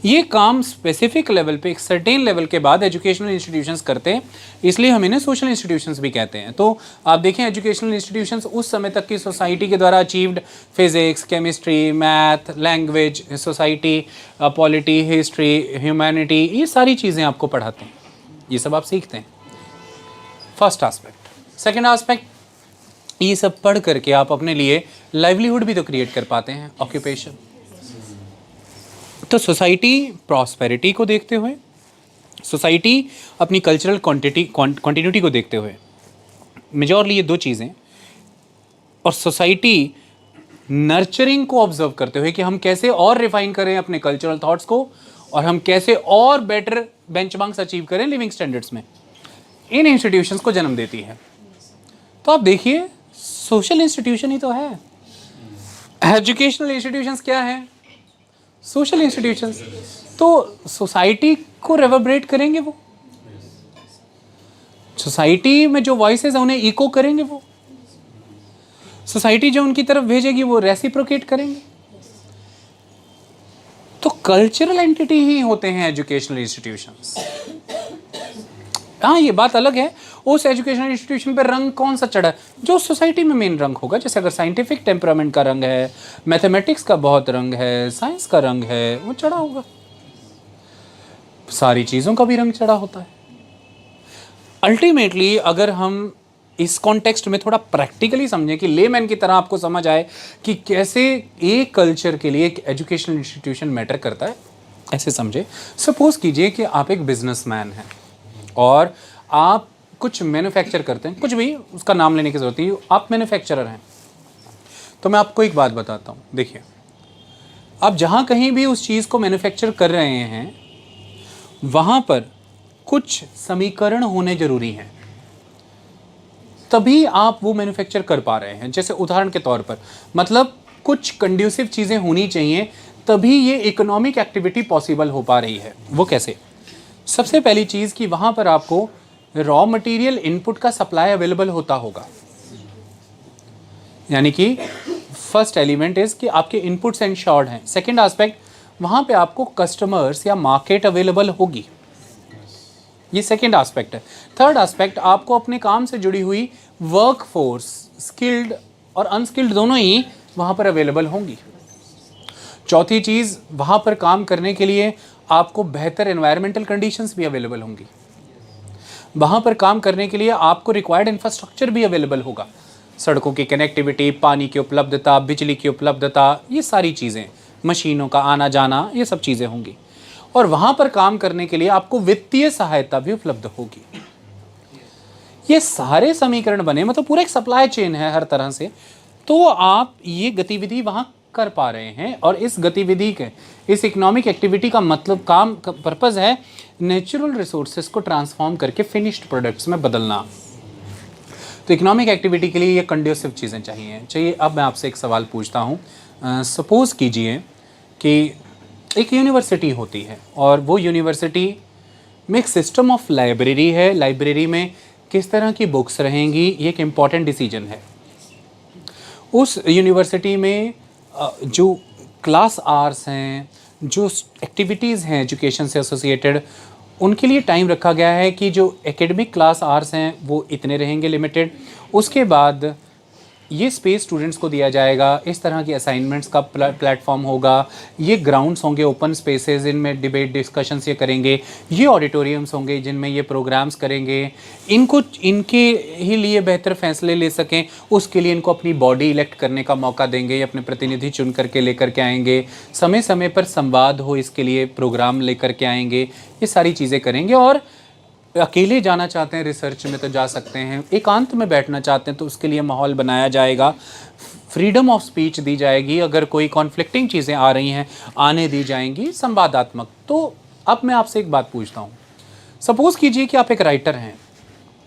ये काम स्पेसिफिक लेवल पे, एक सर्टेन लेवल के बाद एजुकेशनल इंस्टीट्यूशंस करते हैं, इसलिए हम इन्हें सोशल इंस्टीट्यूशंस भी कहते हैं। तो आप देखें एजुकेशनल इंस्टीट्यूशंस उस समय तक की सोसाइटी के द्वारा achieved physics, chemistry, math, language, society, polity, history, humanity, ये सारी चीज़ें आपको पढ़ाते हैं, ये सब आप सीखते हैं। First aspect. सेकेंड आस्पेक्ट, ये सब पढ़ करके आप अपने लिए लाइवलीहुड भी तो क्रिएट कर पाते हैं, ऑक्यूपेशन। तो सोसाइटी प्रॉस्पेरिटी को देखते हुए, सोसाइटी अपनी कल्चरल कॉन्टिन्यूटी को देखते हुए, मेजॉरली ये दो चीज़ें, और सोसाइटी नर्चरिंग को ऑब्जर्व करते हुए कि हम कैसे और रिफाइन करें अपने कल्चरल थॉट्स को और हम कैसे और बेटर बेंचमार्क्स अचीव करें लिविंग स्टैंडर्ड्स में, इन इंस्टीट्यूशंस को जन्म देती है। तो आप देखिए सोशल इंस्टीट्यूशन ही तो है। एजुकेशनल इंस्टीट्यूशंस क्या है? Social institutions. तो सोसाइटी को रेवर्बरेट करेंगे वो, सोसाइटी में जो वॉइसेस हैं उन्हें इको करेंगे वो, सोसाइटी जो उनकी तरफ भेजेगी वो रेसिप्रोकेट करेंगे। तो कल्चरल एंटिटी ही होते हैं एजुकेशनल इंस्टीट्यूशंस। हाँ, ये बात अलग है उस एजुकेशनल इंस्टीट्यूशन पर रंग कौन सा चढ़ा, जो सोसाइटी में मेन रंग होगा। जैसे अगर साइंटिफिक टेम्परामेंट का रंग है, मैथमेटिक्स का बहुत रंग है, साइंस का रंग है, वो चढ़ा होगा। सारी चीज़ों का भी रंग चढ़ा होता है। अल्टीमेटली अगर हम इस कॉन्टेक्स्ट में थोड़ा प्रैक्टिकली समझें कि लेमैन की तरह आपको समझ आए कि कैसे एक कल्चर के लिए एक एजुकेशनल इंस्टीट्यूशन मैटर करता है, ऐसे समझे। सपोज कीजिए कि आप एक बिजनेसमैन हैं और आप कुछ मैन्युफैक्चर करते हैं, कुछ भी, उसका नाम लेने की ज़रूरत नहीं, आप मैन्युफैक्चरर हैं। तो मैं आपको एक बात बताता हूँ, देखिए, आप जहाँ कहीं भी उस चीज़ को मैन्युफैक्चर कर रहे हैं वहाँ पर कुछ समीकरण होने ज़रूरी हैं, तभी आप वो मैन्युफैक्चर कर पा रहे हैं। जैसे उदाहरण के तौर पर, मतलब कुछ कंड्यूसिव चीज़ें होनी चाहिए तभी ये इकोनॉमिक एक्टिविटी पॉसिबल हो पा रही है। वो कैसे? सबसे पहली चीज़ कि वहाँ पर आपको रॉ मटेरियल इनपुट का सप्लाई अवेलेबल होता होगा, यानी कि फर्स्ट एलिमेंट इज़ कि आपके इनपुट्स एंश्योर्ड हैं। सेकंड एस्पेक्ट, वहाँ पे आपको कस्टमर्स या मार्केट अवेलेबल होगी, ये सेकंड एस्पेक्ट है। थर्ड एस्पेक्ट, आपको अपने काम से जुड़ी हुई वर्क फोर्स, स्किल्ड और अनस्किल्ड दोनों ही वहाँ पर अवेलेबल होंगी। चौथी चीज़, वहाँ पर काम करने के लिए आपको बेहतर एनवायरमेंटल कंडीशंस भी अवेलेबल होंगी। वहाँ पर काम करने के लिए आपको रिक्वायर्ड इंफ्रास्ट्रक्चर भी अवेलेबल होगा, सड़कों की कनेक्टिविटी, पानी की उपलब्धता, बिजली की उपलब्धता, ये सारी चीज़ें, मशीनों का आना जाना, ये सब चीज़ें होंगी। और वहाँ पर काम करने के लिए आपको वित्तीय सहायता भी उपलब्ध होगी। ये सारे समीकरण बने, मतलब पूरा एक सप्लाई चेन है हर तरह से, तो आप ये गतिविधि वहाँ कर पा रहे हैं। और इस गतिविधि के, इस इकोनॉमिक एक्टिविटी का मतलब, काम का पर्पज़ है नेचुरल रिसोर्सेज को ट्रांसफॉर्म करके फिनिश्ड प्रोडक्ट्स में बदलना। तो इकोनॉमिक एक्टिविटी के लिए ये कंड्यूसिव चीज़ें चाहिए। अब मैं आपसे एक सवाल पूछता हूँ। सपोज़ कीजिए कि एक यूनिवर्सिटी होती है और वो यूनिवर्सिटी में एक सिस्टम ऑफ लाइब्रेरी है। लाइब्रेरी में किस तरह की बुक्स रहेंगी, ये एक इम्पॉर्टेंट डिसीजन है। उस यूनिवर्सिटी में जो क्लास आवर्स हैं, जो एक्टिविटीज़ हैं एजुकेशन से एसोसिएटेड, उनके लिए टाइम रखा गया है कि जो एकेडमिक क्लास आवर्स हैं वो इतने रहेंगे लिमिटेड। उसके बाद ये स्पेस स्टूडेंट्स को दिया जाएगा, इस तरह की असाइनमेंट्स का प्लेटफॉर्म होगा, ये ग्राउंड्स होंगे, ओपन स्पेसेस, इनमें डिबेट डिस्कशंस ये करेंगे, ये ऑडिटोरियम्स होंगे जिनमें ये प्रोग्राम्स करेंगे। इनको इनके ही लिए बेहतर फैसले ले सकें, उसके लिए इनको अपनी बॉडी इलेक्ट करने का मौका देंगे, अपने प्रतिनिधि चुन करके लेकर के आएंगे, समय समय पर संवाद हो इसके लिए प्रोग्राम लेकर के आएंगे, ये सारी चीज़ें करेंगे। और अकेले जाना चाहते हैं रिसर्च में तो जा सकते हैं, एकांत में बैठना चाहते हैं तो उसके लिए माहौल बनाया जाएगा, फ्रीडम ऑफ स्पीच दी जाएगी, अगर कोई कॉन्फ्लिक्टिंग चीज़ें आ रही हैं आने दी जाएंगी, संवादात्मक। तो अब मैं आपसे एक बात पूछता हूँ, सपोज़ कीजिए कि आप एक राइटर हैं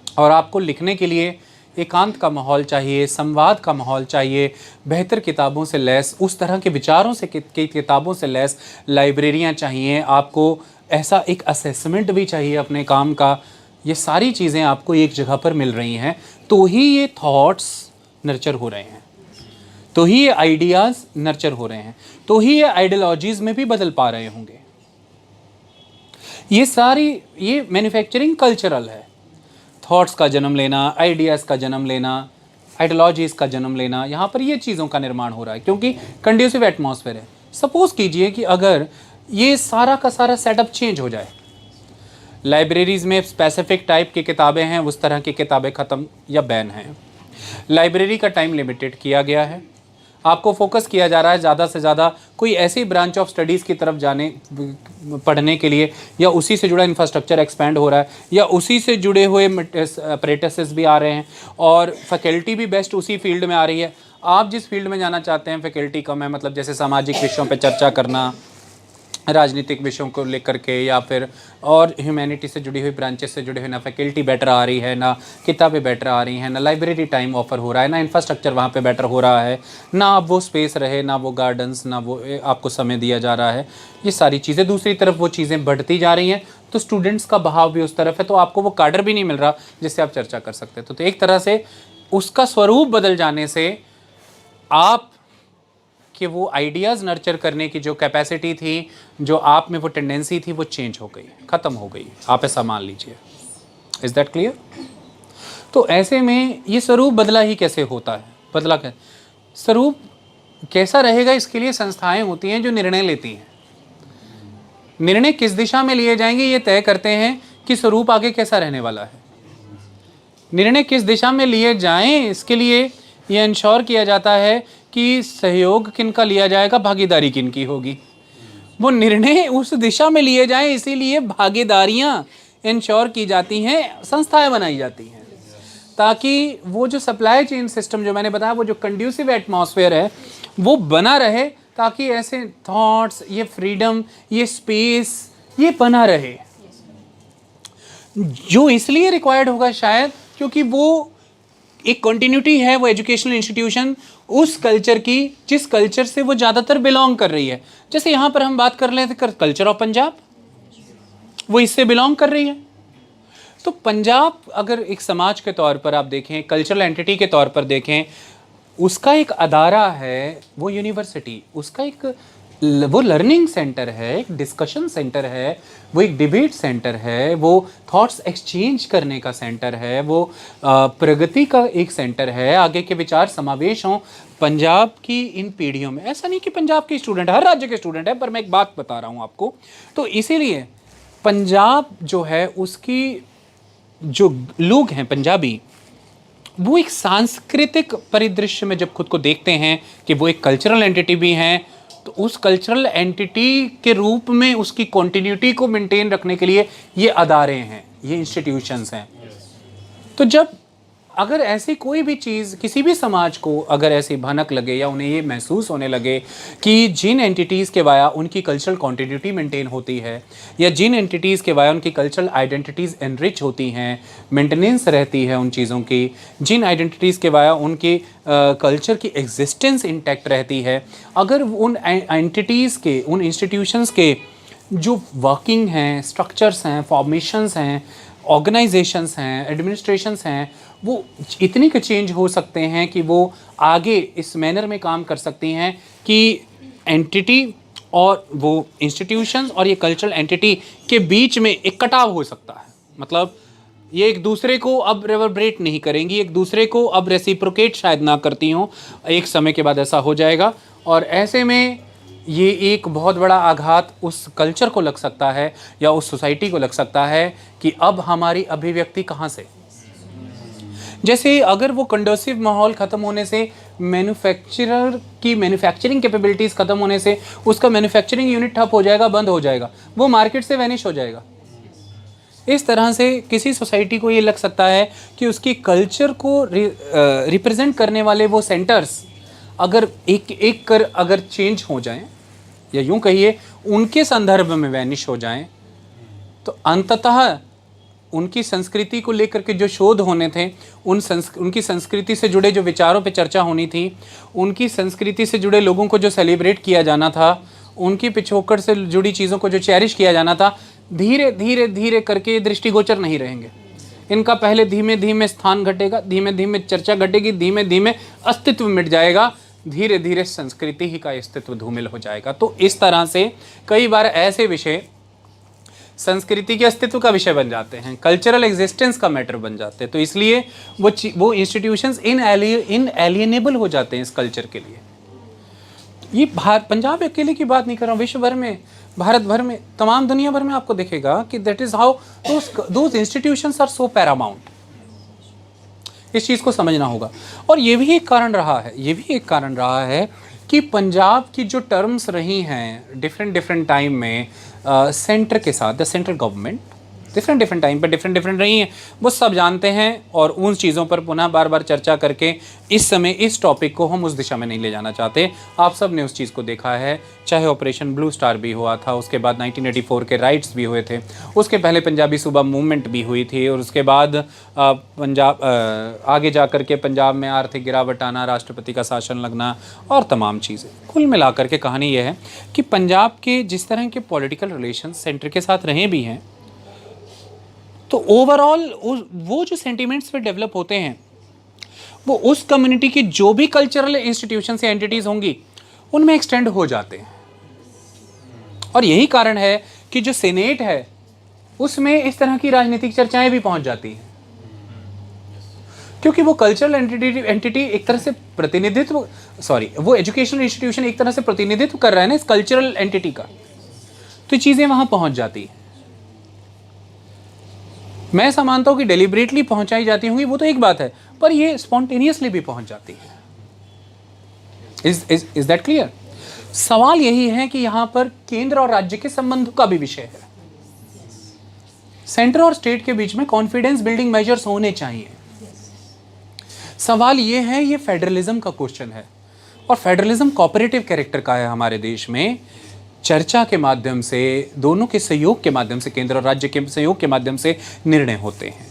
और आपको लिखने के लिए एकांत का माहौल चाहिए, संवाद का माहौल चाहिए, बेहतर किताबों से लैस, उस तरह के विचारों से किताबों से लैस लाइब्रेरियाँ चाहिए, आपको ऐसा एक असेसमेंट भी चाहिए अपने काम का। ये सारी चीज़ें आपको एक जगह पर मिल रही हैं, तो ही ये थॉट्स नर्चर हो रहे हैं, तो ही ये आइडियाज़ नर्चर हो रहे हैं, तो ही ये आइडियोलॉजीज़ में भी बदल पा रहे होंगे। ये मैन्युफैक्चरिंग कल्चरल है। थॉट्स का जन्म लेना, आइडियाज़ का जन्म लेना, आइडियोलॉजीज़ का जन्म लेना, यहाँ पर ये चीज़ों का निर्माण हो रहा है क्योंकि कंड्यूसिव एटमॉस्फेयर है। सपोज़ कीजिए कि अगर ये सारा का सारा सेटअप चेंज हो जाए, लाइब्रेरीज़ में स्पेसिफिक टाइप की किताबें हैं, उस तरह की किताबें ख़त्म या बैन हैं। लाइब्रेरी का टाइम लिमिटेड किया गया है, आपको फोकस किया जा रहा है ज़्यादा से ज़्यादा कोई ऐसी ब्रांच ऑफ स्टडीज़ की तरफ जाने पढ़ने के लिए, या उसी से जुड़ा इंफ्रास्ट्रक्चर एक्सपेंड हो रहा है, या उसी से जुड़े हुए अप्रेंटिसेस भी आ रहे हैं और फैकल्टी भी बेस्ट उसी फील्ड में आ रही है। आप जिस फील्ड में जाना चाहते हैं फैकल्टी कम है, मतलब जैसे सामाजिक विषयों पर चर्चा करना, राजनीतिक विषयों को लेकर के, या फिर और ह्यूमैनिटी से जुड़ी हुई ब्रांचेस से जुड़ी हुई, ना फैकल्टी बेटर आ रही है, ना किताबें बेटर आ रही हैं, ना लाइब्रेरी टाइम ऑफर हो रहा है, ना इंफ्रास्ट्रक्चर वहाँ पे बेटर हो रहा है, ना अब वो स्पेस रहे, ना वो गार्डन्स, ना वो आपको समय दिया जा रहा है। ये सारी चीज़ें, दूसरी तरफ वो चीज़ें बढ़ती जा रही हैं, तो स्टूडेंट्स का बहाव भी उस तरफ है, तो आपको वो काडर भी नहीं मिल रहा जिससे आप चर्चा कर सकते थे। तो एक तरह से उसका स्वरूप बदल जाने से आप कि वो आइडियाज़ नर्चर करने की जो कैपेसिटी थी, जो आप में वो टेंडेंसी थी, वो चेंज हो गई, ख़त्म हो गई। आप ऐसा मान लीजिए। Is that clear? तो ऐसे में ये स्वरूप बदला ही कैसे होता है? बदला क्या स्वरूप कैसा रहेगा, इसके लिए संस्थाएं होती हैं जो निर्णय लेती हैं। निर्णय किस दिशा में लिए जाएंगे ये तय करते हैं कि स्वरूप आगे कैसा रहने वाला है। निर्णय किस दिशा में लिए जाएं, इसके लिए ये इंश्योर किया जाता है कि सहयोग किन का लिया जाएगा, भागीदारी किन की होगी। वो निर्णय उस दिशा में लिए जाएं, इसीलिए भागीदारियां इंश्योर की जाती हैं, संस्थाएं बनाई जाती हैं, ताकि वो जो सप्लाई चेन सिस्टम जो मैंने बताया, वो जो कंड्यूसिव एटमॉस्फेयर है वो बना रहे, ताकि ऐसे थॉट्स, ये फ्रीडम, ये स्पेस, ये बना रहे। जो इसलिए रिक्वायर्ड होगा शायद क्योंकि वो एक कंटिन्यूटी है, वो एजुकेशनल इंस्टीट्यूशन उस कल्चर की जिस कल्चर से वो ज़्यादातर बिलोंग कर रही है। जैसे यहाँ पर हम बात कर रहे थे कल्चर ऑफ पंजाब, वो इससे बिलोंग कर रही है। तो पंजाब अगर एक समाज के तौर पर आप देखें, कल्चरल एंटिटी के तौर पर देखें, उसका एक अदारा है, वो यूनिवर्सिटी, उसका एक वो लर्निंग सेंटर है, एक डिस्कशन सेंटर है, वो एक डिबेट सेंटर है, वो थॉट्स एक्सचेंज करने का सेंटर है, वो प्रगति का एक सेंटर है, आगे के विचार समावेश हों पंजाब की इन पीढ़ियों में। ऐसा नहीं कि पंजाब के स्टूडेंट, हर राज्य के स्टूडेंट है, पर मैं एक बात बता रहा हूँ आपको। तो इसीलिए पंजाब जो है, उसकी जो लोग हैं पंजाबी, वो एक सांस्कृतिक परिदृश्य में जब खुद को देखते हैं कि वो एक कल्चरल एंटिटी भी हैं, तो उस कल्चरल एंटिटी के रूप में उसकी कॉन्टिन्यूटी को मेंटेन रखने के लिए ये अदारे हैं, ये इंस्टीट्यूशंस हैं। तो जब अगर ऐसी कोई भी चीज़ किसी भी समाज को अगर ऐसी भनक लगे, या उन्हें ये महसूस होने लगे कि जिन एंटिटीज़ के वाया उनकी कल्चरल कॉन्टिन्यूटी मेंटेन होती है, या जिन एंटिटीज़ के वाया उनकी कल्चरल आइडेंटिटीज़ एनरिच होती हैं, मेंटेनेंस रहती है उन चीज़ों की, जिन आइडेंटिटीज़ के वाया उनकी कल्चर की एग्जिस्टेंस इंटैक्ट रहती है, अगर उन एंटिटीज़ के, उन इंस्टीट्यूशंस के जो वर्किंग हैं, स्ट्रक्चर्स हैं, फॉर्मेशंस हैं, ऑर्गेनाइजेशंस हैं, एडमिनिस्ट्रेशंस हैं, वो इतनी के चेंज हो सकते हैं कि वो आगे इस मैनर में काम कर सकती हैं कि एंटिटी और वो इंस्टीट्यूशंस और ये कल्चरल एंटिटी के बीच में एक कटाव हो सकता है। मतलब ये एक दूसरे को अब रेवर्बरेट नहीं करेंगी, एक दूसरे को अब रेसिप्रोकेट शायद ना करती हों, एक समय के बाद ऐसा हो जाएगा। और ऐसे में ये एक बहुत बड़ा आघात उस कल्चर को लग सकता है, या उस सोसाइटी को लग सकता है कि अब हमारी अभिव्यक्ति कहाँ से। जैसे अगर वो कंडोसिव माहौल ख़त्म होने से, मैन्युफैक्चरर की मैन्युफैक्चरिंग कैपेबिलिटीज़ ख़त्म होने से, उसका मैन्युफैक्चरिंग यूनिट ठप हो जाएगा, बंद हो जाएगा, वो मार्केट से वैनिश हो जाएगा। इस तरह से किसी सोसाइटी को ये लग सकता है कि उसकी कल्चर को रिप्रेजेंट करने वाले वो सेंटर्स अगर एक एक कर अगर चेंज हो जाएं, या यूँ कहिए उनके संदर्भ में वैनिश हो जाएं, तो अंततः उनकी संस्कृति को लेकर के जो शोध होने थे, उनकी संस्कृति से जुड़े जो विचारों पे चर्चा होनी थी, उनकी संस्कृति से जुड़े लोगों को जो सेलिब्रेट किया जाना था, उनकी पिछोकड़ से जुड़ी चीज़ों को जो चेरिश किया जाना था, धीरे धीरे धीरे करके ये दृष्टिगोचर नहीं रहेंगे। इनका पहले धीमे धीमे स्थान घटेगा, धीमे धीमे चर्चा घटेगी, धीमे धीमे अस्तित्व मिट जाएगा, धीरे धीरे संस्कृति ही का अस्तित्व धूमिल हो जाएगा। तो इस तरह से कई बार ऐसे विषय संस्कृति के अस्तित्व का विषय बन जाते हैं, कल्चरल एग्जिस्टेंस का मैटर बन जाते हैं। तो इसलिए वो इंस्टीट्यूशंस इनएलिएनेबल हो जाते हैं इस कल्चर के लिए। ये पंजाब अकेले की बात नहीं कर रहा हूँ, विश्व भर में, भारत भर में, तमाम दुनिया भर में आपको दिखेगा कि that is how those institutions are so paramount. इस चीज़ को समझना होगा। और ये भी एक कारण रहा है कि पंजाब की जो टर्म्स रही हैं डिफरेंट टाइम में सेंटर के साथ, the central government different time पर डिफरेंट रही हैं, वो सब जानते हैं। और उन चीज़ों पर पुनः बार बार चर्चा करके इस समय इस टॉपिक को हम उस दिशा में नहीं ले जाना चाहते। आप सब ने उस चीज़ को देखा है, चाहे ऑपरेशन ब्लू स्टार भी हुआ था, उसके बाद 1984 के राइट्स भी हुए थे, उसके पहले पंजाबी सूबा मूवमेंट भी हुई थी, और उसके बाद पंजाब आगे जा कर के पंजाब में आर्थिक गिरावट आना, राष्ट्रपति का शासन लगना और तमाम चीज़ें। कुल मिलाकर के कहानी यह है कि पंजाब के जिस तरह के पॉलिटिकल रिलेशन सेंटर के साथ रहे भी हैं, तो ओवरऑल वो जो सेंटिमेंट्स पे डेवलप होते हैं वो उस कम्युनिटी की जो भी कल्चरल इंस्टीट्यूशंस या एंटिटीज़ होंगी उनमें एक्सटेंड हो जाते हैं। और यही कारण है कि जो सेनेट है उसमें इस तरह की राजनीतिक चर्चाएं भी पहुंच जाती हैं, क्योंकि वो कल्चरल एंटिटी एक तरह से प्रतिनिधित्व, वो एजुकेशनल इंस्टीट्यूशन एक तरह से प्रतिनिधित्व कर रहा है ना इस कल्चरल एंटिटी का, तो चीज़ें वहां पहुंच जाती हैं। मैं ऐसा मानता हूं कि डेलिबरेटली पहुंचाई जाती होंगी वो तो एक बात है, पर ये स्पॉन्टेनियसली भी पहुंच जाती है। Is that clear? सवाल यही है कि यहां पर केंद्र और राज्य के संबंध का भी विषय है। सेंटर और स्टेट के बीच में कॉन्फिडेंस बिल्डिंग मेजर्स होने चाहिए। सवाल यह है, ये फेडरलिज्म का क्वेश्चन है, और फेडरलिज्म कोऑपरेटिव कैरेक्टर का है हमारे देश में। चर्चा के माध्यम से, दोनों के सहयोग के माध्यम से, केंद्र और राज्य के सहयोग के माध्यम से निर्णय होते हैं।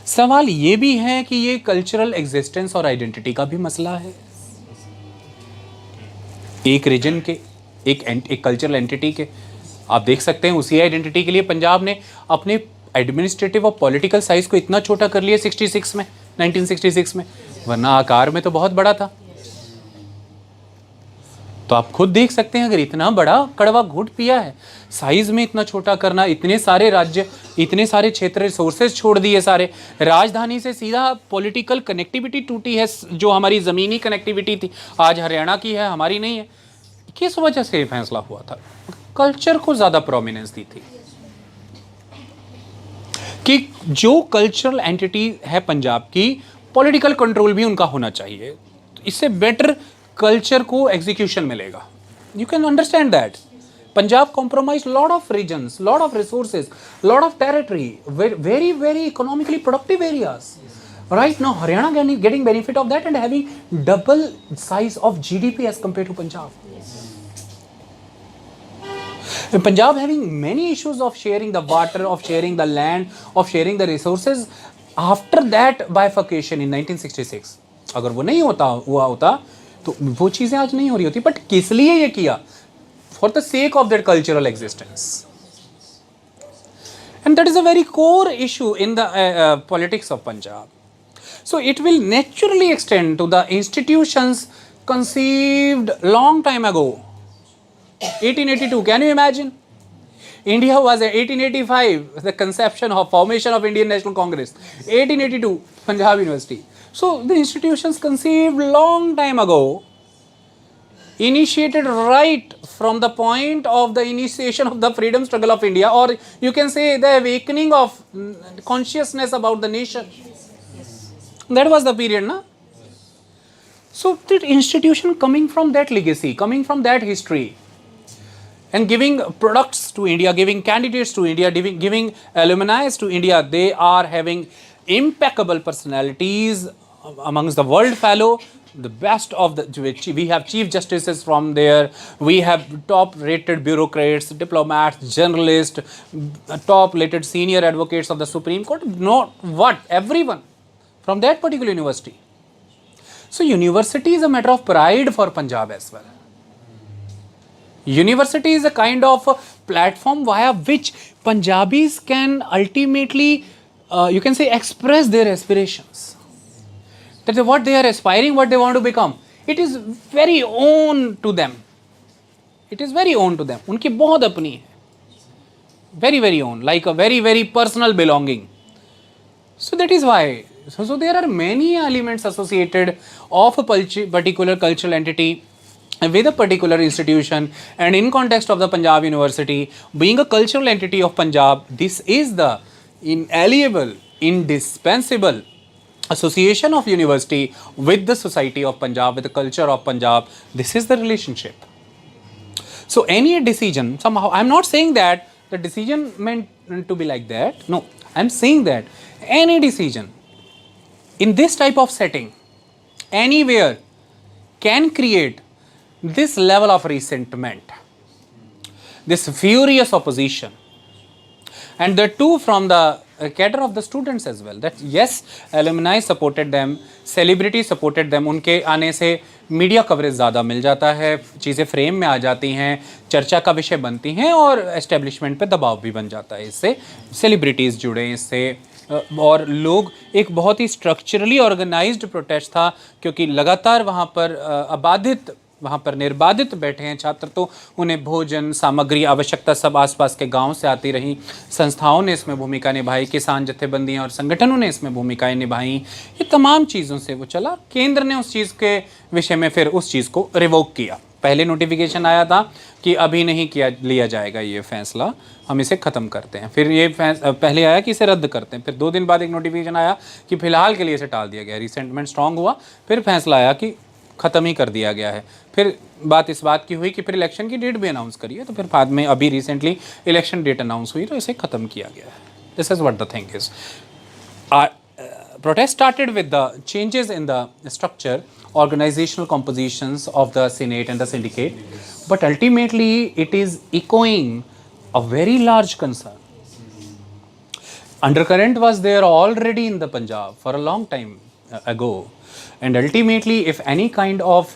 सवाल ये भी है कि ये कल्चरल एग्जिस्टेंस और आइडेंटिटी का भी मसला है। एक रीजन के, एक कल्चरल एंटिटी के, आप देख सकते हैं उसी आइडेंटिटी के लिए पंजाब ने अपने एडमिनिस्ट्रेटिव और पॉलिटिकल साइज को इतना छोटा कर लिया 1966 में, वरना आकार में तो बहुत बड़ा था। तो आप खुद देख सकते हैं, अगर इतना बड़ा कड़वा घूंट पिया है, साइज में इतना छोटा करना, इतने सारे राज्य, इतने सारे क्षेत्र, रिसोर्सेज छोड़ दिए सारे, राजधानी से सीधा पॉलिटिकल कनेक्टिविटी टूटी है, जो हमारी ज़मीनी कनेक्टिविटी थी आज हरियाणा की है, हमारी नहीं है। किस वजह से ये फैसला हुआ था? कल्चर को ज़्यादा प्रोमिनेंस दी थी कि जो कल्चरल एंटिटी है पंजाब की, पॉलिटिकल कंट्रोल भी उनका होना चाहिए, तो इससे बेटर कल्चर को एग्जीक्यूशन मिलेगा। You can understand that Punjab compromise lot of reasons, lot of resources, lot of territory, very very economically productive areas. Right now Haryana getting benefit of that and having double size of GDP as compared to Punjab. And Punjab having many issues of sharing the water, of sharing the land, of sharing the resources. After that bifurcation in 1966, अगर वो नहीं हुआ होता तो वो चीज़ें आज नहीं हो रही होती। बट किस लिए ये किया? For the sake of their cultural existence. And that is a very core issue in the politics of Punjab. So it will naturally extend to the institutions conceived long time ago. 1882, can you imagine? India was 1885, the conception of formation of Indian National Congress. 1882, Punjab University. So the institutions conceived long time ago, initiated right from the point of the initiation of the freedom struggle of India, or you can say the awakening of consciousness about the nation. That was the period, na? So that institution coming from that legacy, coming from that history, and giving products to India, giving candidates to India, giving alumni to India, they are having impeccable personalities amongst the world fellow, the best of the, we have chief justices from there, we have top rated bureaucrats, diplomats, journalists, top rated senior advocates of the Supreme Court, everyone from that particular university. So university is a matter of pride for Punjab as well. University is a kind of a platform via which Punjabis can ultimately, you can say, express their aspirations. That what they are aspiring, what they want to become. It is very own to them. It is very own to them. उनकी बहुत अपनी है. Very, very own, like a very, very personal belonging. So that is why. So there are many elements associated of a particular cultural entity with a particular institution, and in context of the Punjab University being a cultural entity of Punjab, this is the inalienable, indispensable association of university with the society of Punjab, with the culture of Punjab. This is the relationship. So any decision, somehow, I'm not saying that the decision meant to be like that. No, I'm saying that any decision in this type of setting, anywhere, can create this level of resentment, this furious opposition, and the two from the cadre of the students as well. That yes, alumni supported them, celebrities supported them. उनके आने से media coverage ज़्यादा मिल जाता है, चीज़ें frame में आ जाती हैं, चर्चा का विषय बनती हैं और एस्टेब्लिशमेंट पे दबाव भी बन जाता है. इससे सेलिब्रिटीज़ जुड़े, इससे और लोग, एक बहुत ही स्ट्रक्चरली ऑर्गेनाइज्ड प्रोटेस्ट था क्योंकि लगातार वहाँ पर अबाधित, वहाँ पर निर्बाधित बैठे हैं छात्र, तो उन्हें भोजन सामग्री आवश्यकता सब आसपास के गांव से आती रही. संस्थाओं ने इसमें भूमिका निभाई, किसान जत्थेबंदियाँ और संगठनों ने इसमें भूमिकाएं निभाई. ये तमाम चीज़ों से वो चला. केंद्र ने उस चीज़ के विषय में फिर उस चीज़ को रिवोक किया. पहले नोटिफिकेशन आया था कि अभी नहीं किया लिया जाएगा ये फैसला, हम इसे ख़त्म करते हैं. फिर ये पहले आया कि इसे रद्द करते हैं. फिर 2 दिन बाद एक नोटिफिकेशन आया कि फ़िलहाल के लिए इसे टाल दिया गया. रिसेंटमेंट स्ट्रॉन्ग हुआ, फिर फैसला आया कि ख़त्म ही कर दिया गया है. फिर बात इस बात की हुई कि फिर इलेक्शन की डेट भी अनाउंस करिए, तो फिर बाद में अभी रिसेंटली इलेक्शन डेट अनाउंस हुई तो इसे ख़त्म किया गया है. This is what the thing is. Protest started with the changes in the structure, organizational compositions of the Senate and the syndicate, but ultimately it is echoing a very large concern. Undercurrent was there already in the Punjab for a long time ago, and ultimately if any kind of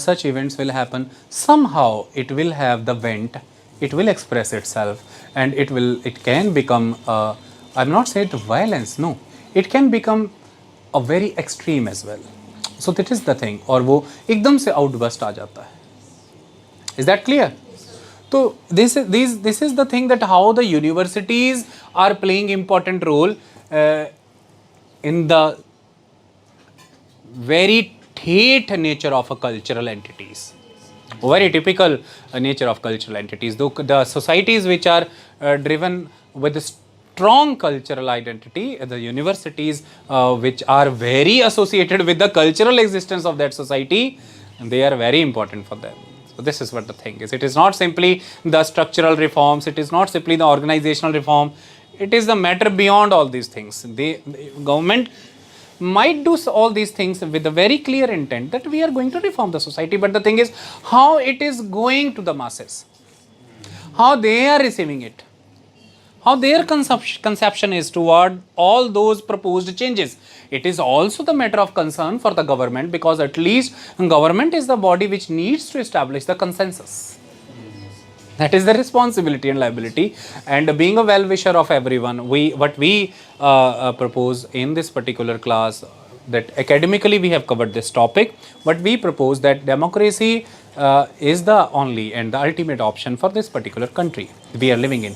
such events will happen, somehow it will have the vent, it will express itself, and it can become, I'm not saying violence, no, it can become a very extreme as well. So that is the thing, और वो एकदम से outburst आ जाता है. Is that clear? So this is the thing, that how the universities are playing important role in the very ठेठ nature of a cultural entities, very typical nature of cultural entities. The societies which are driven with a strong cultural identity, the universities which are very associated with the cultural existence of that society, they are very important for them. So this is what the thing is. It is not simply the structural reforms, it is not simply the organizational reform, it is the matter beyond all these things. The government might do all these things with a very clear intent that we are going to reform the society, but the thing is how it is going to the masses, how they are receiving it, how their conception is toward all those proposed changes. It is also the matter of concern for the government, because at least government is the body which needs to establish the consensus. That is the responsibility and liability. And being a well-wisher of everyone, what we propose in this particular class, that academically we have covered this topic, but we propose that democracy is the only and the ultimate option for this particular country we are living in.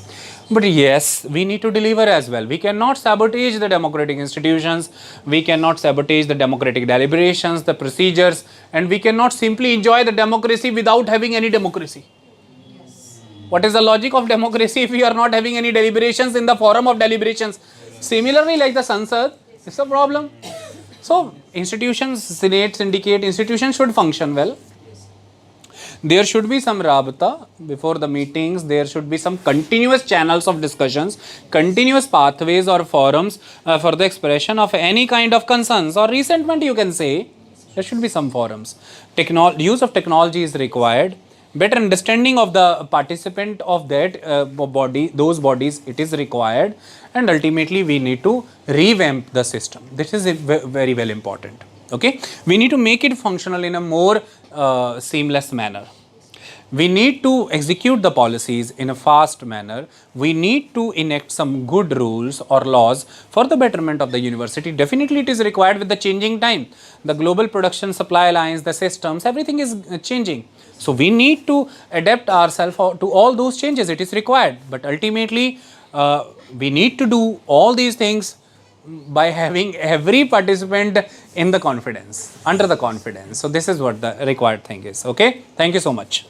But yes, we need to deliver as well. We cannot sabotage the democratic institutions, we cannot sabotage the democratic deliberations, the procedures, and we cannot simply enjoy the democracy without having any democracy. What is the logic of democracy if we are not having any deliberations in the forum of deliberations? Similarly, like the Sansad, it's a problem. So, institutions, Senate, syndicate, institutions should function well. There should be some rabta before the meetings, there should be some continuous channels of discussions, continuous pathways or forums for the expression of any kind of concerns or resentment, you can say. There should be some forums. Use of technology is required. Better understanding of the participant of that those bodies, it is required, and ultimately we need to revamp the system. This is very well important. Okay, we need to make it functional in a more seamless manner. We need to execute the policies in a fast manner. We need to enact some good rules or laws for the betterment of the university. Definitely it is required with the changing time. The global production supply lines, the systems, everything is changing. So we need to adapt ourselves to all those changes. It is required. But ultimately, we need to do all these things by having every participant in the confidence, under the confidence. So this is what the required thing is. Okay, thank you so much.